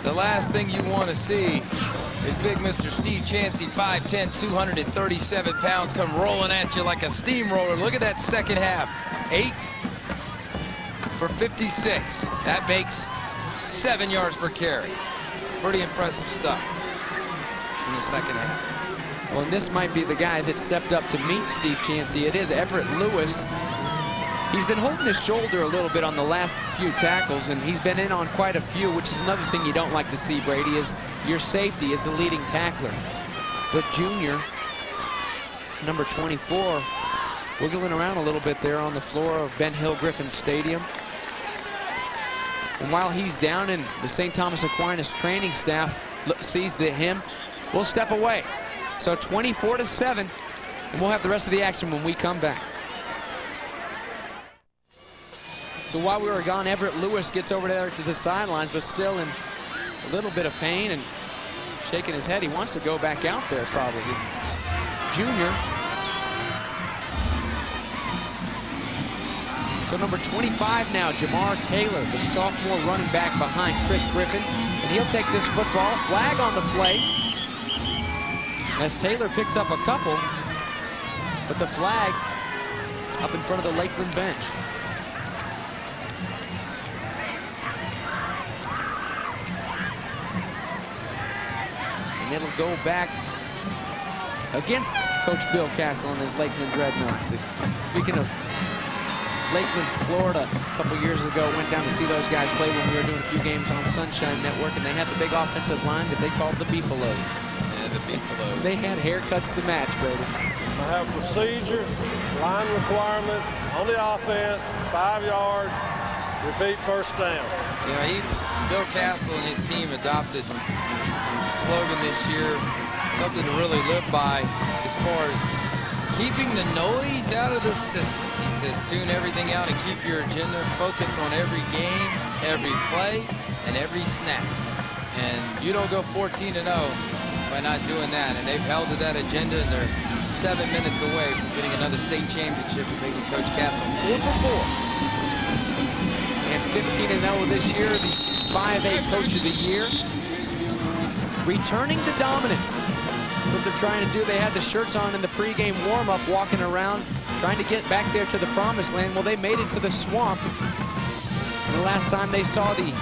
the last thing you want to see is big Mr. Steve Chancey, 5'10", 237 pounds, come rolling at you like a steamroller. Look at that second half. 8 for 56. That makes 7 yards per carry. Pretty impressive stuff in the second half. Well, and this might be the guy that stepped up to meet Steve Chancey. It is Everett Lewis. He's been holding his shoulder a little bit on the last few tackles, and he's been in on quite a few, which is another thing you don't like to see, Brady, is your safety is the leading tackler. The junior, number 24, wiggling around a little bit there on the floor of Ben Hill Griffin Stadium. And while he's down and the St. Thomas Aquinas training staff sees that him, we'll step away. So 24-7, and we'll have the rest of the action when we come back. So while we were gone, Everett Lewis gets over there to the sidelines, but still in a little bit of pain and shaking his head. He wants to go back out there probably. Junior. So number 25 now, Jamar Taylor, the sophomore running back behind Chris Griffen. And he'll take this football. Flag on the play as Taylor picks up a couple, but the flag up in front of the Lakeland bench. And it'll go back against Coach Bill Castle and his Lakeland Dreadnaughts. Speaking of Lakeland, Florida, a couple years ago, went down to see those guys play when we were doing a few games on Sunshine Network, and they had the big offensive line that they called the Beefaloes. Yeah, the Beefaloes. They had haircuts to match, Brady. I have procedure, line requirement on the offense, 5 yards, repeat first down. You know, Bill Castle and his team adopted the slogan this year, something to really live by as far as keeping the noise out of the system. He says tune everything out and keep your agenda, focus on every game, every play, and every snap. And you don't go 14-0 by not doing that. And they've held to that agenda, and they're 7 minutes away from getting another state championship and making Coach Castle 4 for 4. And 15-0 this year, the 5A Coach of the Year. Returning to dominance. What they're trying to do, they had the shirts on in the pregame warm-up, walking around, trying to get back there to the promised land. Well, they made it to the swamp. And the last time they saw the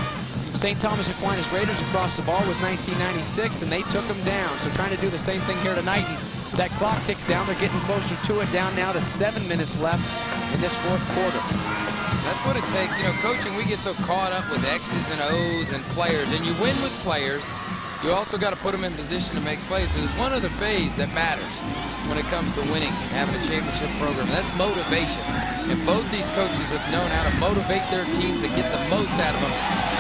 St. Thomas Aquinas Raiders across the ball was 1996, and they took them down. So trying to do the same thing here tonight. And as that clock ticks down, they're getting closer to it, down now to 7 minutes left in this fourth quarter. That's what it takes. You know, coaching, we get so caught up with X's and O's and players, and you win with players. You also got to put them in position to make plays. But there's one other phase that matters when it comes to winning and having a championship program. That's motivation. And both these coaches have known how to motivate their teams to get the most out of them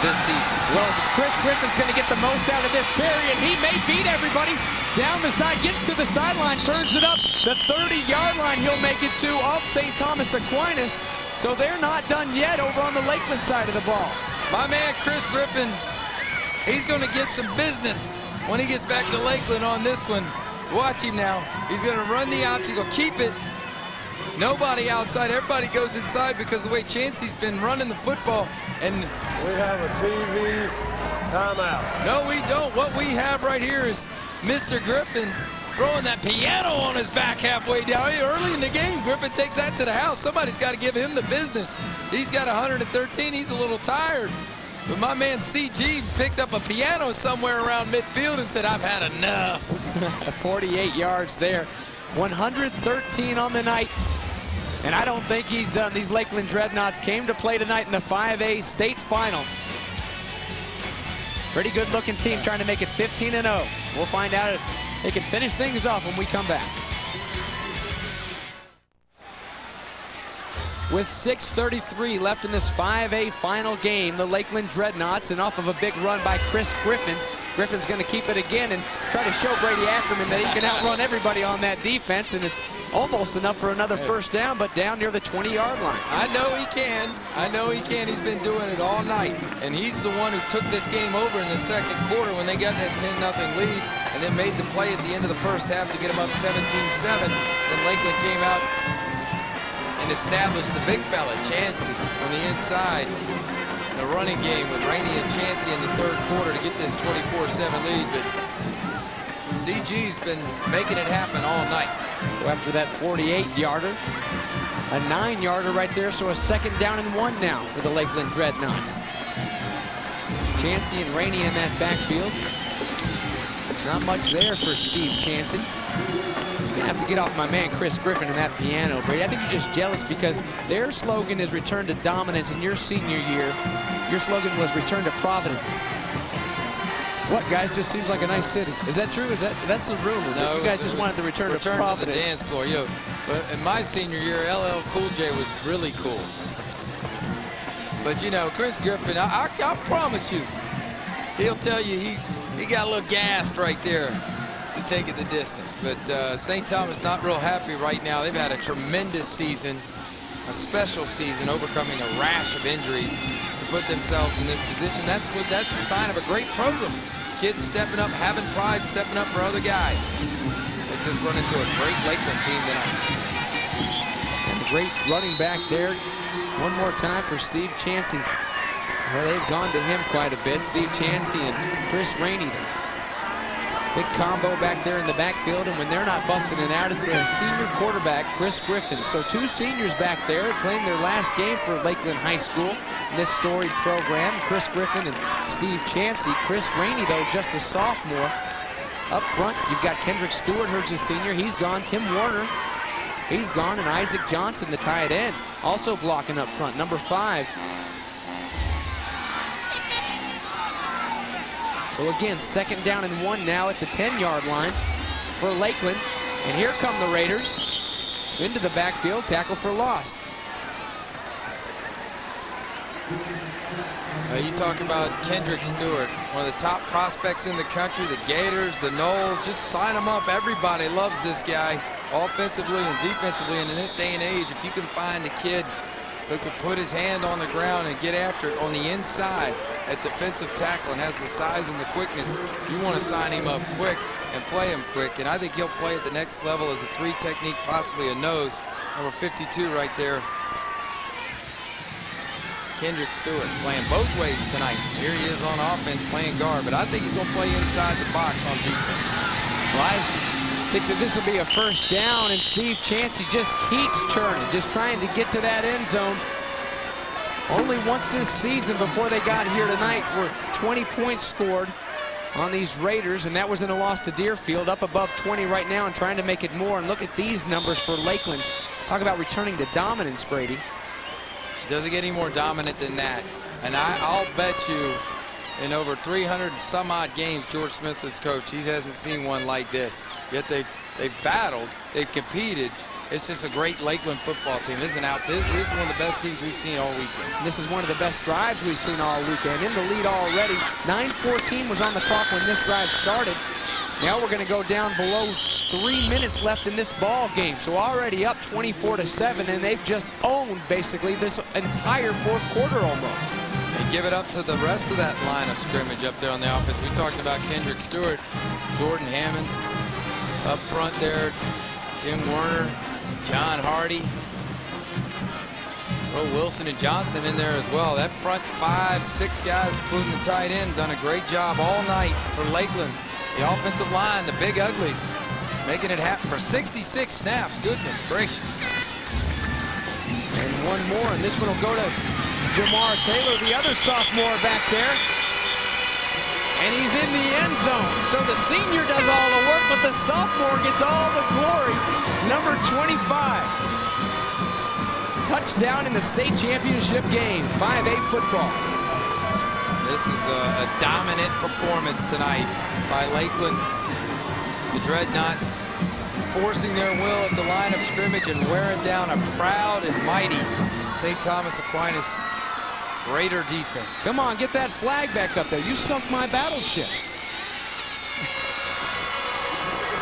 this season. Well, Chris Griffin's going to get the most out of this carry, and he may beat everybody. Down the side, gets to the sideline, turns it up. The 30-yard line he'll make it to of St. Thomas Aquinas. So they're not done yet over on the Lakeland side of the ball. My man, Chris Griffen, he's going to get some business when he gets back to Lakeland on this one. Watch him now. He's going to run the option, go keep it. Nobody outside. Everybody goes inside because of the way Chancey's been running the football. And We have a TV timeout. no, we don't. What we have right here is Mr. Griffen throwing that piano on his back halfway down. Early in the game, Griffen takes that to the house. Somebody's got to give him the business. He's got 113. He's a little tired. But my man CG picked up a piano somewhere around midfield and said, I've had enough. 48 yards there. 113 on the night. And I don't think he's done. These Lakeland Dreadnaughts came to play tonight in the 5A state final. Pretty good looking team trying to make it 15-0. We'll find out if they can finish things off when we come back. With 6:33 left in this 5A final game, the Lakeland Dreadnaughts, and off of a big run by Chris Griffen, Griffin's going to keep it again and try to show Brady Ackerman that he can outrun everybody on that defense, and it's almost enough for another first down, but down near the 20-yard line. I know he can. I know he can. He's been doing it all night. And he's the one who took this game over in the second quarter when they got that 10-0 lead and then made the play at the end of the first half to get them up 17-7. Then Lakeland came out and established the big fella, Chancey, on the inside. The running game with Rainey and Chancey in the third quarter to get this 24-7 lead. But CG's been making it happen all night. So after that 48-yarder, a 9-yarder right there, so a second down and 1 now for the Lakeland Dreadnaughts. Chancey and Rainey in that backfield. Not much there for Steve Chancey. Gonna have to get off my man Chris Griffen in that piano, Brady. I think you're just jealous because their slogan is return to dominance. In your senior year, your slogan was return to Providence. What, guys? Just seems like a nice city. Is that true? That's the rumor? No, you guys just wanted to return to Providence. To the dance floor. But in my senior year, LL Cool J was really cool. But you know, Chris Griffen, I promise you, he'll tell you he got a little gassed right there to take it the distance. But St. Thomas not real happy right now. They've had a tremendous season, a special season, overcoming a rash of injuries to put themselves in this position. That's a sign of a great program. Kids stepping up, having pride, stepping up for other guys. They just run into a great Lakeland team tonight. And a great running back there. One more time for Steve Chancey. Well, they've gone to him quite a bit. Steve Chancey and Chris Rainey. Big combo back there in the backfield, and when they're not busting it out, it's a senior quarterback, Chris Griffen. So 2 seniors back there playing their last game for Lakeland High School in this storied program. Chris Griffen and Steve Chancey. Chris Rainey, though, just a sophomore. Up front, you've got Kendrick Stewart, who's a senior. He's gone. Tim Warner, he's gone. And Isaac Johnson, the tight end, also blocking up front, number 5. So again, second down and 1 now at the 10-yard line for Lakeland. And here come the Raiders into the backfield, tackle for loss. You talk about Kendrick Stewart, one of the top prospects in the country, the Gators, the Knolls, just sign them up. Everybody loves this guy, offensively and defensively. And in this day and age, if you can find a kid who can put his hand on the ground and get after it on the inside at defensive tackle and has the size and the quickness, you want to sign him up quick and play him quick. And I think he'll play at the next level as a 3 technique, possibly a nose. Number 52 right there. Kendrick Stewart playing both ways tonight. Here he is on offense playing guard, but I think he's going to play inside the box on defense. Well, I think that this will be a first down, and Steve Chancey just keeps churning, just trying to get to that end zone. Only once this season before they got here tonight were 20 points scored on these Raiders, and that was in a loss to Deerfield, up above 20 right now and trying to make it more. And look at these numbers for Lakeland. Talk about returning to dominance, Brady. Doesn't get any more dominant than that. And I'll bet you in over 300 and some odd games George Smith is coach, he hasn't seen one like this. Yet they've battled, they've competed. It's just a great Lakeland football team. This is one of the best teams we've seen all weekend. This is one of the best drives we've seen all weekend. In the lead already. 9:14 was on the clock when this drive started. Now we're going to go down below 3 minutes left in this ball game. So already up 24-7, and they've just owned basically this entire fourth quarter almost. And give it up to the rest of that line of scrimmage up there on the offense. We talked about Kendrick Stewart, Jordan Hammond up front there, Tim Warner, John Hardy, Will Wilson and Johnson in there as well. That front 5, 6 guys, including the tight end, done a great job all night for Lakeland. The offensive line, the big uglies, making it happen for 66 snaps. Goodness gracious. And one more, and this one will go to Jamar Taylor, the other sophomore back there. And he's in the end zone. So the senior does all the work, but the sophomore gets all the glory. Number 25. Touchdown in the state championship game, 5A football. This is a dominant performance tonight by Lakeland. The Dreadnaughts forcing their will at the line of scrimmage and wearing down a proud and mighty St. Thomas Aquinas Raider defense. Come on, get that flag back up there. You sunk my battleship.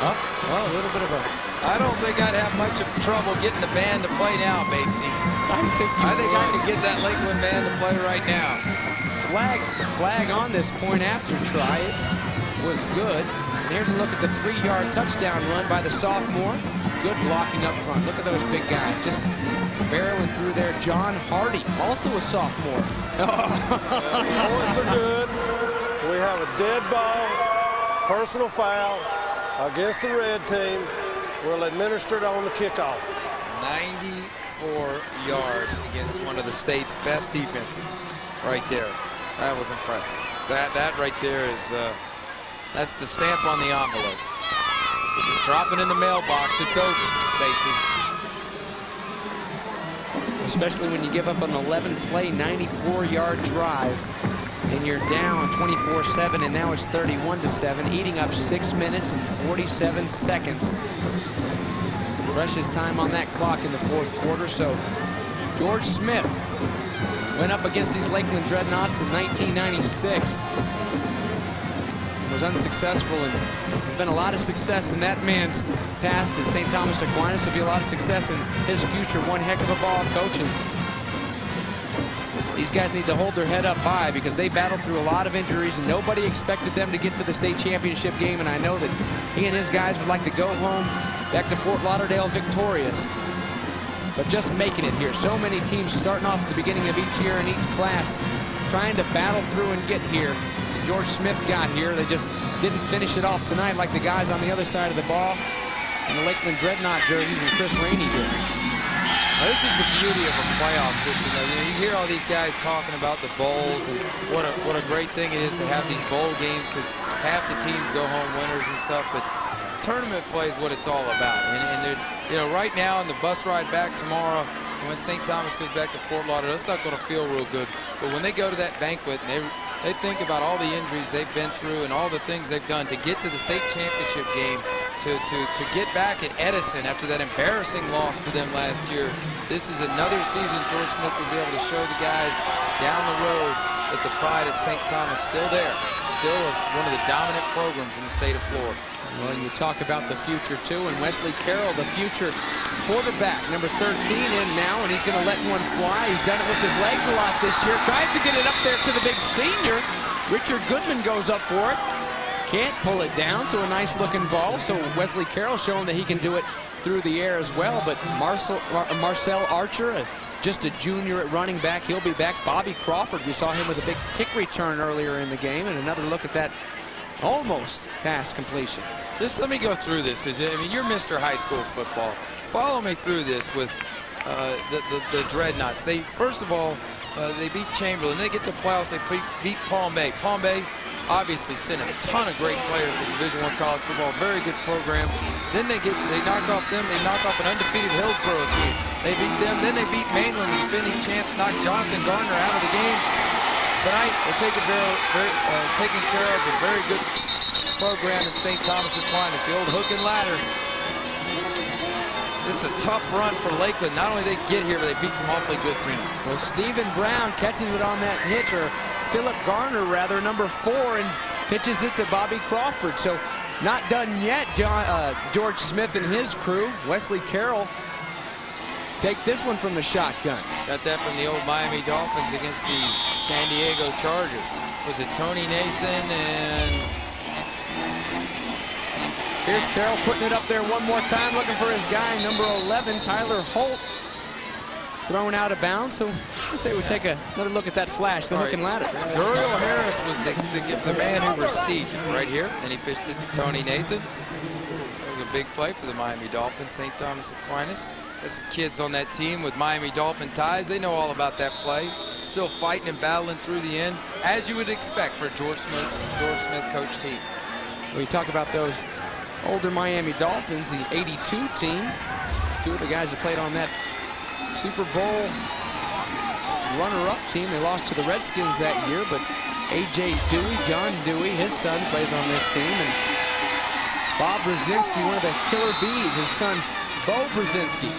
Oh, well, a little bit of a... I don't think I'd have much of trouble getting the band to play now, Batesy. I think I could get that Lakeland band to play right now. Flag on this point after try. It was good. And here's a look at the 3-yard touchdown run by the sophomore. Good blocking up front. Look at those big guys just barreling through there. John Hardy, also a sophomore. Points are good. We have a dead ball, personal foul against the red team. We'll administer it on the kickoff. 94 yards against one of the state's best defenses. Right there. That was impressive. That right there is, that's the stamp on the envelope. Just drop it in the mailbox. It's over, Batesy. Especially when you give up an 11-play, 94-yard drive. And you're down 24-7, and now it's 31-7, eating up 6 minutes and 47 seconds. Precious time on that clock in the fourth quarter. So George Smith went up against these Lakeland Dreadnaughts in 1996. Was unsuccessful, and there's been a lot of success in that man's past at St. Thomas Aquinas. There'll be a lot of success in his future. One heck of a ball coach. And these guys need to hold their head up high because they battled through a lot of injuries and nobody expected them to get to the state championship game. And I know that he and his guys would like to go home back to Fort Lauderdale victorious. But just making it here. So many teams starting off at the beginning of each year in each class trying to battle through and get here. George Smith got here. They just didn't finish it off tonight like the guys on the other side of the ball and the Lakeland Dreadnaught jerseys and Chris Rainey did. Now, this is the beauty of a playoff system. You hear all these guys talking about the bowls and what a great thing it is to have these bowl games because half the teams go home winners and stuff. But tournament play is what it's all about. And you know, right now in the bus ride back tomorrow, when St. Thomas goes back to Fort Lauderdale, it's not going to feel real good. But when they go to that banquet and they think about all the injuries they've been through and all the things they've done to get to the state championship game, to get back at Edison after that embarrassing loss for them last year. This is another season George Smith will be able to show the guys down the road that the pride at St. Thomas still there, still one of the dominant programs in the state of Florida. Well, and you talk about the future too, and Wesley Carroll, the future quarterback, number 13 in now, and he's going to let one fly. He's done it with his legs a lot this year. Tries to get it up there to the big senior. Richard Goodman goes up for it. Can't pull it down, so a nice looking ball. So Wesley Carroll showing that he can do it through the air as well. But Marcel Archer, just a junior at running back, he'll be back. Bobby Crawford, we saw him with a big kick return earlier in the game, and another look at that almost pass completion. Just let me go through this because I mean you're Mr. High School football. Follow me through this with the Dreadnaughts. They first of all they beat Chamberlain. They get to playoffs. They beat Palm Bay. Palm Bay obviously sent a ton of great players to Division I college football. Very good program. Then they knock off them. They knock off an undefeated Hillsborough team. They beat them. Then they beat Mainland, the defending champs. Knocked Jonathan Gardner out of the game. Tonight they're taking care of a very good program at St. Thomas Aquinas, the old hook and ladder. It's a tough run for Lakeland. Not only they get here, but they beat some awfully good teams. Well, Stephen Brown catches it on that hitch, or Philip Garner rather, number 4, and pitches it to Bobby Crawford. So not done yet, George Smith and his crew. Wesley Carroll take this one from the shotgun. Got that from the old Miami Dolphins against the San Diego Chargers. Was it Tony Nathan and... Here's Carroll putting it up there one more time, looking for his guy, number 11, Tyler Holt. Thrown out of bounds, so I'd say we take another look at that flash, the hook and ladder. Duriel Harris was the man who received it right here, and he pitched it to Tony Nathan. It was a big play for the Miami Dolphins, St. Thomas Aquinas. There's some kids on that team with Miami Dolphin ties. They know all about that play. Still fighting and battling through the end, as you would expect for George Smith coach team. We talk about those older Miami Dolphins, the '82 team. 2 of the guys that played on that Super Bowl runner-up team. They lost to the Redskins that year, but A.J. Dewey, John Dewey, his son, plays on this team. And Bob Brzezinski, one of the killer bees, his son, Bo Brzezinski.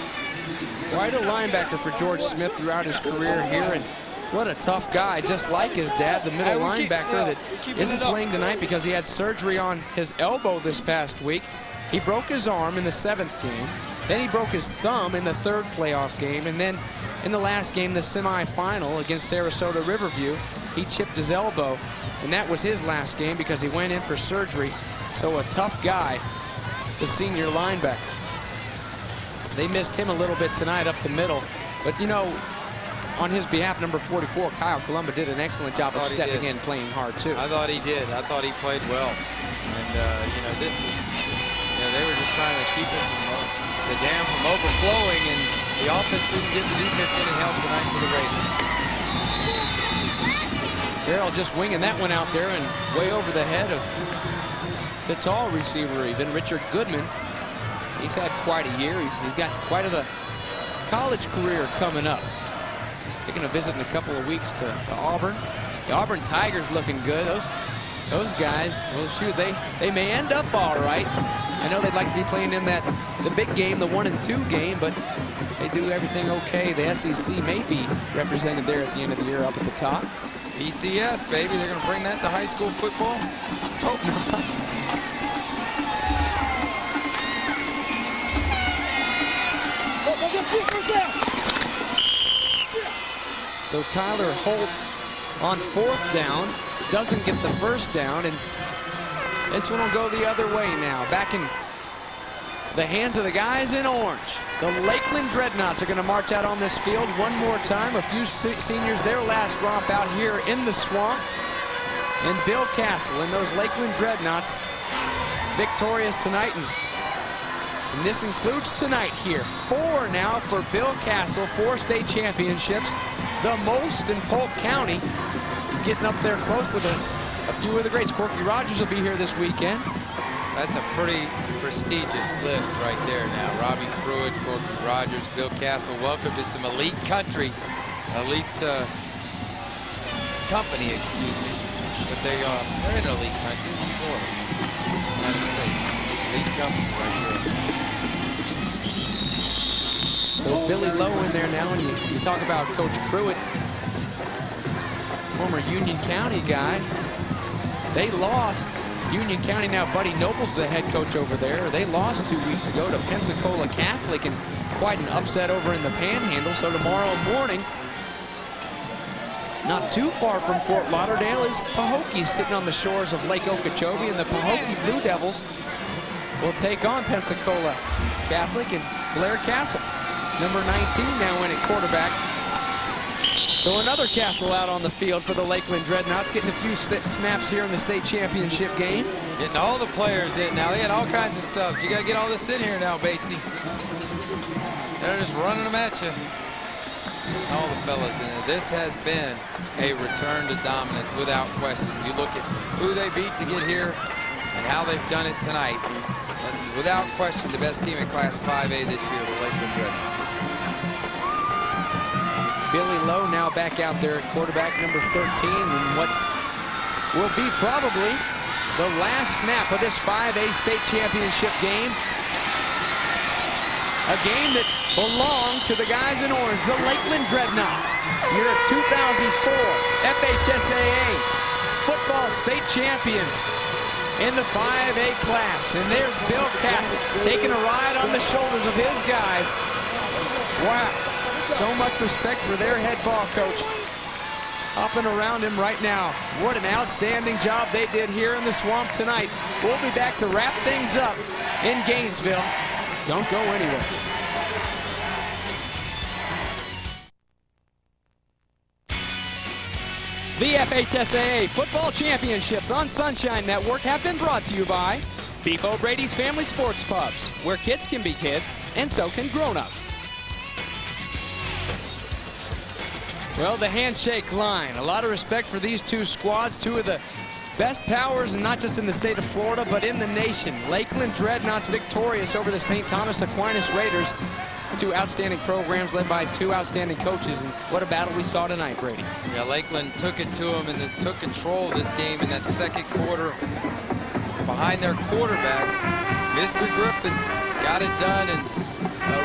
Quite a linebacker for George Smith throughout his career here. And What a tough guy, just like his dad, the middle linebacker that isn't playing tonight because he had surgery on his elbow this past week. He broke his arm in the 7th game. Then he broke his thumb in the 3rd playoff game. And then in the last game, the semifinal against Sarasota Riverview, he chipped his elbow. And that was his last game because he went in for surgery. So a tough guy, the senior linebacker. They missed him a little bit tonight up the middle. But, you know, on his behalf, number 44, Kyle COLOMBA, did an excellent job of stepping in, playing hard, too. I thought he did. I thought he played well. And, you know, this is, you know, they were just trying to keep it from, the dam from overflowing, and the offense didn't give the defense any help tonight for the Raiders. Darrell just winging that one out there and way over the head of the tall receiver, even Richard Goodman. He's had quite a year. He's got quite a college career coming up. Taking a visit in a couple of weeks to Auburn. The Auburn Tigers looking good. Those guys, well, shoot, they may end up all right. I know they'd like to be playing in the big game, the 1-2 game, but they do everything okay. The SEC may be represented there at the end of the year up at the top. BCS, baby, they're going to bring that to high school football? Hope not. So Tyler Holt on 4th down, doesn't get the 1st down, and this one will go the other way now. Back in the hands of the guys in orange. The Lakeland Dreadnaughts are going to march out on this field one more time. A few seniors, their last romp out here in the swamp. And Bill Castle and those Lakeland Dreadnaughts victorious tonight. And this includes tonight here. 4 now for Bill Castle, 4 state championships. The most in Polk County. He's getting up there close with a few of the greats. Corky Rogers will be here this weekend. That's a pretty prestigious list right there now. Robbie Pruitt, Corky Rogers, Bill Castle. Welcome to some elite country. Elite company, excuse me. But they're in elite country in Florida. United States. Elite company right there. So Billy Lowe in there now, and you talk about Coach Pruitt, former Union County guy. They lost. Union County now, Buddy Noble's the head coach over there. They lost 2 weeks ago to Pensacola Catholic, and quite an upset over in the Panhandle. So tomorrow morning, not too far from Fort Lauderdale, is Pahokee sitting on the shores of Lake Okeechobee, and the Pahokee Blue Devils will take on Pensacola Catholic and Blair Castle. Number 19 now in at quarterback. So another Castle out on the field for the Lakeland Dreadnaughts, getting a few snaps here in the state championship game. Getting all the players in now. They had all kinds of subs. You got to get all this in here now, Batesy. They're just running them at you. All the fellas in there. This has been a return to dominance without question. You look at who they beat to get here and how they've done it tonight. Without question, the best team in Class 5A this year, the Lakeland Dreadnaughts. Billy Lowe now back out there at quarterback, number 13, and what will be probably the last snap of this 5A state championship game. A game that belonged to the guys in orange, the Lakeland Dreadnaughts. Year of 2004 FHSAA football state champions in the 5A class. And there's Bill Castle taking a ride on the shoulders of his guys. Wow. So much respect for their head ball coach. Hopping around him right now. What an outstanding job they did here in the swamp tonight. We'll be back to wrap things up in Gainesville. Don't go anywhere. The FHSAA Football Championships on Sunshine Network have been brought to you by Beef O'Brady's Family Sports Pubs, where kids can be kids, and so can grown-ups. Well, the handshake line. A lot of respect for these two squads, two of the best powers, and not just in the state of Florida, but in the nation. Lakeland Dreadnaughts victorious over the St. Thomas Aquinas Raiders. Two outstanding programs led by two outstanding coaches. And what a battle we saw tonight, Brady. Yeah, Lakeland took it to them and then took control of this game in that second quarter. Behind their quarterback, Mr. Griffen got it done, and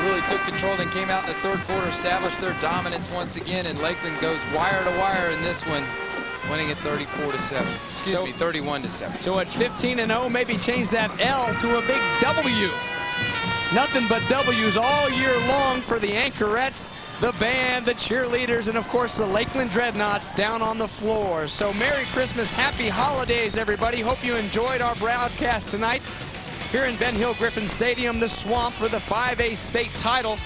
really took control, then came out in the third quarter, established their dominance once again, and Lakeland goes wire to wire in this one, winning it 34-7. Excuse me, 31-7. So at 15-0, maybe change that L to a big W. Nothing but W's all year long for the Anchorettes, the band, the cheerleaders, and of course the Lakeland Dreadnaughts down on the floor. So Merry Christmas, Happy Holidays, everybody. Hope you enjoyed our broadcast tonight here in Ben Hill Griffin Stadium, the Swamp, for the 5A state title.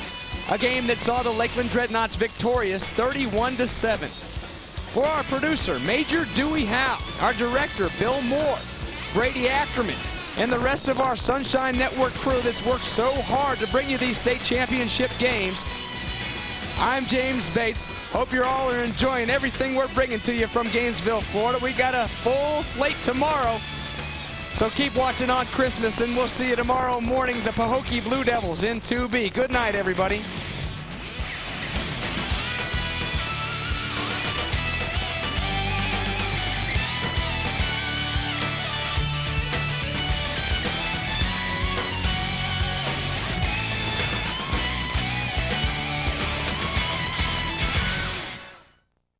A game that saw the Lakeland Dreadnaughts victorious 31-7. For our producer, Major Dewey Howe, our director, Bill Moore, Brady Ackerman, and the rest of our Sunshine Network crew that's worked so hard to bring you these state championship games, I'm James Bates. Hope you all are enjoying everything we're bringing to you from Gainesville, Florida. We got a full slate tomorrow, so keep watching on Christmas, and we'll see you tomorrow morning, the Pahokee Blue Devils in 2B. Good night, everybody.